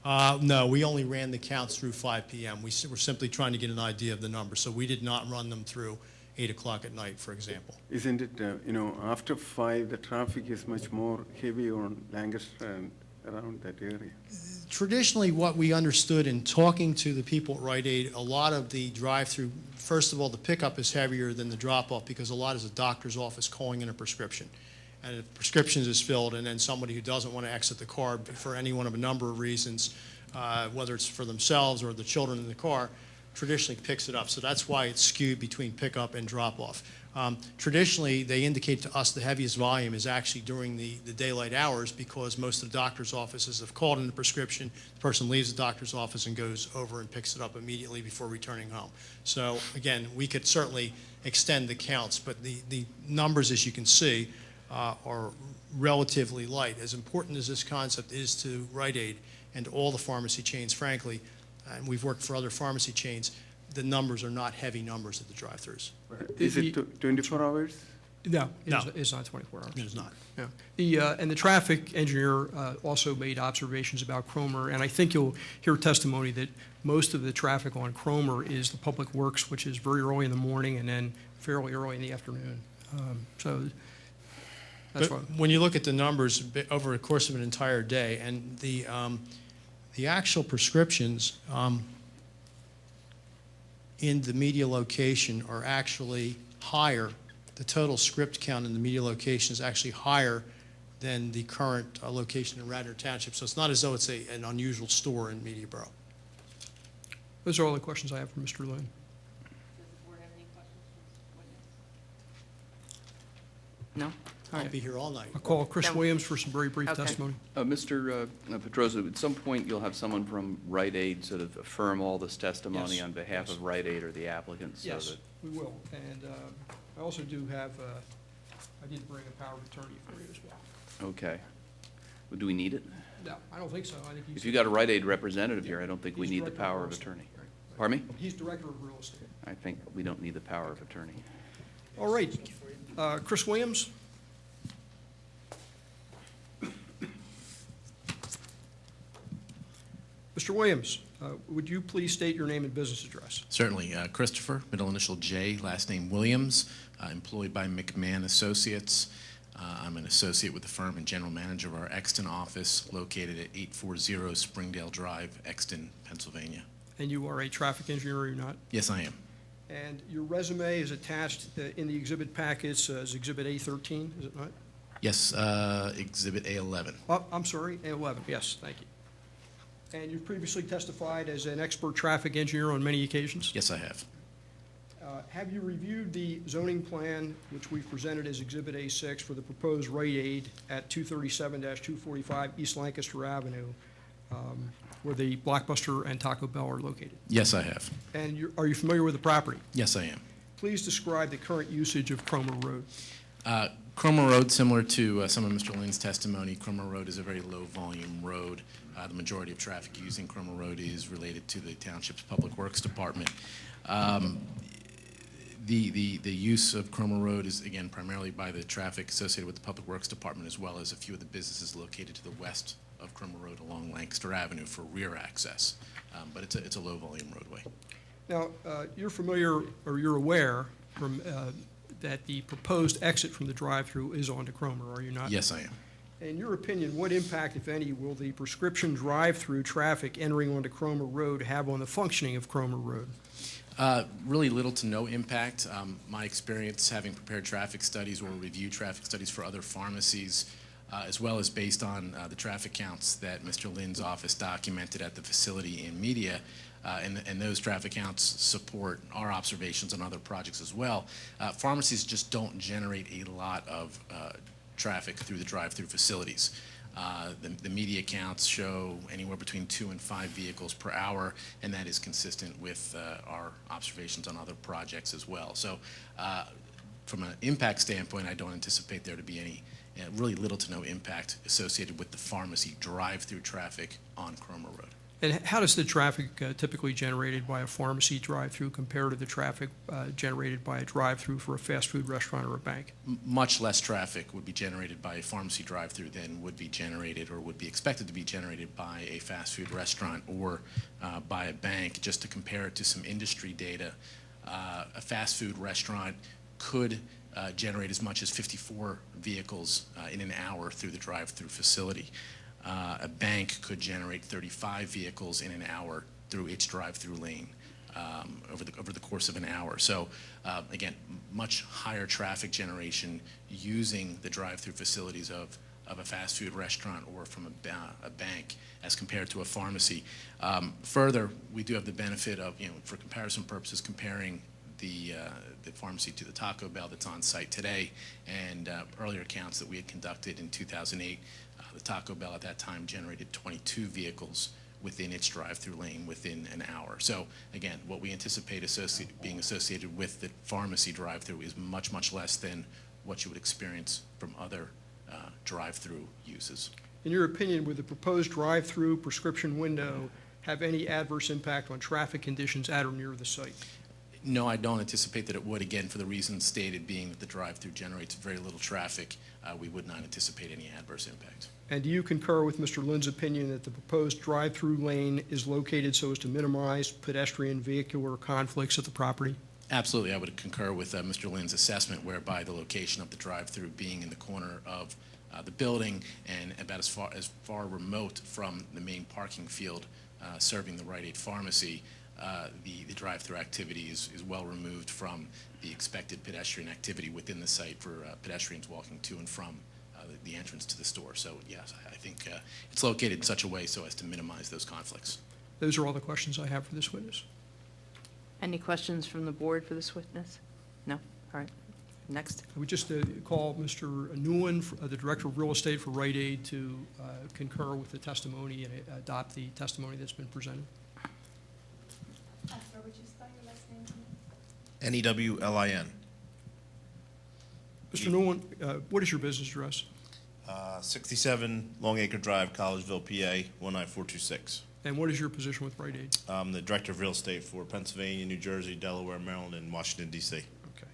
No, we only ran the counts through 5 p.m. We were simply trying to get an idea of the number, so we did not run them through 8 o'clock at night, for example. Isn't it, after 5, the traffic is much more heavy on Lancaster and around that area? Traditionally, what we understood in talking to the people at Rite Aid, a lot of the drive-through, first of all, the pickup is heavier than the drop-off because a lot is a doctor's office calling in a prescription. And if prescriptions is filled, and then somebody who doesn't want to exit the car for any one of a number of reasons, whether it's for themselves or the children in the car, traditionally picks it up. So that's why it's skewed between pickup and drop-off. Traditionally, they indicate to us the heaviest volume is actually during the daylight hours because most of the doctor's offices have called in the prescription, the person leaves the doctor's office and goes over and picks it up immediately before returning home. So again, we could certainly extend the counts, but the numbers, as you can see, are relatively light. As important as this concept is to Rite Aid and all the pharmacy chains, frankly, and we've worked for other pharmacy chains, the numbers are not heavy numbers at the drive-thrus. Is it 24 hours? No, No. It's not 24 hours. It is not. Yeah. And the traffic engineer also made observations about Cromer, and I think you'll hear testimony that most of the traffic on Cromer is the public works, which is very early in the morning and then fairly early in the afternoon. So that's But what. when you look at the numbers over the course of an entire day, and the actual prescriptions in the media location are actually higher. The total script count in the media location is actually higher than the current location in Radnor Township. So it's not as though it's an unusual store in Mediaborough. Those are all the questions I have for Mr. Lynn. Does the board have any questions for the witness? No? All I'll right. be here all night. I'll call Chris No. Williams for some very brief Okay. testimony. Mr. Petrosa, at some point, you'll have someone from Rite Aid sort of affirm all this testimony Yes. on behalf of Rite Aid or the applicant? So Yes, that- we will. And I also do have, I did bring a power of attorney for you as well. Okay. Well, do we need it? No, I don't think so. I think he's. If you got a Rite Aid representative here, I don't think we He's need the director of power real of estate. attorney. Right. Pardon me? He's director of real estate. I think we don't need the power of attorney. All right, Chris Williams? Mr. Mr. Williams, would you please state your name and business address? Certainly. Christopher, middle initial J, last name Williams, employed by McMahon Associates. I'm an associate with the firm and general manager of our Exton office located at 840 Springdale Drive, Exton, Pennsylvania. And you are a traffic engineer, are you not? Yes, I am. And your resume is attached in the exhibit packets as Exhibit A13, is it not? Yes, Exhibit A11. Oh, I'm sorry, A11, yes, thank you. And you've previously testified as an expert traffic engineer on many occasions? Yes, I have. Have you reviewed the zoning plan, which we've presented as Exhibit A6 for the proposed Rite Aid at 237-245 East Lancaster Avenue, where the Blockbuster and Taco Bell are located? Yes, I have. And are you familiar with the property? Yes, I am. Please describe the current usage of Cromer Road. Cromer Road, similar to some of Mr. Lynn's testimony, Cromer Road is a very low-volume road. The majority of traffic using Cromer Road is related to the Township's Public Works Department. The use of Cromer Road is, again, primarily by the traffic associated with the Public Works Department, as well as a few of the businesses located to the west of Cromer Road along Lancaster Avenue for rear access. But it's a low-volume roadway. Now, you're familiar, or you're aware from that the proposed exit from the drive-through is onto Cromer, are you not? Yes, I am. In your opinion, what impact, if any, will the prescription drive-through traffic entering onto Cromer Road have on the functioning of Cromer Road? Really little to no impact. My experience having prepared traffic studies or reviewed traffic studies for other pharmacies, as well as based on the traffic counts that Mr. Lynn's office documented at the facility in media, and those traffic counts support our observations on other projects as well. Pharmacies just don't generate a lot of traffic through the drive-through facilities. The media counts show anywhere between 2 and 5 vehicles per hour, and that is consistent with our observations on other projects as well. So from an impact standpoint, I don't anticipate there to be any really little to no impact associated with the pharmacy drive-through traffic on Cromer Road. And how does the traffic typically generated by a pharmacy drive-through compare to the traffic generated by a drive-through for a fast food restaurant or a bank? Much less traffic would be generated by a pharmacy drive-through than would be generated or would be expected to be generated by a fast food restaurant or by a bank. Just to compare it to some industry data, a fast food restaurant could generate as much as 54 vehicles in an hour through the drive-through facility. A bank could generate 35 vehicles in an hour through its drive-through lane over the course of an hour. So again, much higher traffic generation using the drive-through facilities of a fast food restaurant or from a bank as compared to a pharmacy. Further, we do have the benefit of, for comparison purposes, comparing the pharmacy to the Taco Bell that's on site today, and earlier counts that we had conducted in 2008. The Taco Bell at that time generated 22 vehicles within its drive-through lane within an hour. So again, what we anticipate being associated with the pharmacy drive-through is much, much less than what you would experience from other drive-through uses. In your opinion, would the proposed drive-through prescription window have any adverse impact on traffic conditions at or near the site? No, I don't anticipate that it would, again, for the reasons stated, being that the drive-through generates very little traffic. We would not anticipate any adverse impact. And do you concur with Mr. Lynn's opinion that the proposed drive-through lane is located so as to minimize pedestrian vehicular conflicts at the property? Absolutely. I would concur with Mr. Lynn's assessment, whereby the location of the drive-through being in the corner of the building and about as far remote from the main parking field serving the Rite Aid pharmacy, the drive-through activity is well removed from the expected pedestrian activity within the site for pedestrians walking to and from the entrance to the store. So yes, I think it's located in such a way so as to minimize those conflicts. Those are all the questions I have for this witness. Any questions from the board for this witness? No? All right. Next. I would just call Mr. Newland, the Director of Real Estate for Rite Aid, to concur with the testimony and adopt the testimony that's been presented. Sir, would you spell your last name, please? N-E-W-L-I-N. Mr. Newland, what is your business address? 67 Longacre Drive, Collegeville, PA, 19426. And what is your position with Rite Aid? I'm the Director of Real Estate for Pennsylvania, New Jersey, Delaware, Maryland, and Washington, D.C. Okay.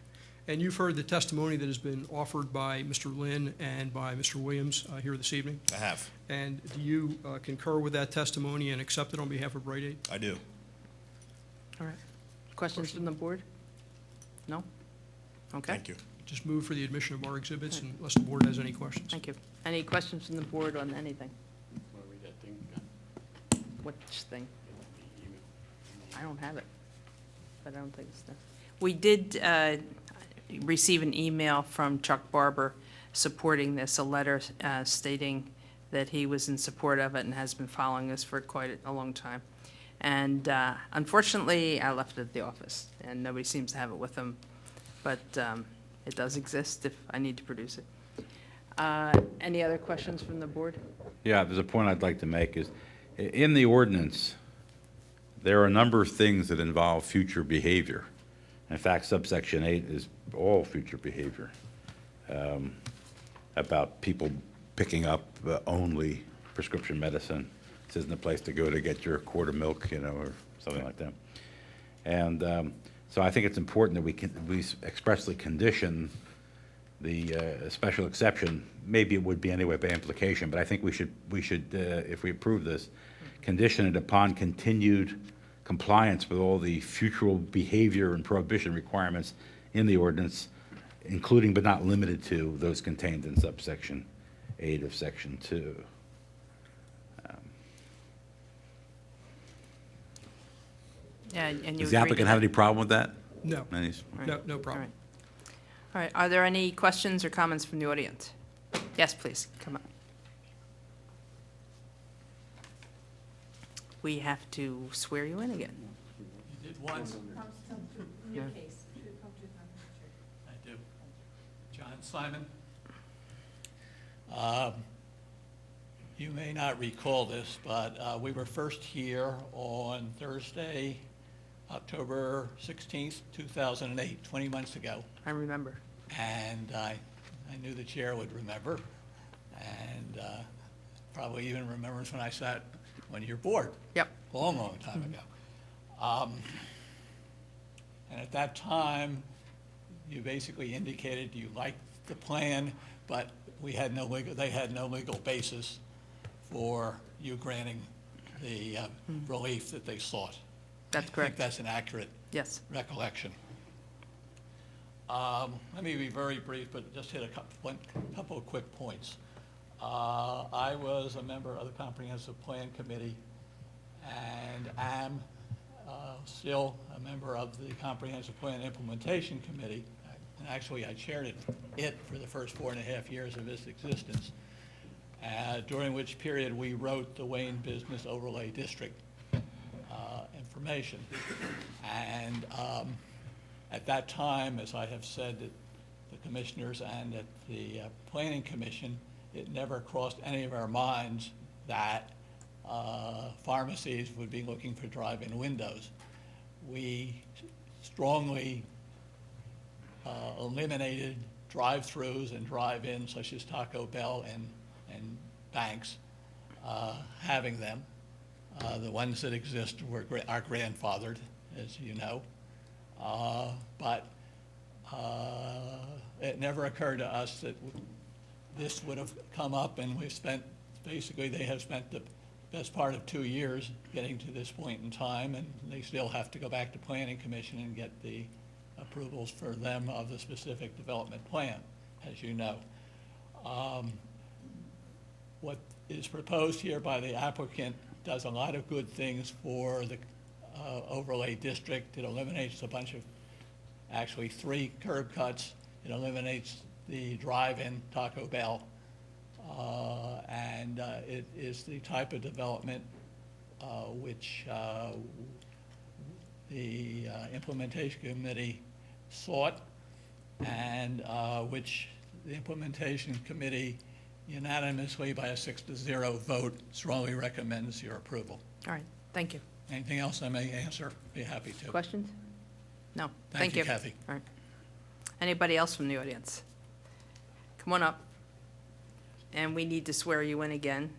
And you've heard the testimony that has been offered by Mr. Lynn and by Mr. Williams here this evening? I have. And do you concur with that testimony and accept it on behalf of Rite Aid? I do. All right. Questions from the board? No? Okay. Thank you. Just move for the admission of our exhibits unless the board has any questions. Thank you. Any questions from the board on anything? Want to read that thing? Which thing? I don't have it, but I don't think it's there. We did receive an email from Chuck Barber supporting this, a letter stating that he was in support of it and has been following this for quite a long time. And unfortunately, I left it at the office, and nobody seems to have it with them, but it does exist if I need to produce it. Any other questions from the board? Yeah, there's a point I'd like to make is, in the ordinance, there are a number of things that involve future behavior. In fact, subsection 8 is all future behavior, about people picking up only prescription medicine. This isn't a place to go to get your quart of milk, or something like that. And so I think it's important that we expressly condition the special exception. Maybe it would be anyway by implication, but I think we should if we approve this, condition it upon continued compliance with all the future behavior and prohibition requirements in the ordinance, including but not limited to those contained in subsection 8 of section 2. Yeah, and you Does the applicant have any problem with that? No. Any- No problem. All right, are there any questions or comments from the audience? Yes, please, come on. We have to swear you in again. You did once. Yeah. I do. John Simon. You may not recall this, but we were first here on Thursday, October 16th, 2008, 20 months ago. I remember. And I knew the chair would remember, and probably even remembers when I sat on your board. Yep. A long, long time ago. And at that time, you basically indicated you liked the plan, but they had no legal basis for you granting the relief that they sought. That's I correct. think that's an accurate Yes. recollection. Let me be very brief, but just hit a couple of quick points. I was a member of the Comprehensive Plan Committee and am still a member of the Comprehensive Plan Implementation Committee. And actually, I chaired it for the first 4.5 years of its existence, during which period we wrote the Wayne Business Overlay District information. And at that time, as I have said to the commissioners and at the Planning Commission, it never crossed any of our minds that pharmacies would be looking for drive-in windows. We strongly eliminated drive-throughs and drive-ins such as Taco Bell and Banks, having them. The ones that exist are grandfathered, as you know. But it never occurred to us that this would have come up, and they have spent the best part of 2 years getting to this point in time, and they still have to go back to Planning Commission and get the approvals for them of the specific development plan, as you know. What is proposed here by the applicant does a lot of good things for the overlay district. It eliminates a bunch of, actually 3 curb cuts. It eliminates the drive-in Taco Bell. And it is the type of development which the implementation committee sought, and which the implementation committee unanimously by a 6-0 vote strongly recommends your approval. All right, thank you. Anything else I may answer? Be happy to. Questions? No, Thank thank you, you. Kathy. All right. Anybody else from the audience? Come on up. And we need to swear you in again.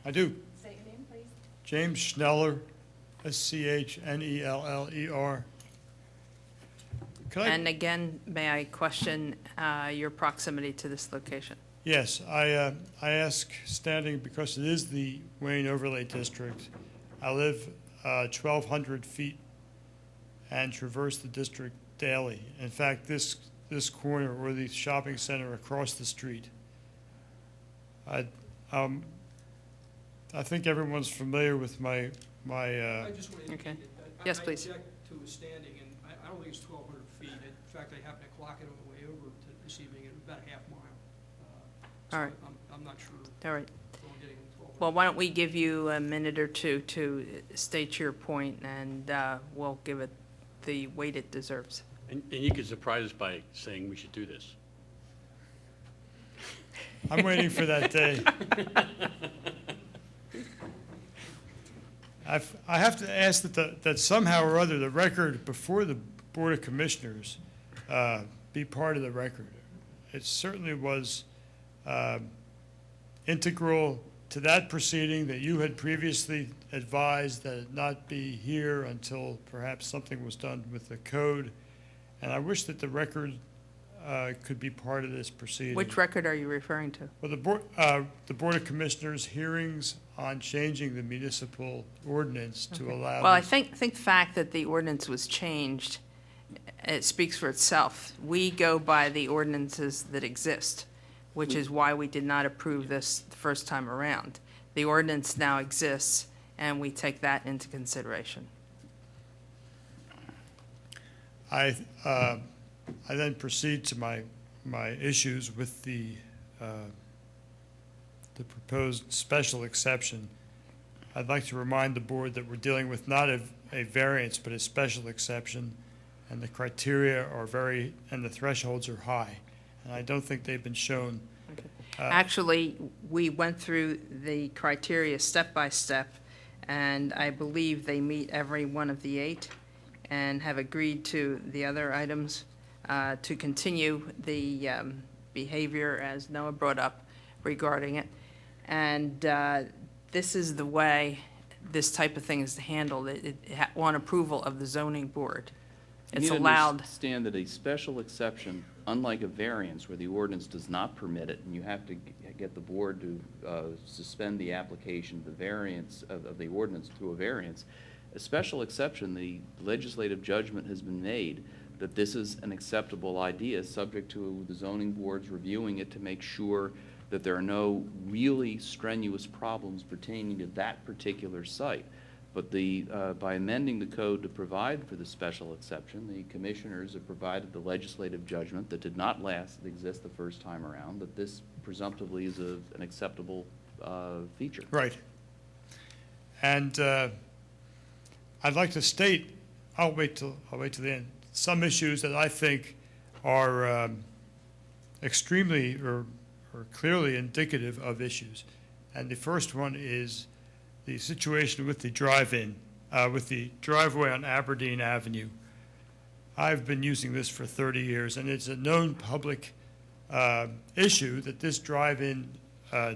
I do. Say your name, please. James Schneller, Schneller. And again, may I question your proximity to this location? Yes, I ask standing because it is the Wayne Overlay District. I live 1,200 feet and traverse the district daily. In fact, this corner or the shopping center across the street. I think everyone's familiar with my. I just want to Okay. indicate that Yes, please. I object to a standing, and I don't think it's 1,200 feet. In fact, I happened to clock it on the way over this evening. It was about a half mile. All right. I'm not sure. All right. if I'm getting 1,200. Well, why don't we give you a minute or two to state your point, and we'll give it the weight it deserves. And you could surprise us by saying we should do this. I'm waiting for that day. I have to ask that somehow or other the record before the Board of Commissioners be part of the record. It certainly was integral to that proceeding that you had previously advised that it not be here until perhaps something was done with the code. And I wish that the record could be part of this proceeding. Which record are you referring to? Well, the Board of Commissioners hearings on changing the municipal ordinance to allow. Well, I this- think the fact that the ordinance was changed, it speaks for itself. We go by the ordinances that exist, which is why we did not approve this the first time around. The ordinance now exists, and we take that into consideration. I then proceed to my issues with the proposed special exception. I'd like to remind the board that we're dealing with not a variance, but a special exception, and the criteria are and the thresholds are high, and I don't think they've been shown. Actually, we went through the criteria step by step, and I believe they meet every one of the 8 and have agreed to the other items to continue the behavior as Noah brought up regarding it. And this is the way this type of thing is handled, on approval of the zoning board. It's allowed. You need to understand that a special exception, unlike a variance where the ordinance does not permit it, and you have to get the board to suspend the application of the variance, of the ordinance through a variance, a special exception, the legislative judgment has been made that this is an acceptable idea, subject to the zoning boards reviewing it to make sure that there are no really strenuous problems pertaining to that particular site. But by amending the code to provide for the special exception, the commissioners have provided the legislative judgment that did not exist the first time around, that this presumptively is an acceptable feature. Right. And I'd like to state, I'll wait till the end, some issues that I think are extremely or clearly indicative of issues. And the first one is the situation with the drive-in, with the driveway on Aberdeen Avenue. I've been using this for 30 years, and it's a known public issue that this drive-in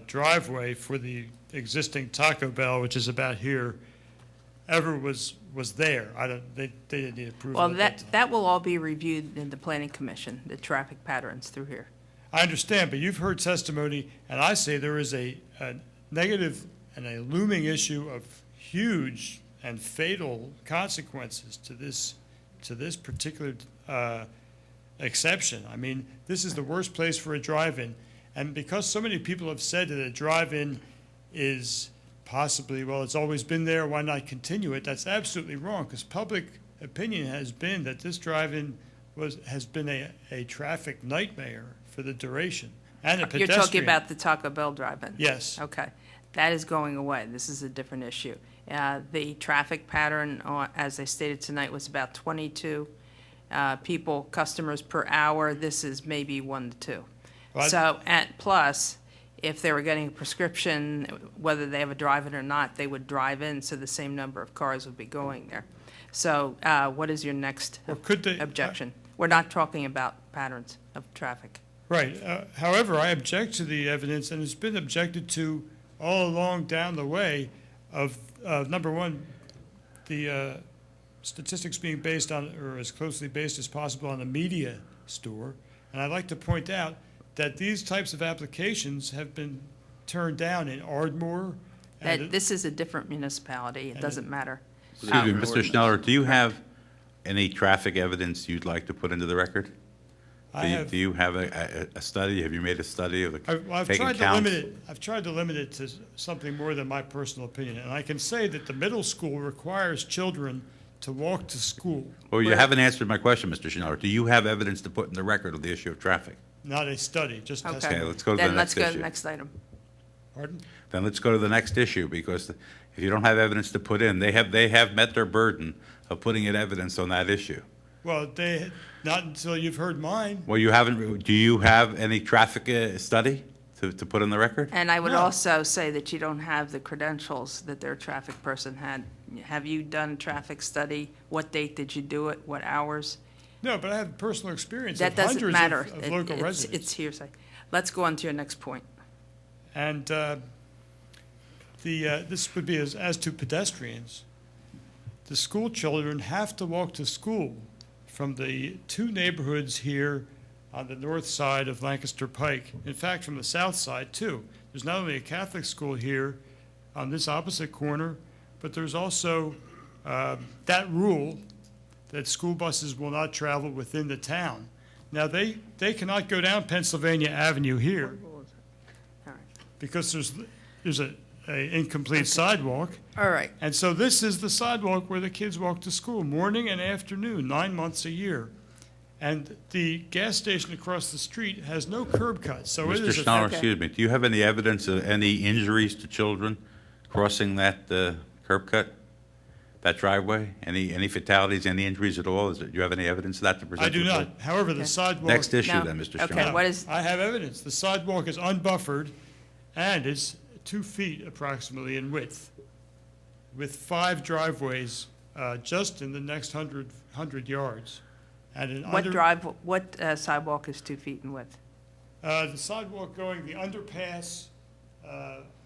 driveway for the existing Taco Bell, which is about here, ever was there. They didn't need approval. Well, that will all be reviewed in the planning commission, the traffic patterns through here. I understand, but you've heard testimony, and I say there is a negative and a looming issue of huge and fatal consequences to this particular exception. I mean, this is the worst place for a drive-in, and because so many people have said that a drive-in is possibly, well, it's always been there, why not continue it? That's absolutely wrong, because public opinion has been that this drive-in has been a traffic nightmare for the duration, and a pedestrian. You're talking about the Taco Bell drive-in? Yes. Okay. That is going away. This is a different issue. The traffic pattern, as I stated tonight, was about 22 customers per hour. This is maybe 1 to 2. Well, So, plus, if they were getting a prescription, whether they have a drive-in or not, they would drive in, so the same number of cars would be going there. So what is your next objection? We're not talking about patterns of traffic. Right. However, I object to the evidence, and it's been objected to all along down the way of, number one, the statistics being based on, or as closely based as possible on the media store. And I'd like to point out that these types of applications have been turned down in Ardmore. That this is a different municipality. It doesn't matter. Excuse me, Mr. Schneller, do you have any traffic evidence you'd like to put into the record? Do you have a study? Have you made a study of the I've taking tried to counts? limit it. I've tried to limit it to something more than my personal opinion. And I can say that the middle school requires children to walk to school. Well, you haven't answered my question, Mr. Schneller. Do you have evidence to put in the record of the issue of traffic? Not a study, just Okay. testimony. Okay, let's go to the next Then let's go to issue. the next item. Pardon? Then let's go to the next issue, because if you don't have evidence to put in, they have met their burden of putting in evidence on that issue. Well, not until you've heard mine. Well, you haven't, do you have any traffic study to put in the record? And I would No. also say that you don't have the credentials that their traffic person had. Have you done a traffic study? What date did you do it? What hours? No, but I have personal experience That of doesn't hundreds matter. of local residents. It's hearsay. Let's go on to your next point. And this would be as to pedestrians. The school children have to walk to school from the two neighborhoods here on the north side of Lancaster Pike. In fact, from the south side, too. There's not only a Catholic school here on this opposite corner, but there's also that rule that school buses will not travel within the town. Now, they cannot go down Pennsylvania Avenue here All right. because there's a incomplete sidewalk. All right. And so this is the sidewalk where the kids walk to school, morning and afternoon, 9 months a year. And the gas station across the street has no curb cuts, so it Mr. is. Schneller, Okay. excuse me, do you have any evidence of any injuries to children crossing that curb cut, that driveway? Any fatalities, any injuries at all? Do you have any evidence of that to present? I do to the not. board? However, the Okay. sidewalk. Next issue No. then, Mr. Okay, Schneller. what is, I have evidence. The sidewalk is unbuffered and is 2 feet approximately in width, with 5 driveways just in the next 100 yards. And an what sidewalk is 2 feet in width? the sidewalk going the underpass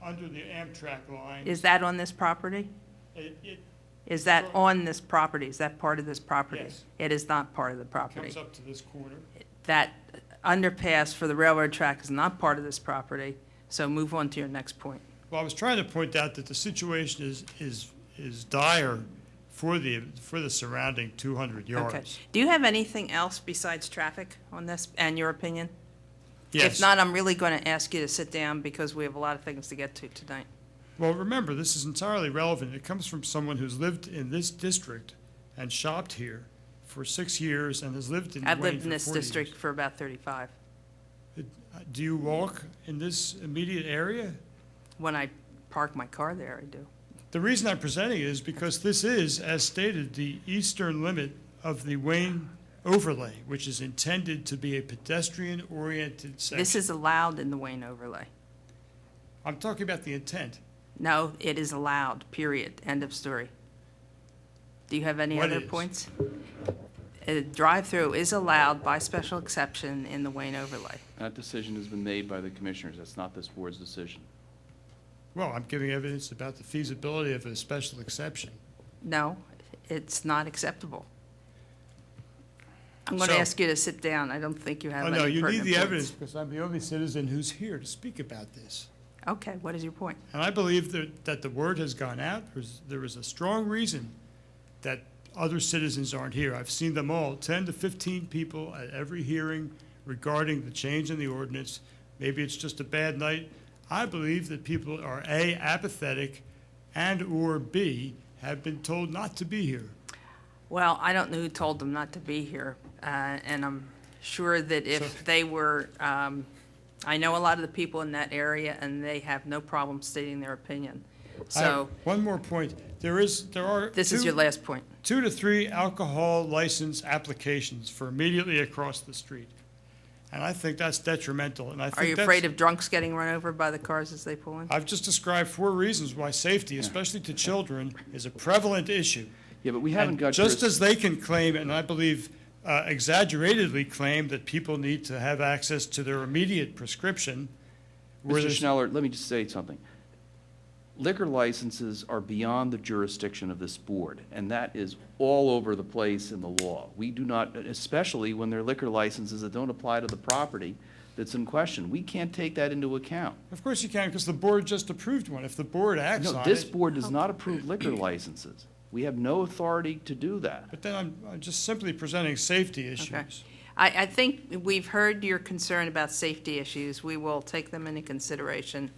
under the Amtrak line. Is that on this property? It Is that on this property? Is that part of this property? Yes. It is not part of the property. comes up to this corner. That underpass for the railroad track is not part of this property, so move on to your next point. Well, I was trying to point out that the situation is dire for the surrounding 200 yards. Okay. Do you have anything else besides traffic on this, and your opinion? Yes. If not, I'm really going to ask you to sit down because we have a lot of things to get to tonight. Well, remember, this is entirely relevant. It comes from someone who's lived in this district and shopped here for 6 years and has lived in I've Wayne lived in for this 40 district years. for about 35. Do you walk in this immediate area? When I park my car there, I do. The reason I'm presenting it is because this is, as stated, the eastern limit of the Wayne overlay, which is intended to be a pedestrian-oriented section. This is allowed in the Wayne overlay. I'm talking about the intent. No, it is allowed, period, end of story. Do you have any What other is? points? A drive-through is allowed by special exception in the Wayne overlay. That decision has been made by the commissioners. That's not this board's decision. Well, I'm giving evidence about the feasibility of a special exception. No, it's not acceptable. I'm going to So- ask you to sit down. I don't think you have Oh, any no, you need pertinent the points. evidence because I'm the only citizen who's here to speak about this. Okay, what is your point? And I believe that the word has gone out. There is a strong reason that other citizens aren't here. I've seen them all, 10 to 15 people at every hearing regarding the change in the ordinance. Maybe it's just a bad night. I believe that people are A, apathetic, and/or B, have been told not to be here. Well, I don't know who told them not to be here, and I'm sure that if they were, I know a lot of the people in that area, and they have no problem stating their opinion. I have So, one more point. There are this is your last point. 2 to 3 alcohol license applications for immediately across the street. And I think that's detrimental, and I think Are you that's- afraid of drunks getting run over by the cars as they pull in? I've just described 4 reasons why safety, especially to children, is a prevalent issue. Yeah, but we haven't And got. just as they can claim, and I believe exaggeratedly claim, that people need to have access to their immediate prescription. where Mr. there's- Schneller, let me just say something. liquor licenses are beyond the jurisdiction of this board, and that is all over the place in the law. We do not, especially when they're liquor licenses that don't apply to the property that's in question. We can't take that into account. Of course you can, because the board just approved one. If the board acts on No, it. this board does not approve liquor licenses. We have no authority to do that. But then I'm just simply presenting safety issues. Okay. I think we've heard your concern about safety issues. We will take them into consideration.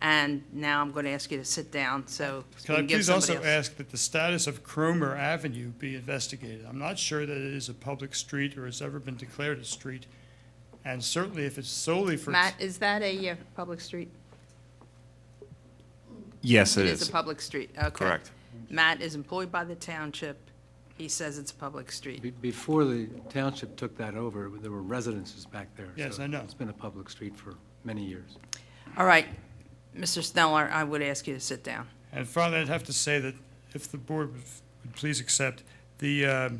And now I'm going to ask you to sit down, so we Can I can give please somebody also else. ask that the status of Cromer Avenue be investigated? I'm not sure that it is a public street or has ever been declared a street. And certainly if it's solely for. Matt, is that a public street? Yes, It is a public street, okay. Correct. Matt is employed by the township. He says it's a public street. Before the township took that over, there were residences back there. Yes, so I know. It's been a public street for many years. All right, Mr. Sneller, I would ask you to sit down. And finally, I'd have to say that if the board would please accept the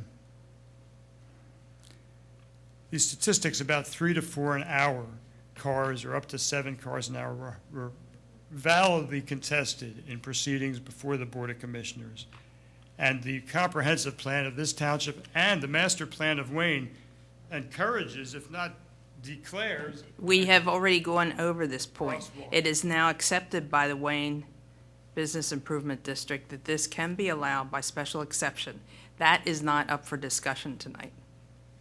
statistics about 3 to 4 an hour cars or up to 7 cars an hour were validly contested in proceedings before the Board of Commissioners. And the comprehensive plan of this township and the master plan of Wayne encourages, if not declares. We have already gone over this point. It is now accepted by the Wayne Business Improvement District that this can be allowed by special exception. That is not up for discussion tonight.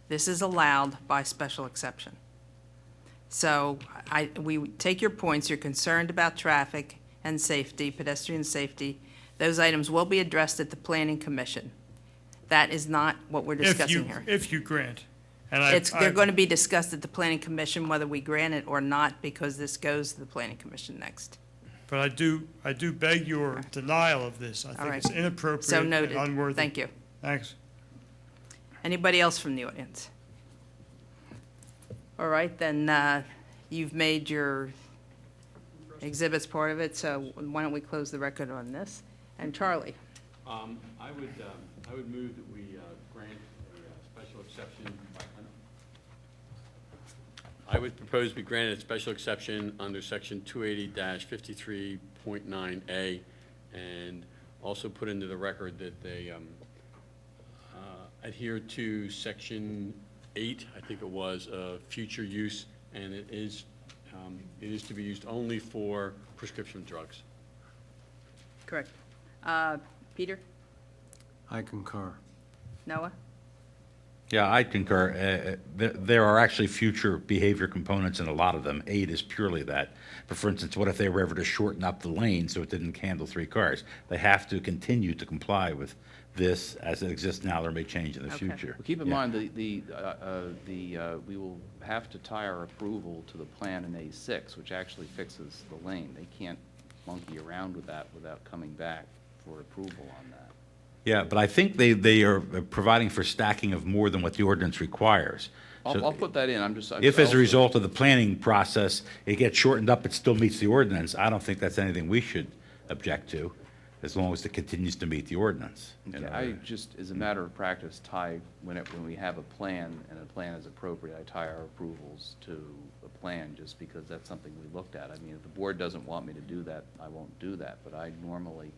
This is allowed by special exception. So we take your points. You're concerned about traffic and safety, pedestrian safety. Those items will be addressed at the Planning Commission. That is not what we're discussing here. If you grant. And They're going to be discussed at the Planning Commission, whether we grant it or not, because this goes to the Planning Commission next. But I do beg your denial of this. I All think right. it's inappropriate So and noted. unworthy. Thank you. Thanks. Anybody else from the audience? All right, then you've made your exhibits part of it, so why don't we close the record on this? And Charlie? I would move that we grant a special exception. I would propose we grant a special exception under section 280-53.9A, and also put into the record that they adhere to section 8, I think it was, future use, and it is to be used only for prescription drugs. Correct. Peter? I concur. Noah? Yeah, I concur. There are actually future behavior components in a lot of them. 8 is purely that. But for instance, what if they were ever to shorten up the lane so it didn't handle 3 cars? They have to continue to comply with this as it exists now, or may change in the future. Well, keep in Yeah. mind, we will have to tie our approval to the plan in A6, which actually fixes the lane. They can't monkey around with that without coming back for approval on that. Yeah, but I think they are providing for stacking of more than what the ordinance requires. So I'll put that in, if as a result of the planning process, it gets shortened up, it still meets the ordinance, I don't think that's anything we should object to, as long as it continues to meet the ordinance. you Okay, know. I just, as a matter of practice, when we have a plan and a plan is appropriate, I tie our approvals to a plan just because that's something we looked at. I mean, if the board doesn't want me to do that, I won't do that, but I normally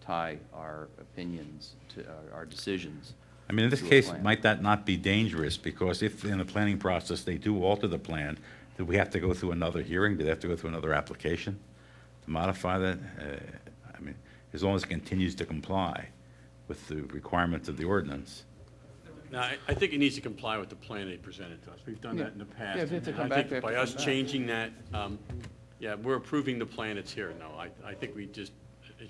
tie our opinions to our decisions. I mean, in this to a case, plan. might that not be dangerous? Because if in the planning process they do alter the plan, do we have to go through another hearing? Do they have to go through another application to modify that? I mean, as long as it continues to comply with the requirements of the ordinance. Now, I think it needs to comply with the plan they presented to us. We've done that in the past. Yeah, if they have to And come I back, think they have to by come us back. changing that, yeah, we're approving the plan that's here. No, I think it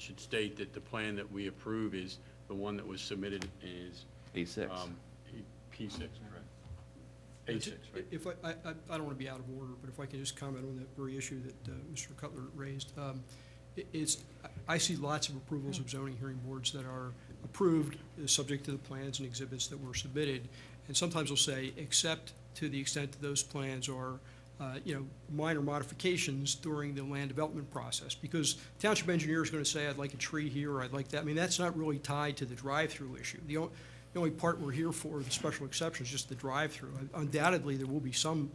should state that the plan that we approve is the one that was submitted is A6. P6, correct? A6, right? If I don't want to be out of order, but if I can just comment on that very issue that Mr. Cutler raised. I see lots of approvals of zoning hearing boards that are approved, subject to the plans and exhibits that were submitted. And sometimes they'll say, except to the extent that those plans are minor modifications during the land development process, because township engineer is going to say, I'd like a tree here, or I'd like that. I mean, that's not really tied to the drive-through issue. The only part we're here for, the special exception, is just the drive-through. Undoubtedly, there will be some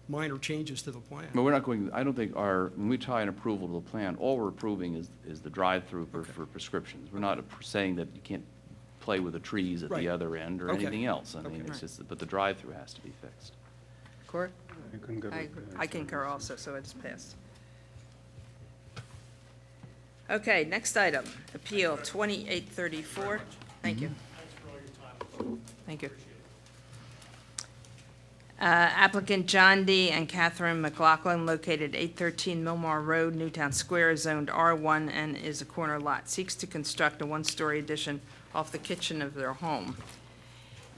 minor changes to the plan. But we're not going, I don't think when we tie an approval to the plan, all we're approving is the drive-through for prescriptions. We're not saying that you can't play with the trees at the Right. other end or Okay. anything else. I mean, Okay. it's just, but the drive-through has to be fixed. Court? I concur I with agree. that. I concur also, so it's passed. Okay, next item, Appeal 2834. Thank you. Thank you. Applicant John D. and Catherine McLaughlin, located 813 Milmar Road, Newtown Square, zoned R1 and is a corner lot, seeks to construct a one-story addition off the kitchen of their home.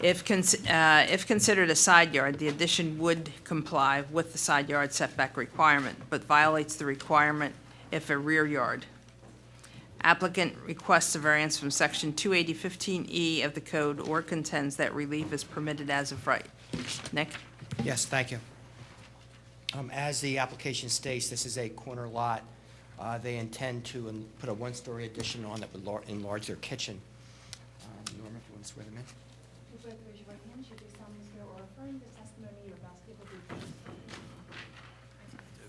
If considered a side yard, the addition would comply with the side yard setback requirement, but violates the requirement if a rear yard. Applicant requests a variance from Section 280-15E of the code or contends that relief is permitted as of right. Nick? Yes, thank you. As the application states, this is a corner lot. They intend to put a one-story addition on that would enlarge their kitchen. Norma, if you want to swear them in. Would you like to raise your right hand? Should you solemnly swear or affirm the testimony you're about to give will be the truth?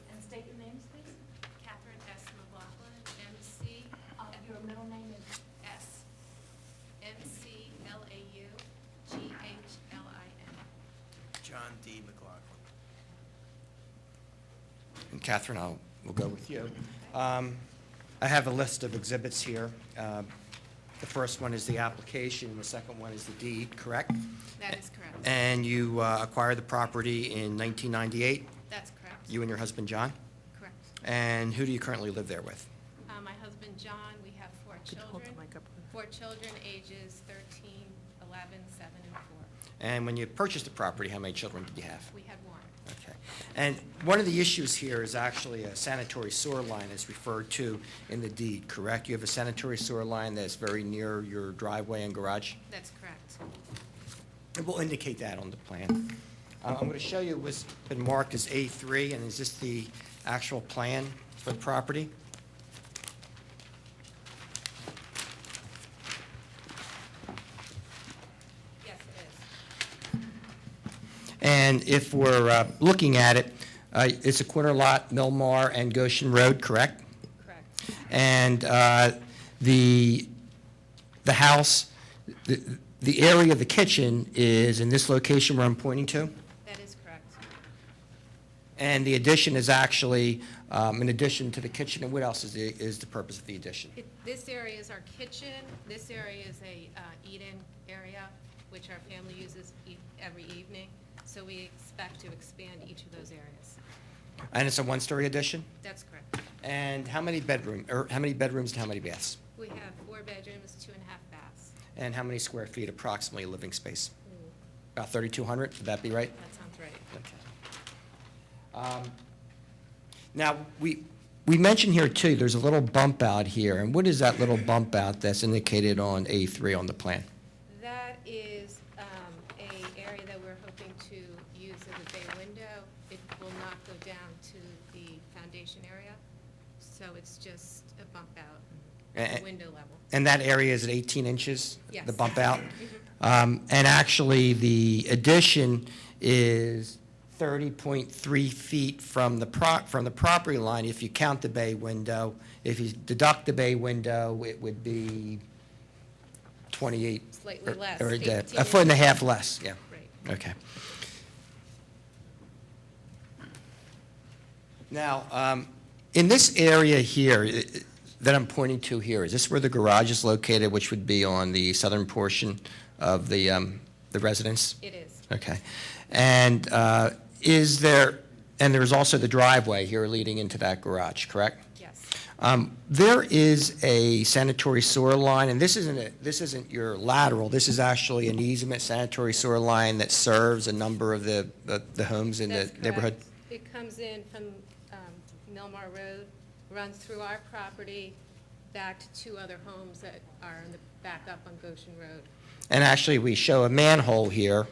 And state your names, please. Catherine S. McLaughlin, MC. Your middle name is S. McLaughlin. John D. McLaughlin. And Catherine, we'll go with you. I have a list of exhibits here. The first one is the application, and the second one is the deed, correct? That is correct. And you acquired the property in 1998? That's correct. You and your husband, John? Correct. And who do you currently live there with? My husband, John, we have four children. Four children, ages 13, 11, 7, and 4. And when you purchased the property, how many children did you have? We had one. Okay. And one of the issues here is actually a sanitary sewer line is referred to in the deed, correct? You have a sanitary sewer line that's very near your driveway and garage? That's correct. And we'll indicate that on the plan. I'm going to show you what's been marked as A3, and is this the actual plan for the property? Yes, it is. And if we're looking at it, it's a corner lot, Milmar and Goshen Road, correct? Correct. And the house, the area of the kitchen is in this location where I'm pointing to? That is correct. And the addition is actually an addition to the kitchen, and what else is the purpose of the addition? This area is our kitchen. This area is a eat-in area, which our family uses every evening. So we expect to expand each of those areas. And it's a one-story addition? That's correct. And how many bedrooms and how many baths? We have 4 bedrooms, 2.5 baths. And how many square feet approximately living space? About 3,200, would that be right? That sounds right. Okay. Now, we mentioned here too, there's a little bump out here, and what is that little bump out that's indicated on A3 on the plan? That is a area that we're hoping to use as a bay window. It will not go down to the foundation area, so it's just a bump out at the window level. And that area is at 18 inches? Yes. The bump out? And actually, the addition is 30.3 feet from the property line if you count the bay window. If you deduct the bay window, it would be 28. Slightly less, or 18 a foot and a half less, yeah. Right. Okay. Now, in this area here that I'm pointing to here, is this where the garage is located, which would be on the southern portion of the residence? It is. Okay. And there's also the driveway here leading into that garage, correct? Yes. There is a sanitary sewer line, and this isn't your lateral. This is actually an easement sanitary sewer line that serves a number of the homes in the That's neighborhood. correct. It comes in from Milmar Road, runs through our property, back to 2 other homes that are in the back up on Goshen Road. And actually, we show a manhole here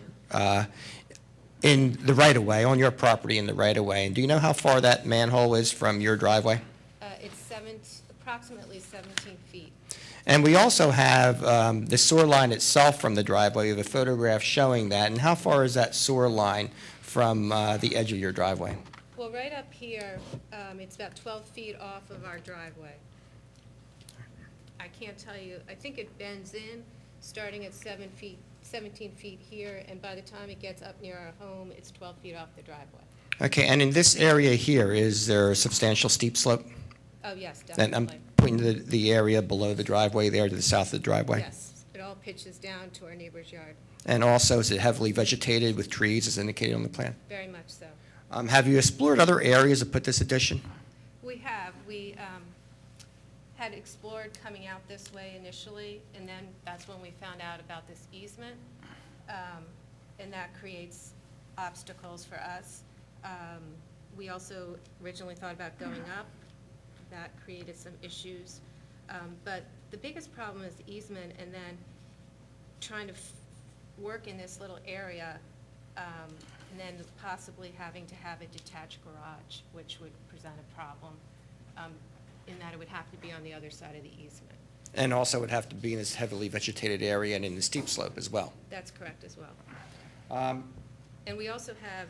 in the right-of-way, on your property in the right-of-way. And do you know how far that manhole is from your driveway? It's approximately 17 feet. And we also have the sewer line itself from the driveway. We have a photograph showing that. And how far is that sewer line from the edge of your driveway? Well, right up here, it's about 12 feet off of our driveway. I can't tell you, I think it bends in, starting at 17 feet here, and by the time it gets up near our home, it's 12 feet off the driveway. Okay, and in this area here, is there a substantial steep slope? Oh, yes, And I'm definitely. pointing to the area below the driveway there, to the south of the driveway? Yes, it all pitches down to our neighbor's yard, And also, is it heavily vegetated with trees as indicated on the plan? very much so. Have you explored other areas to put this addition? We have. We had explored coming out this way initially, and then that's when we found out about this easement, and that creates obstacles for us. We also originally thought about going up. That created some issues. But the biggest problem is the easement, and then trying to work in this little area, and then possibly having to have a detached garage, which would present a problem, in that it would have to be on the other side of the easement. And also it would have to be in this heavily vegetated area and in the steep slope as well. That's correct as well. And we also have,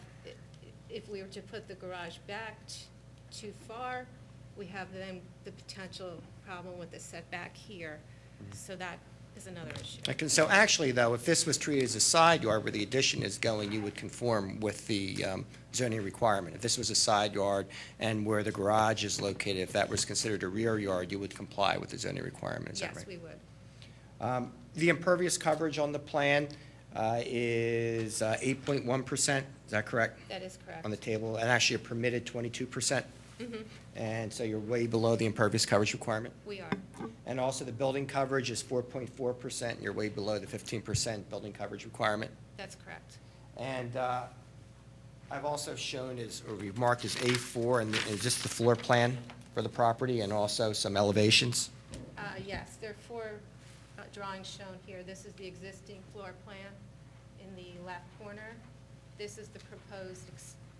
if we were to put the garage back too far, we have then the potential problem with the setback here. So that is another issue. Okay, so actually, though, if this was treated as a side yard where the addition is going, you would conform with the zoning requirement. If this was a side yard and where the garage is located, if that was considered a rear yard, you would comply with the zoning requirement, is that right? Yes, we would. The impervious coverage on the plan is 8.1%, is that correct? That is correct. On the table, and actually a permitted 22%? Mhm. And so you're way below the impervious coverage requirement? We are. And also the building coverage is 4.4%, and you're way below the 15% building coverage requirement? That's correct. And I've also shown as, or we've marked as A4, and is this the floor plan for the property and also some elevations? Yes, there are four drawings shown here. This is the existing floor plan in the left corner. This is the proposed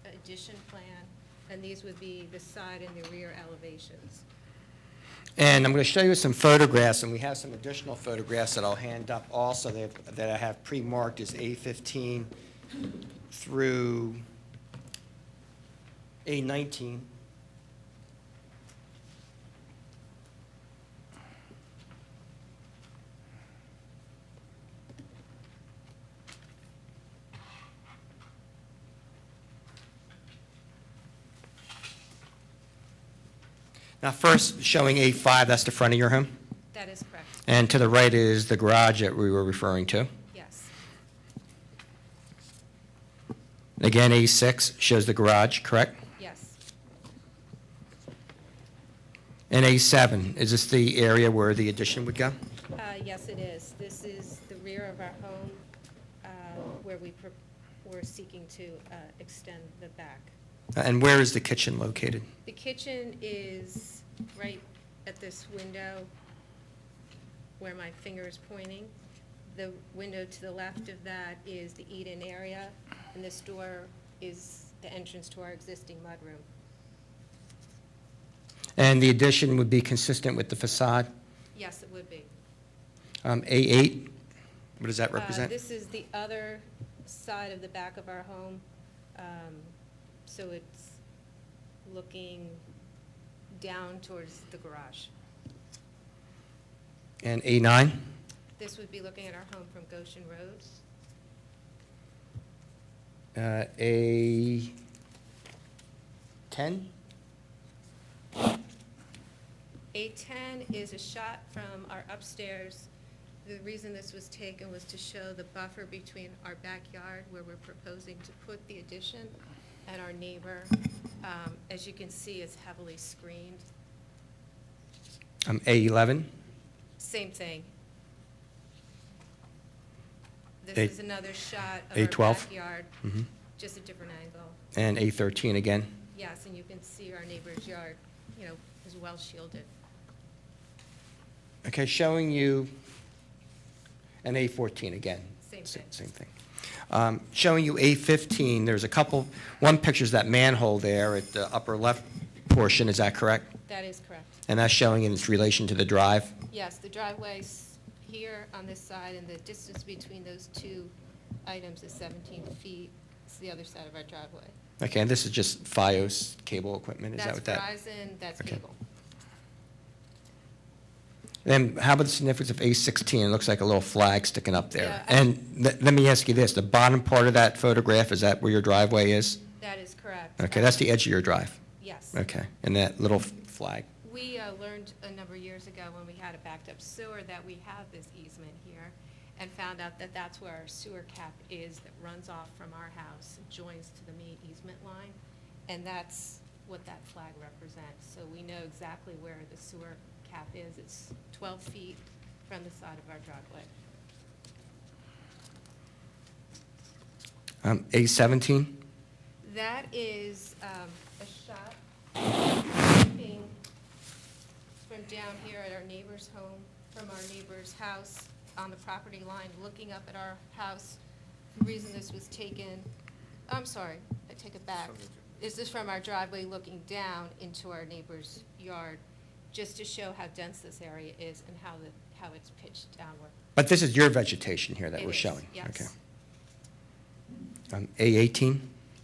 addition plan, and these would be the side and the rear elevations. And I'm going to show you some photographs, and we have some additional photographs that I'll hand up also that I have pre-marked as A15 through A19. Now, first, showing A5, that's the front of your home? That is correct. And to the right is the garage that we were referring to. Yes. Again, A6 shows the garage, correct? Yes. And A7, is this the area where the addition would go? Yes, it is. This is the rear of our home, where we're seeking to extend the back. And where is the kitchen located? The kitchen is right at this window where my finger is pointing. The window to the left of that is the eat-in area, and this door is the entrance to our existing mudroom. And the addition would be consistent with the facade? Yes, it would be. A8, what does that represent? This is the other side of the back of our home. So it's looking down towards the garage. And A9? This would be looking at our home from Goshen Road. A10? A10 is a shot from our upstairs. The reason this was taken was to show the buffer between our backyard, where we're proposing to put the addition, and our neighbor. As you can see, it's heavily screened. A11? Same thing. This A- is another shot of A12? our backyard, Mhm. just a different angle. And A13 again? Yes, and you can see our neighbor's yard, is well shielded. Okay, showing you, and A14 again. Same thing. Same thing. Showing you A15, there's one picture's that manhole there at the upper left portion, is that correct? That is correct. And that's showing in its relation to the drive? Yes, the driveway's here on this side, and the distance between those two items is 17 feet. the other side of our driveway. Okay, and this is just FiOS cable equipment, is that what that? That's Verizon, that's Okay. cable. Then how about the significance of A16? It looks like a little flag sticking up there. Yeah, And let me ask you this, the bottom part of that photograph, is that where your driveway is? That is correct. Okay, that's the edge of your drive? Yes. Okay, and that little flag? We learned a number of years ago when we had a backed up sewer that we have this easement here, and found out that that's where our sewer cap is that runs off from our house and joins to the main easement line, and that's what that flag represents. So we know exactly where the sewer cap is. It's 12 feet from the side of our driveway. A17? That is a shot looking from down here at our neighbor's home, from our neighbor's house on the property line, looking up at our house. The reason this was taken, I'm sorry, I take it back. Is this from our driveway looking down into our neighbor's yard, just to show how dense this area is and how it's pitched downward. But this is your vegetation here that It we're is, showing? yes. Okay. A18?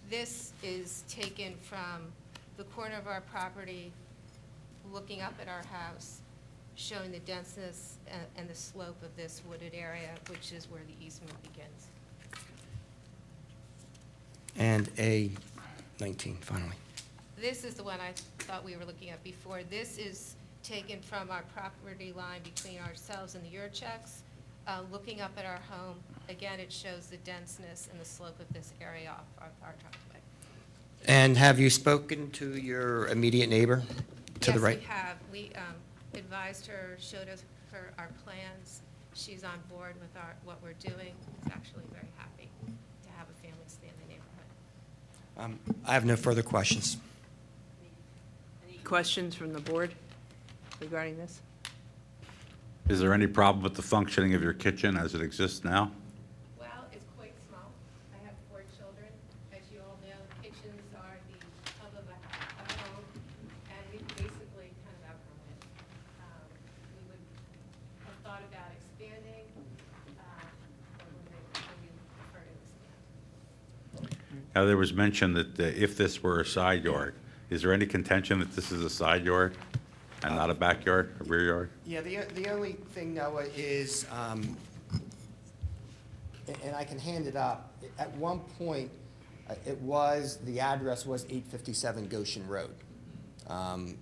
This is taken from the corner of our property, looking up at our house, showing the denseness and the slope of this wooded area, which is where the easement begins. And A19, finally. This is the one I thought we were looking at before. This is taken from our property line between ourselves and the Yurcheks, looking up at our home. Again, it shows the denseness and the slope of this area off our driveway. And have you spoken to your immediate neighbor to the right? Yes, we have. We advised her, showed us our plans. She's on board with what we're doing. She's actually very happy to have a family stay in the neighborhood. I have no further questions. Any questions from the board regarding this? Is there any problem with the functioning of your kitchen as it exists now? Well, it's quite small. I have 4 children. As you all know, kitchens are the hub of a home, and we've basically kind of outgrown it. We would have thought about expanding, or when we prefer to expand. Now, there was mention that if this were a side yard, is there any contention that this is a side yard and not a backyard, a rear yard? Yeah, the only thing, Noah, is, and I can hand it up, at one point, the address was 857 Goshen Road. I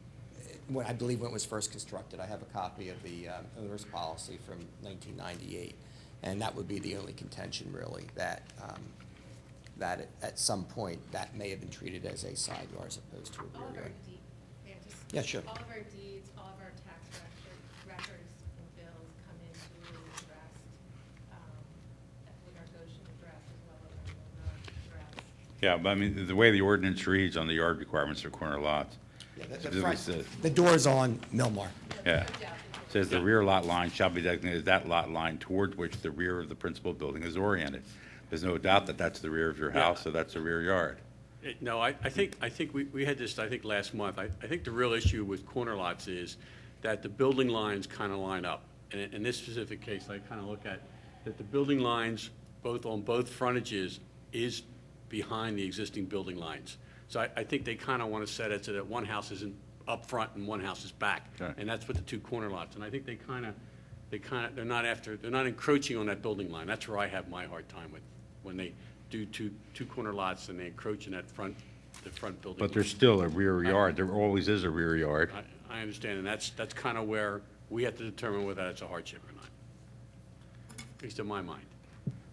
believe when it was first constructed. I have a copy of the owner's policy from 1998, and that would be the only contention, really, that at some point, that may have been treated as a side yard as opposed to a All rear of our yard. deeds, Yeah, sure. all of our deeds, all of our tax records and bills come into addressed, with our Goshen address as well as our Milner address. Yeah, but I mean, the way the ordinance reads on the yard requirements for corner lots. Yeah, the specifically front- says- the door's on Milmar. Yeah. Says the rear lot line shall be designated as that lot line toward which the rear of the principal building is oriented. There's no doubt that that's the rear of your house, so that's the rear yard. No, I think we had this, I think, last month. I think the real issue with corner lots is that the building lines kind of line up. And in this specific case, I kind of look at that the building lines, on both frontages, is behind the existing building lines. So I think they kind of want to set it so that one house isn't up front and one house is back. Okay. And that's what the 2 corner lots. And I think they're not encroaching on that building line. That's where I have my hard time with, when they do two corner lots and they encroach in the front building. But there's still a rear yard. There always is a rear yard. I understand, and that's kind of where we have to determine whether that's a hardship or not, at least in my mind.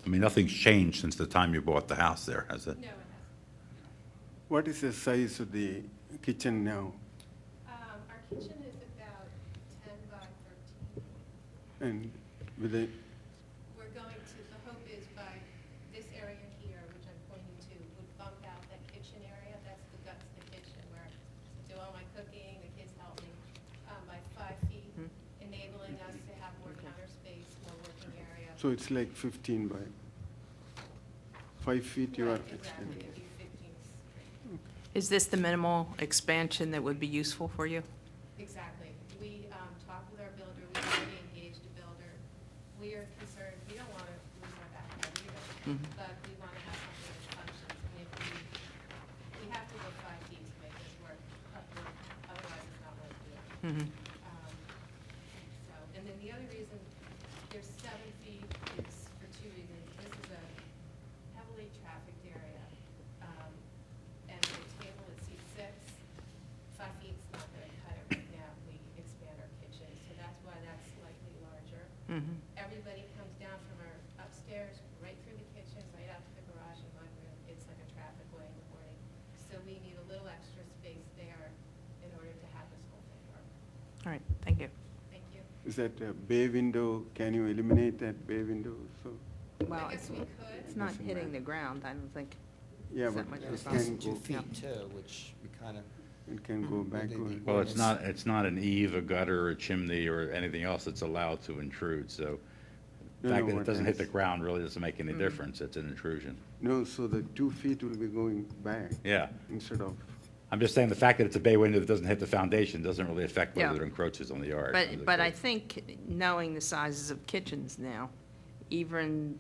I mean, nothing's changed since the time you bought the house there, has it? No, it hasn't. What is the size of the kitchen now? Our kitchen is about 10 by 13. And with the, We're going to, the hope is by this area here, which I'm pointing to, would bump out that kitchen area. That's the guts of the kitchen where I do all my cooking, the kids help me, by 5 feet, enabling us to have more counter space, more working area. so it's like 15 by 5 feet you are Right, exactly. extending. It'd be 15 straight. Is this the minimal expansion that would be useful for you? Exactly. We talked with our builder, we already engaged a builder. We are concerned, we don't want to lose our backyard either, but we want to have something that functions. And we Mhm. So, and then the other reason there's 7 feet is for 2 reasons. This is a heavily trafficked area, and the table is seat 6. 5 feet's not going to cut it right now if we expand our kitchen, so that's why that's slightly larger. Mhm. Everybody comes down from our upstairs, right through the kitchen, right out to the garage and mudroom. It's like a traffic way in the morning. So we need a little extra space there in order to have this whole thing work. All right, thank you. Thank you. Is that a bay window? Can you eliminate that bay window? So, Well, I guess we could. It's not hitting the ground, I don't think. yeah, Is that but much it of a can problem? 2 go, feet too, which we kind of. it can go backward. Well, it's not an eave, a gutter, a chimney, or anything else that's allowed to intrude, so the No, fact no, that it what doesn't hit the else? ground really doesn't make any difference. It's an intrusion. No, so the 2 feet will be going back Yeah. instead of, I'm just saying the fact that it's a bay window that doesn't hit the foundation doesn't really affect Yeah. whether it encroaches on the yard. But I think, knowing the sizes of kitchens now, even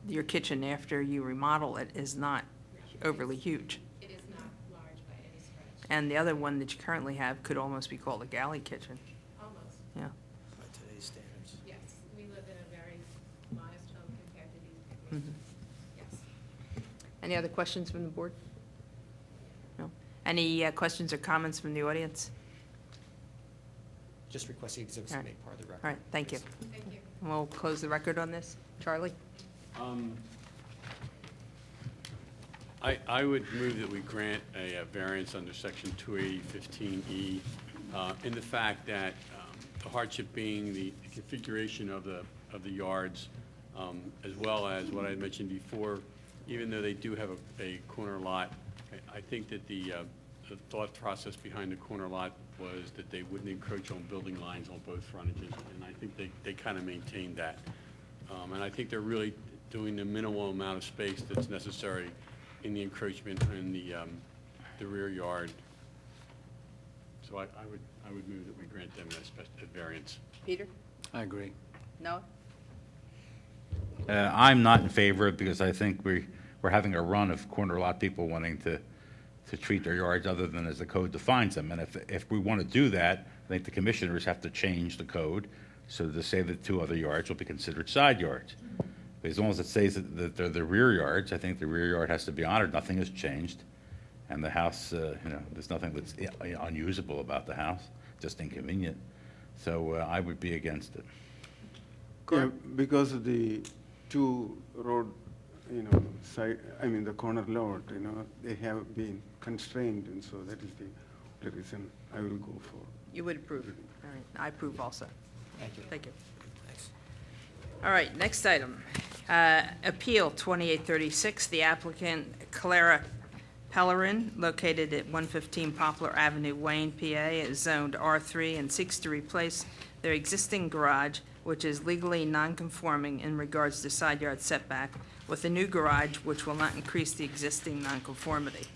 your kitchen after you remodel it is not overly huge. It is not large by any stretch, And the other one that you currently have could almost be called a galley kitchen. almost. Yeah. By today's standards. Yes, we live in a very modest home compared to these big Mhm. ones. Yes. Any other questions from the board? No? Any questions or comments from the audience? Just request the exhibits All to right. make part of the record. All right, thank you. Thank you. We'll close the record on this. Charlie? I would move that we grant a variance under section 280-15E in the fact that the hardship being the configuration of the yards, as well as what I mentioned before, even though they do have a corner lot, I think that the thought process behind the corner lot was that they wouldn't encroach on building lines on both frontages, and I think they kind of maintained that. And I think they're really doing the minimal amount of space that's necessary in the encroachment in the rear yard. So I would move that we grant them a variance. Peter? I agree. Noah? I'm not in favor of it because I think we're having a run of corner lot people wanting to treat their yards other than as the code defines them. And if we want to do that, I think the commissioners have to change the code so to say that 2 other yards will be considered side yards. But as long as it says that they're the rear yards, I think the rear yard has to be honored. Nothing has changed. And the house, there's nothing that's unusable about the house, just inconvenient. So I would be against it. yeah, because of the 2 road, side, the corner lot, they have been constrained, and so that is the reason I will go for. You would approve? All right, I approve also. Thank you. Thank you. Thanks. All right, next item. Appeal 2836, the applicant Clara Pellerin, located at 115 Poplar Avenue, Wayne, PA, is zoned R3 and seeks to replace their existing garage, which is legally nonconforming in regards to side yard setback, with a new garage which will not increase the existing nonconformity.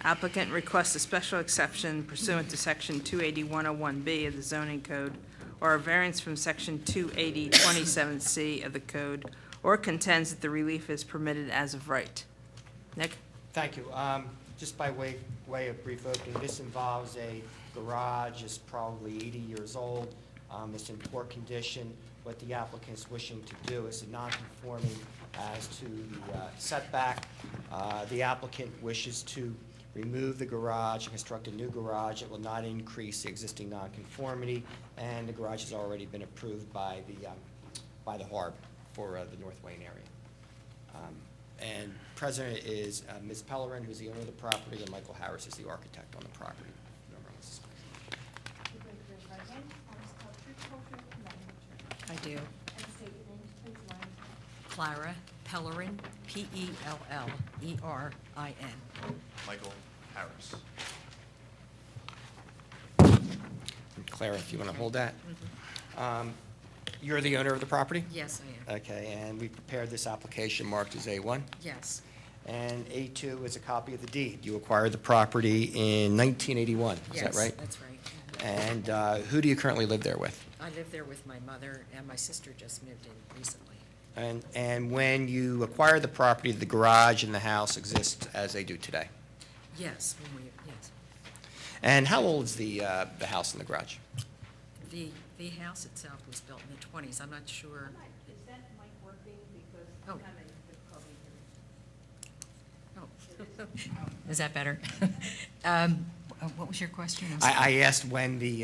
Applicant requests a special exception pursuant to Section 280-101B of the zoning code, or a variance from Section 280-27C of the code, or contends that the relief is permitted as of right. Nick? Thank you. Just by way of brief opening, this involves a garage, it's probably 80 years old. It's in poor condition. What the applicant is wishing to do is a non-conforming as to the setback. The applicant wishes to remove the garage and construct a new garage. It will not increase the existing nonconformity, and the garage has already been approved by the HARB for the North Wayne area. And president is Ms. Pellerin, who's the owner of the property, and Michael Harris is the architect on the property. I do. And state your name, please, Lauren. Clara Pellerin, Pellerin. Michael Harris. Clara, if you want to hold that. You're the owner of the property? Yes, I am. Okay, and we prepared this application marked as A1. Yes, And A2 is a copy of the deed. You acquired the property in 1981, is that yes, right? that's right. And who do you currently live there with? I live there with my mother, and my sister just moved in recently. And when you acquired the property, the garage and the house exist as they do today? Yes, yes. And how old is the house and the garage? The house itself was built in the 20s. I'm not sure. Is that mic working? Because Oh. I'm having difficulty hearing. Oh. Is that better? What was your question? I'm I asked when the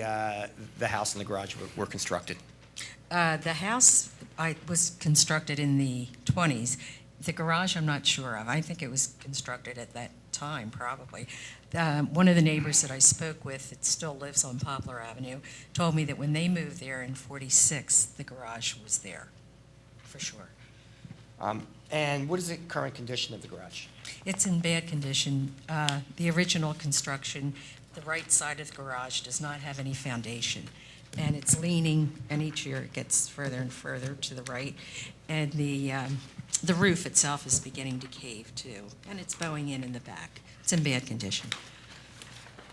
house and the garage were constructed. The house was constructed in the 20s. The garage, I'm not sure of. I think it was constructed at that time, probably. One of the neighbors that I spoke with, that still lives on Poplar Avenue, told me that when they moved there in 46, the garage was there, for sure. And what is the current condition of the garage? It's in bad condition. The original construction, the right side of the garage does not have any foundation, and it's leaning, and each year it gets further and further to the right. And the roof itself is beginning to cave too, and it's bowing in the back. It's in bad condition.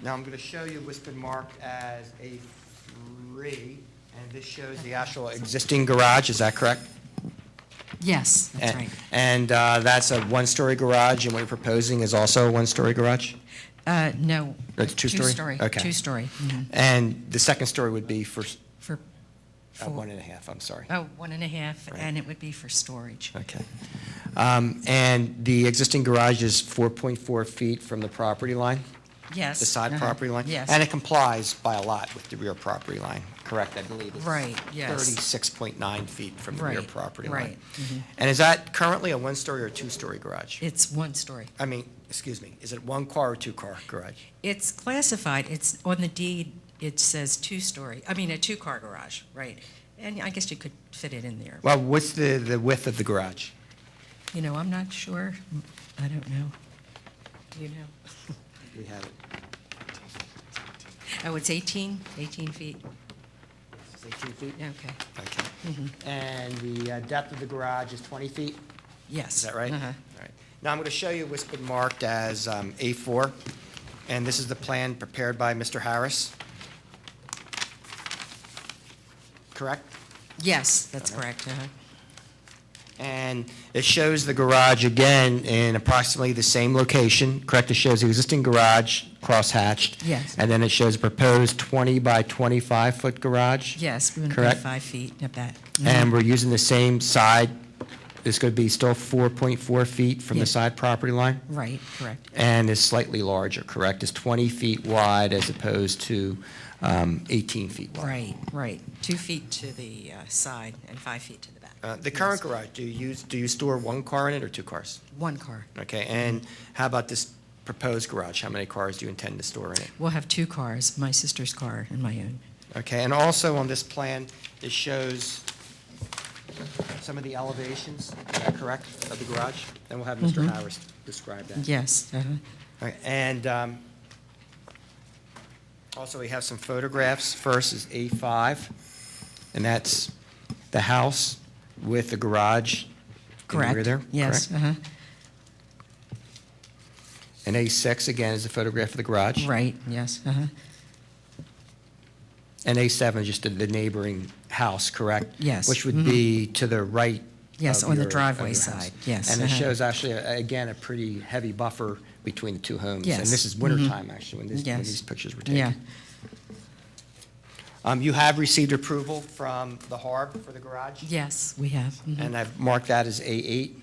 Now, I'm going to show you what's been marked as A3, and this shows the actual existing garage, is that correct? Yes, that's right. And that's a one-story garage, and what you're proposing is also a one-story garage? No. It's two-story? Two-story. Okay. Two-story. Mhm. And the second story would be for For 1.5, I'm sorry. Oh, 1.5, Right. and it would be for storage. Okay. And the existing garage is 4.4 feet from the property line? Yes. The side uh-huh, property line? Yes. And it complies by a lot with the rear property line, correct? I believe it's Right, yes. 36.9 feet from the rear Right, property line. right, mhm. And is that currently a one-story or a two-story garage? It's one story. I mean, excuse me, is it one-car or two-car garage? It's classified, it's on the deed, it says two-story, I mean, a two-car garage, right? And I guess you could fit it in there. Well, what's the width of the garage? You know, I'm not sure. I don't know. You know? We have it. Oh, it's 18 feet. It's 18 feet? Okay. Okay. Mhm. And the depth of the garage is 20 feet? Yes. Is that right? Uh-huh. All right. Now, I'm going to show you what's been marked as A4, and this is the plan prepared by Mr. Harris. Correct? Yes, that's Uh-huh. correct. Uh-huh. And it shows the garage again in approximately the same location, correct? It shows the existing garage cross-hatched. Yes. And then it shows a proposed 20 by 25-foot garage. Yes, we want to be Correct. 5 feet at that. And we're using the same side. It's going to be still 4.4 feet from Yeah. the side property line? Right, correct. And is slightly larger, correct? It's 20 feet wide as opposed to 18 feet wide. Right. 2 feet to the side and 5 feet to the back. The current garage, do you store one car in it or two cars? One car. Okay, and how about this proposed garage? How many cars do you intend to store in it? We'll have 2 cars, my sister's car and my own. Okay, and also on this plan, it shows some of the elevations, is that correct, of the garage? Then we'll have Mr. Mhm. Harris describe that. Yes. Uh-huh. All right, and also we have some photographs. First is A5, and that's the house with the garage in the rear Correct. there? Yes. correct? Uh-huh. And A6, again, is a photograph of the garage? Right, yes. Uh-huh. And A7 is just the neighboring house, correct? Yes. Which would Mhm. be to the right Yes, of on the your- of driveway your house. side, yes, And it uh-huh. shows actually, again, a pretty heavy buffer between the two homes. And Yes. this is Mhm. wintertime, actually, when Yes. these pictures were taken. Yeah. You have received approval from the Harb for the garage? Yes, we have. Mhm. And I've marked that as A8,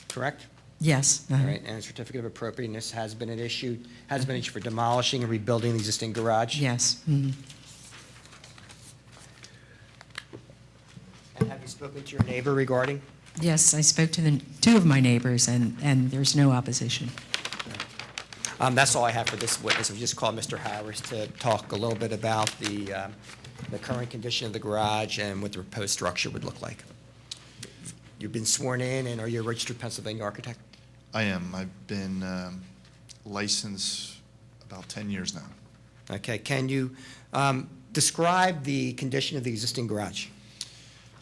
correct? Yes. All uh-huh. right, and a certificate of appropriateness has been issued for demolishing and rebuilding the existing garage? Yes. Mhm. And have you spoken to your neighbor regarding? Yes, I spoke to 2 of my neighbors, and there's no opposition. That's all I have for this witness. We just called Mr. Harris to talk a little bit about the current condition of the garage and what the proposed structure would look like. You've been sworn in, and are you a registered Pennsylvania architect? I am. I've been licensed about 10 years now. Okay, can you describe the condition of the existing garage?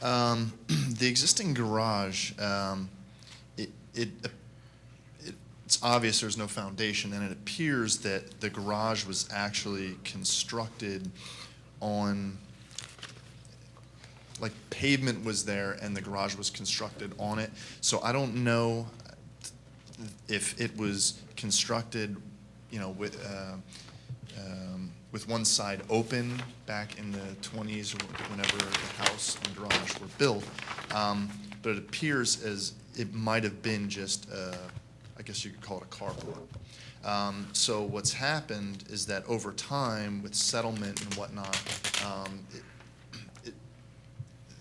The existing garage, it's obvious there's no foundation, and it appears that the garage was actually constructed on, like pavement was there and the garage was constructed on it. So I don't know if it was constructed, with with one side open back in the 20s or whenever the house and garage were built. But it appears as it might have been just, I guess you could call it a carport. So what's happened is that over time, with settlement and whatnot,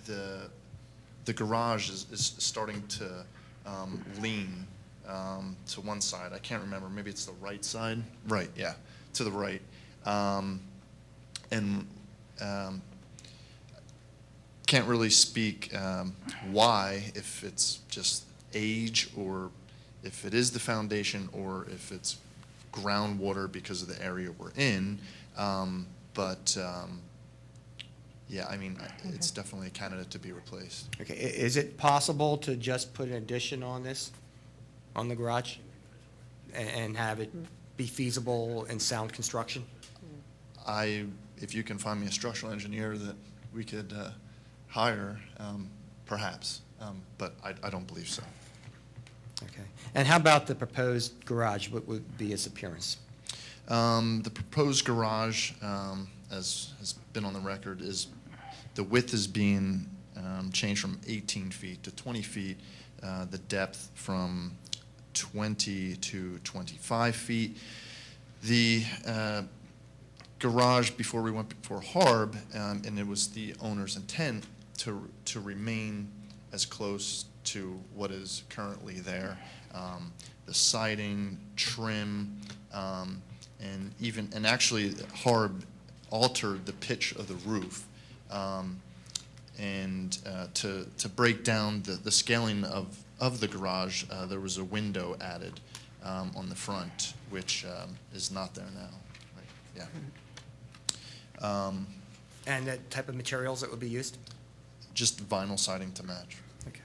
the garage is starting to lean to one side. I can't remember. Maybe it's the right side. Right. Yeah, to the right. Can't really speak why, if it's just age or if it is the foundation or if it's groundwater because of the area we're in. Yeah, I mean, it's definitely a candidate to be replaced. Okay, is it possible to just put an addition on this, on the garage, and have it be feasible in sound construction? If you can find me a structural engineer that we could hire, perhaps, but I don't believe so. Okay. And how about the proposed garage? What would be its appearance? The proposed garage, as has been on the record, is the width is being changed from 18 feet to 20 feet, the depth from 20 to 25 feet. The garage, before we went before HARB, and it was the owner's intent to remain as close to what is currently there. The siding, trim, and actually HARB altered the pitch of the roof, and to break down the scaling of the garage, there was a window added on the front, which is not there now. Right. Yeah. And the type of materials that would be used? Just vinyl siding to match. Okay.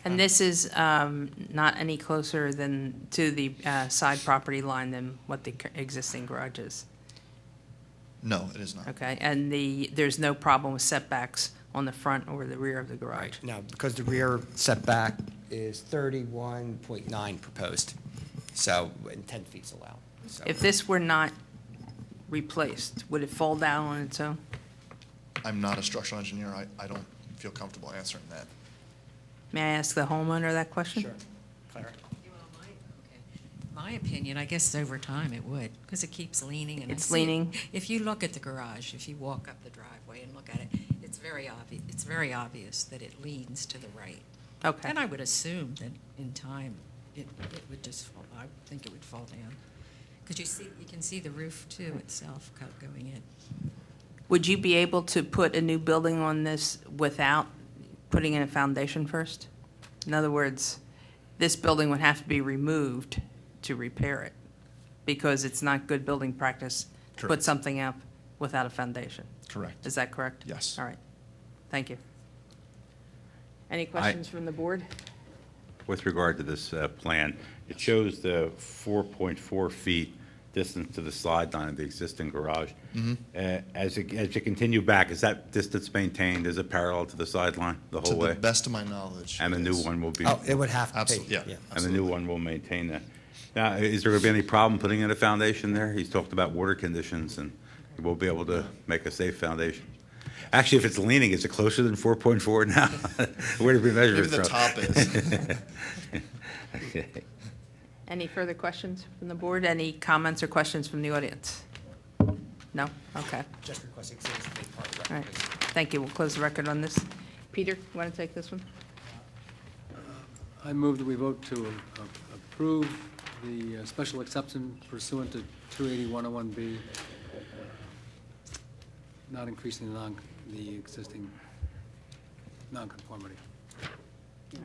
And this is not any closer than to the side property line than what the existing garage is? No, it is not. Okay, and there's no problem with setbacks on the front or the rear of the garage? No, because the rear setback is 31.9 proposed, so, and 10 feet's allowed. So. If this were not replaced, would it fall down on its own? I'm not a structural engineer. I don't feel comfortable answering that. May I ask the homeowner that question? Sure. Clara? My opinion, I guess over time it would, because it keeps leaning. And It's leaning? If you look at the garage, if you walk up the driveway and look at it, it's very obvious that it leans to the right. Okay. And I would assume that in time, it would just fall, I think it would fall down. Because you can see the roof too itself going in. Would you be able to put a new building on this without putting in a foundation first? In other words, this building would have to be removed to repair it, because it's not good building practice to put Correct. something up without a foundation. Correct. Is that correct? Yes. All right. Thank you. Any questions from the board? With regard to this plan, it shows the 4.4 feet distance to the slide line of the existing garage. As you continue back, is that distance maintained? Is it parallel to the sideline the whole way? To the best of my knowledge. And the it new is. one will be? Oh, it would have to be. Absolutely, yeah. And the absolutely. new one will maintain that. Now, is there going to be any problem putting in a foundation there? He's talked about water conditions, and you will be able to make a safe foundation. Actually, if it's leaning, is it closer than 4.4 now? Where did we measure Maybe it the from? top is. Okay. Any further questions from the board? Any comments or questions from the audience? No? Okay. Just requesting exhibits to be part of the All record, right. please. Thank you. We'll close the record on this. Peter, you want to take this one? I move that we vote to approve the special exception pursuant to 280-101B, not increasing the existing nonconformity. All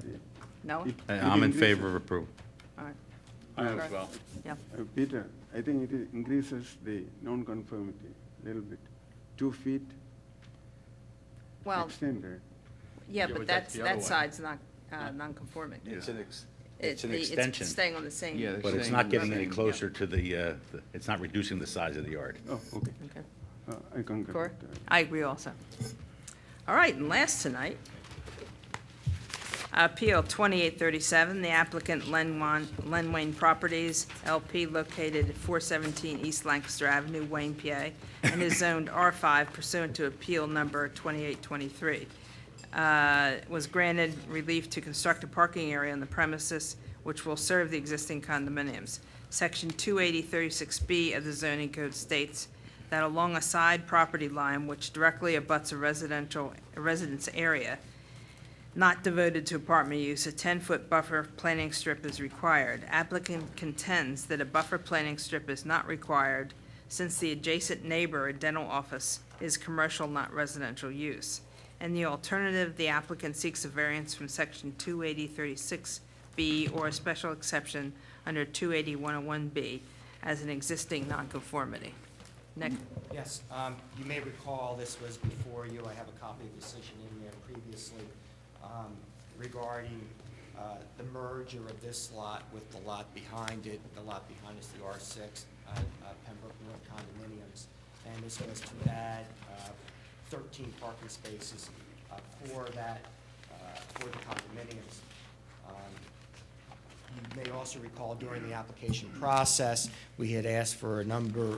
right. No? I'm in favor of approval. All right. I am as well. Yeah. Peter, I think it increases the non-conformity a little bit. 2 feet Well, extended. yeah, but but that's the other that one. side's not non-conforming. It's an It's extension. staying on the same. Yeah, they're But it's staying not on getting the any same, closer to it's not reducing the size of the yard. Oh, okay. Okay. I concur Cora? with that. I agree also. All right, and last tonight Appeal 2837, the applicant Len Wayne Properties LP located at 417 East Lancaster Avenue, Wayne, PA, and is zoned R5 pursuant to appeal number 2823. Was granted relief to construct a parking area on the premises which will serve the existing condominiums. Section 28036B of the zoning code states that along a side property line which directly abuts a residence area not devoted to apartment use, a 10-foot buffer planting strip is required. Applicant contends that a buffer planting strip is not required since the adjacent neighbor, a dental office, is commercial, not residential use. In the alternative, the applicant seeks a variance from section 28036B or a special exception under 280-101B as an existing nonconformity. Nick? Yes, you may recall this was before you. I have a copy of the decision in there previously regarding the merger of this lot with the lot behind it. The lot behind is the R6, Pembroke North condominiums. And this was to add 13 parking spaces for that, for the condominiums. You may also recall during the application process, we had asked for a number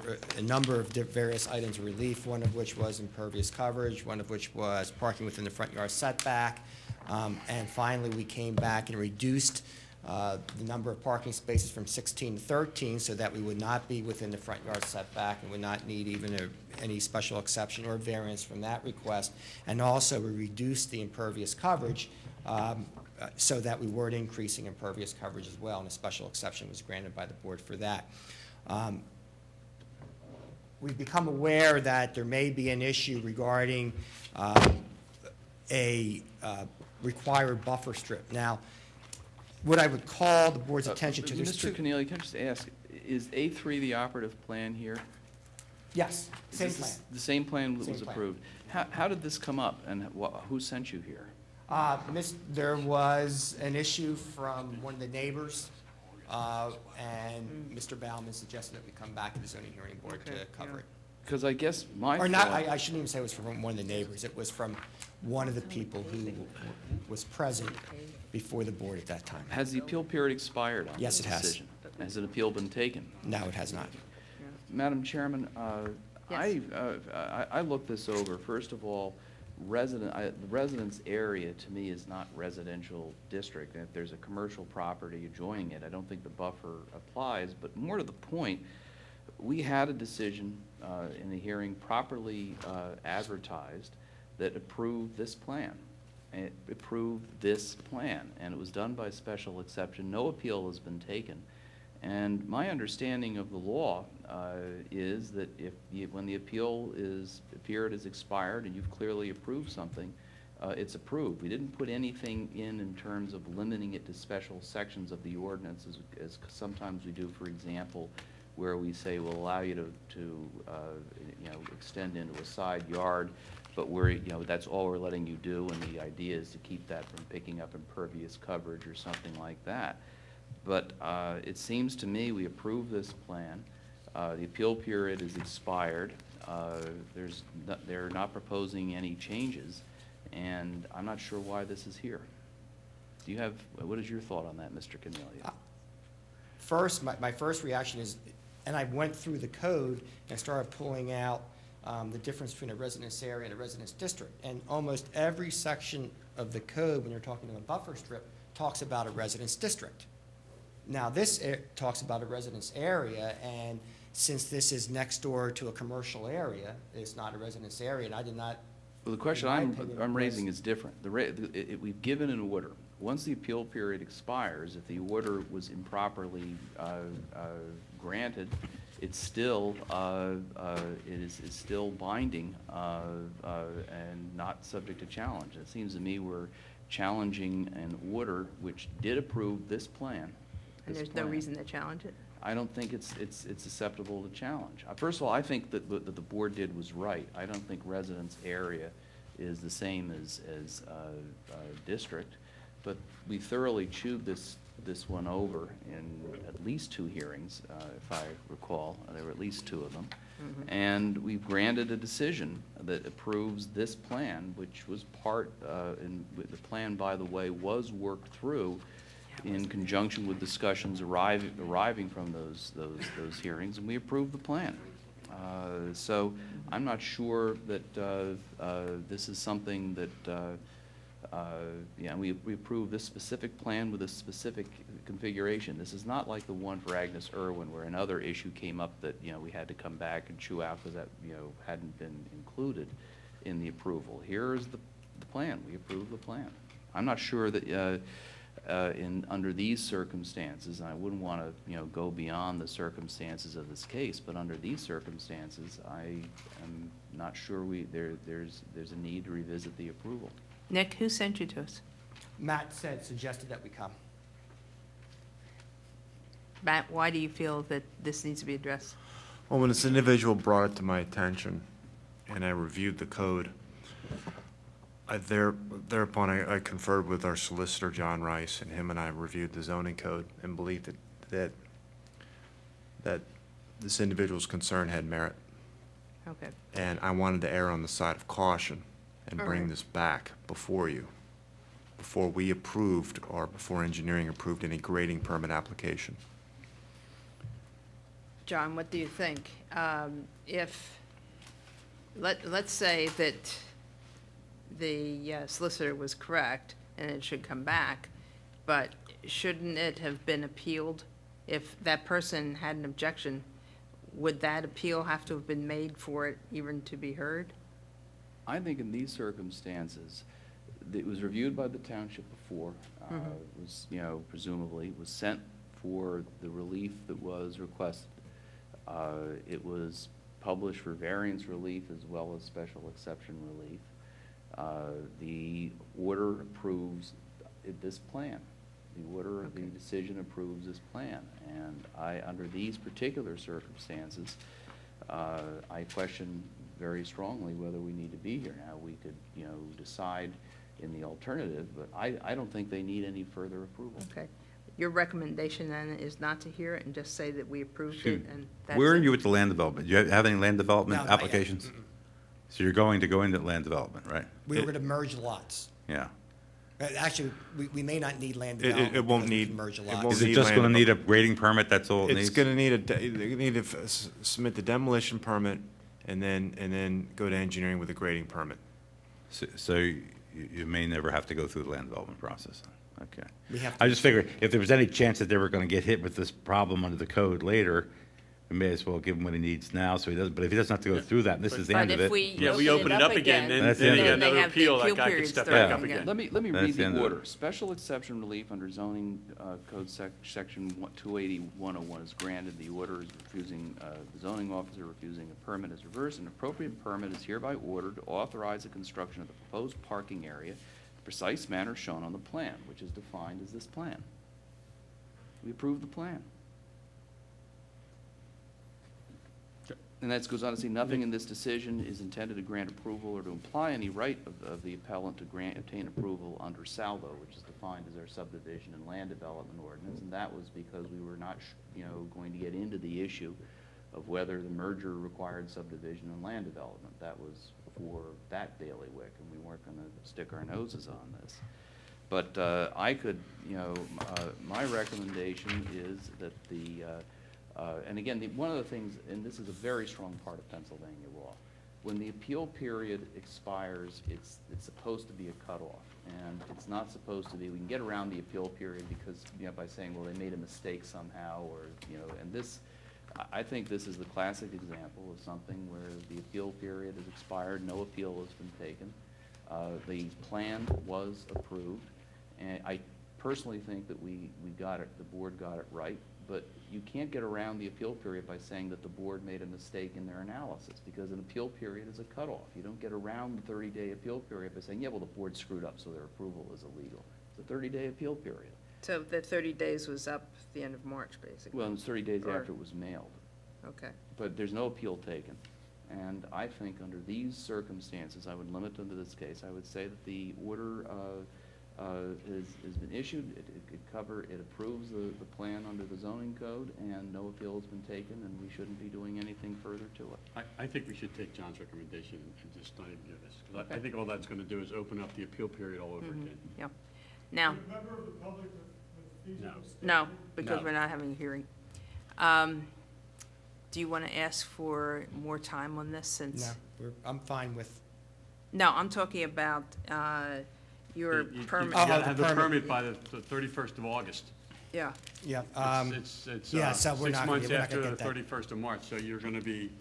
of various items of relief, one of which was impervious coverage, one of which was parking within the front yard setback. And finally, we came back and reduced the number of parking spaces from 16 to 13 so that we would not be within the front yard setback and would not need even any special exception or variance from that request. And also, we reduced the impervious coverage so that we weren't increasing impervious coverage as well, and a special exception was granted by the board for that. We've become aware that there may be an issue regarding a required buffer strip. Now, what I would call the board's attention to this. Mr. Keneally, can I just ask, is A3 the operative plan here? Yes, same plan. The same plan that Same was plan. approved. How did this come up, and who sent you here? There was an issue from one of the neighbors, and Mr. Baumann suggested that we come back to the zoning hearing board to cover it. Because I guess my Or not, thought- I shouldn't even say it was from one of the neighbors. It was from one of the people who was present before the board at that time. Has the appeal period expired on Yes, this it has. decision? Has an appeal been taken? No, it has not. Madam Chairman, Yes. I looked this over. First of all, the residence area to me is not residential district. And if there's a commercial property adjoining it, I don't think the buffer applies. But more to the point, we had a decision in the hearing properly advertised that approved this plan. It approved this plan, and it was done by special exception. No appeal has been taken. And my understanding of the law is that when the period is expired and you've clearly approved something, it's approved. We didn't put anything in terms of limiting it to special sections of the ordinance, as sometimes we do, for example, where we say we'll allow you to extend into a side yard, but that's all we're letting you do, and the idea is to keep that from picking up impervious coverage or something like that. But it seems to me we approved this plan. The appeal period is expired. They're not proposing any changes, and I'm not sure why this is here. What is your thought on that, Mr. Keneally? First, my first reaction is, and I went through the code and started pulling out the difference between a residence area and a residence district. And almost every section of the code, when you're talking about a buffer strip, talks about a residence district. Now, this talks about a residence area, and since this is next door to a commercial area, it's not a residence area, and I did not. Well, the question in my opinion, I'm raising was- is different. We've given an order. Once the appeal period expires, if the order was improperly granted, it's still is still binding and not subject to challenge. It seems to me we're challenging an order which did approve this plan. And there's no reason to challenge it? I don't think it's susceptible to challenge. First of all, I think that what the board did was right. I don't think residence area is the same as district, but we thoroughly chewed this this one over in at least 2 hearings, if I recall. There were at least 2 of them. And we've granted a decision that approves this plan, which was part, the plan, by the way, was worked through in conjunction with discussions arriving from those hearings, and we approved the plan. So I'm not sure that this is something that, yeah, we approved this specific plan with a specific configuration. This is not like the one for Agnes Irwin, where another issue came up that, we had to come back and chew out because that, hadn't been included in the approval. Here is the plan. We approved the plan. I'm not sure that under these circumstances, and I wouldn't want to, go beyond the circumstances of this case, but under these circumstances, I am not sure there's a need to revisit the approval. Nick, who sent you to us? Matt suggested that we come. Matt, why do you feel that this needs to be addressed? Well, when this individual brought it to my attention and I reviewed the code, thereupon I conferred with our solicitor, John Rice, and him and I reviewed the zoning code and believed that this individual's concern had merit. Okay. And I wanted to err on the side of caution and All bring right. this back before you, before we approved or before engineering approved any grading permit application. John, what do you think? Let's say that the solicitor was correct and it should come back, but shouldn't it have been appealed? If that person had an objection, would that appeal have to have been made for it even to be heard? I think in these circumstances, it was reviewed by the township before, was, presumably, was sent for the relief that was requested. It was published for variance relief as well as special exception relief. The order approves this plan. The order of the decision approves this plan. And under these particular circumstances, I question very strongly whether we need to be here. Now, we could, decide in the alternative, but I don't think they need any further approval. Okay. Your recommendation then is not to hear it and just say that we approved it and that's Where are it? you with the land development? Do you have any land development No, not yet. applications? So you're going to go into land development, right? We were going to merge lots. Yeah. Actually, we may not need land development. It won't because we need- can merge a it lot. won't Is it need just land going to need a development. grading permit, that's all it needs? It's going to need they need to submit the demolition permit and then go to engineering with a grading permit. So you may never have to go through the land development process. Okay. We have I to- just figured if there was any chance that they were going to get hit with this problem under the code later, we may as well give him what he needs now so he doesn't, but if he doesn't have to go through that, and this is the But end of if it. we Yeah, we open it up again, That's the then end you of get it. another they have the appeal, that appeal guy can period step starting back up again. again. Let me That's read the the end of it. order. Special exception relief under zoning code section 280-101 is granted. The order is refusing, the zoning officer refusing a permit is reversed. An appropriate permit is hereby ordered to authorize the construction of the proposed parking area in the precise manner shown on the plan, which is defined as this plan. We approve the plan. And that goes on to say, nothing in this decision is intended to grant approval or to imply any right of the appellant to obtain approval under salvo, which is defined as our subdivision and land development ordinance. And that was because we were not, going to get into the issue of whether the merger required subdivision and land development. That was for that bailiwick, and we weren't going to stick our noses on this. But I could, my recommendation is that and again, one of the things, and this is a very strong part of Pennsylvania law, when the appeal period expires, it's supposed to be a cutoff. And it's not supposed to be, we can get around the appeal period because, by saying, well, they made a mistake somehow, or, and this, I think this is the classic example of something where the appeal period has expired, no appeal has been taken. The plan was approved, and I personally think that we got it, the board got it right, but you can't get around the appeal period by saying that the board made a mistake in their analysis, because an appeal period is a cutoff. You don't get around the 30-day appeal period by saying, yeah, well, the board screwed up, so their approval is illegal. It's a 30-day appeal period. So the 30 days was up the end of March, basically? Well, it's 30 days Or- after it was mailed. Okay. But there's no appeal taken. And I think under these circumstances, I would limit them to this case. I would say that the order has been issued. It approves the plan under the zoning code, and no appeal has been taken, and we shouldn't be doing anything further to it. I think we should take John's recommendation and just not even do this. 'Cause I Okay. think all that's going to do is open up the appeal period all over again. Yeah. Now, Member of the public with No. no, because No. we're not having a hearing. Do you want to ask for more time on this since? No, I'm fine with, No, I'm talking about your You permit. gotta have the permit. permit by the 31st of August. Yeah, yeah. It's yeah, so we're 6 not gonna- months we're not after gonna the get that. 31st of March, so you're going to be,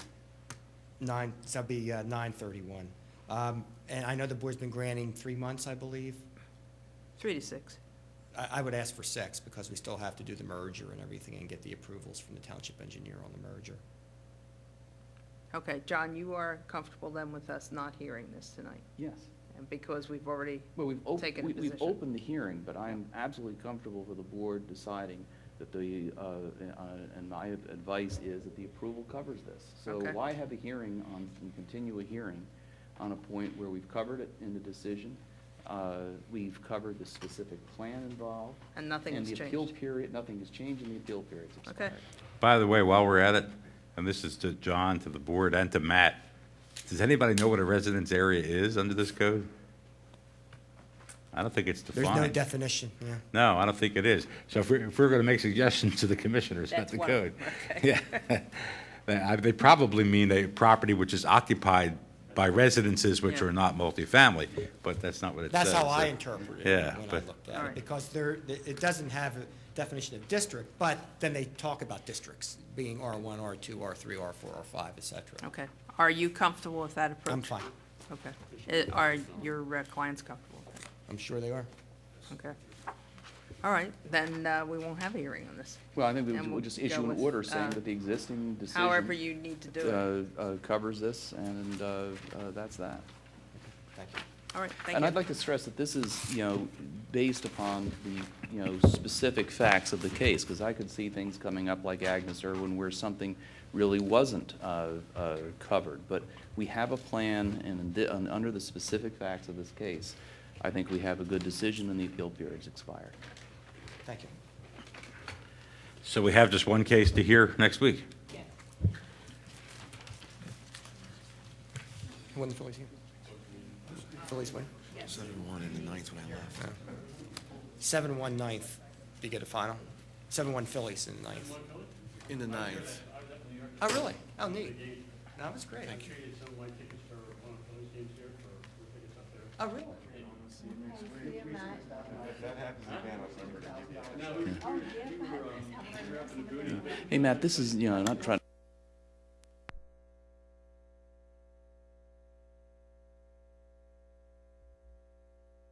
So that'll be 9/31. And I know the board's been granting 3 months, I believe. 3 to 6. I would ask for 6 because we still have to do the merger and everything and get the approvals from the township engineer on the merger. Okay, John, you are comfortable then with us not hearing this tonight? Yes. And because we've already Well, taken a we've position? opened the hearing, but I'm absolutely comfortable for the board deciding that and my advice is that the approval covers this. So Okay. why have a hearing and continue a hearing on a point where we've covered it in the decision? We've covered the specific plan involved. And nothing has And the appeal changed. period, nothing has changed, and the appeal period's Okay. expired. By the way, while we're at it, and this is to John, to the board, and to Matt, does anybody know what a residence area is under this code? I don't think it's There's defined. no definition, yeah. No, I don't think it is. So if we're going to make suggestions to the commissioners, not That's the one. code. Okay. Yeah. They probably mean a property which is occupied by residences which Yeah. are not multifamily, but that's not what it says. That's how I So- interpreted Yeah, it when I but- looked at All it, right. because it doesn't have a definition of district, but then they talk about districts being R1, R2, R3, R4, R5, et cetera. Okay. Are you comfortable with that approach? I'm fine. Okay. Are your clients comfortable with that? I'm sure they are. Okay. All right, then we won't have a hearing on this. Well, I think And we'll just go issue an with, order saying that the existing decision. However you need to do it. Covers this, and that's that. Thank you. All right, thank And you. I'd like to stress that this is, based upon the, specific facts of the case, because I could see things coming up like Agnes Irwin where something really wasn't covered. But we have a plan, and under the specific facts of this case, I think we have a good decision, and the appeal period's expired. Thank you. So we have just one case to hear next week? When the Phillies here? Phillies win? 7-1 in the ninth when I left. 7-1 ninth. Do you get a final? 7-1 Phillies in the ninth. In the ninth. Oh, really? Oh, neat. That was great. Thank you. Oh, really? Hey, Matt, this is, not trying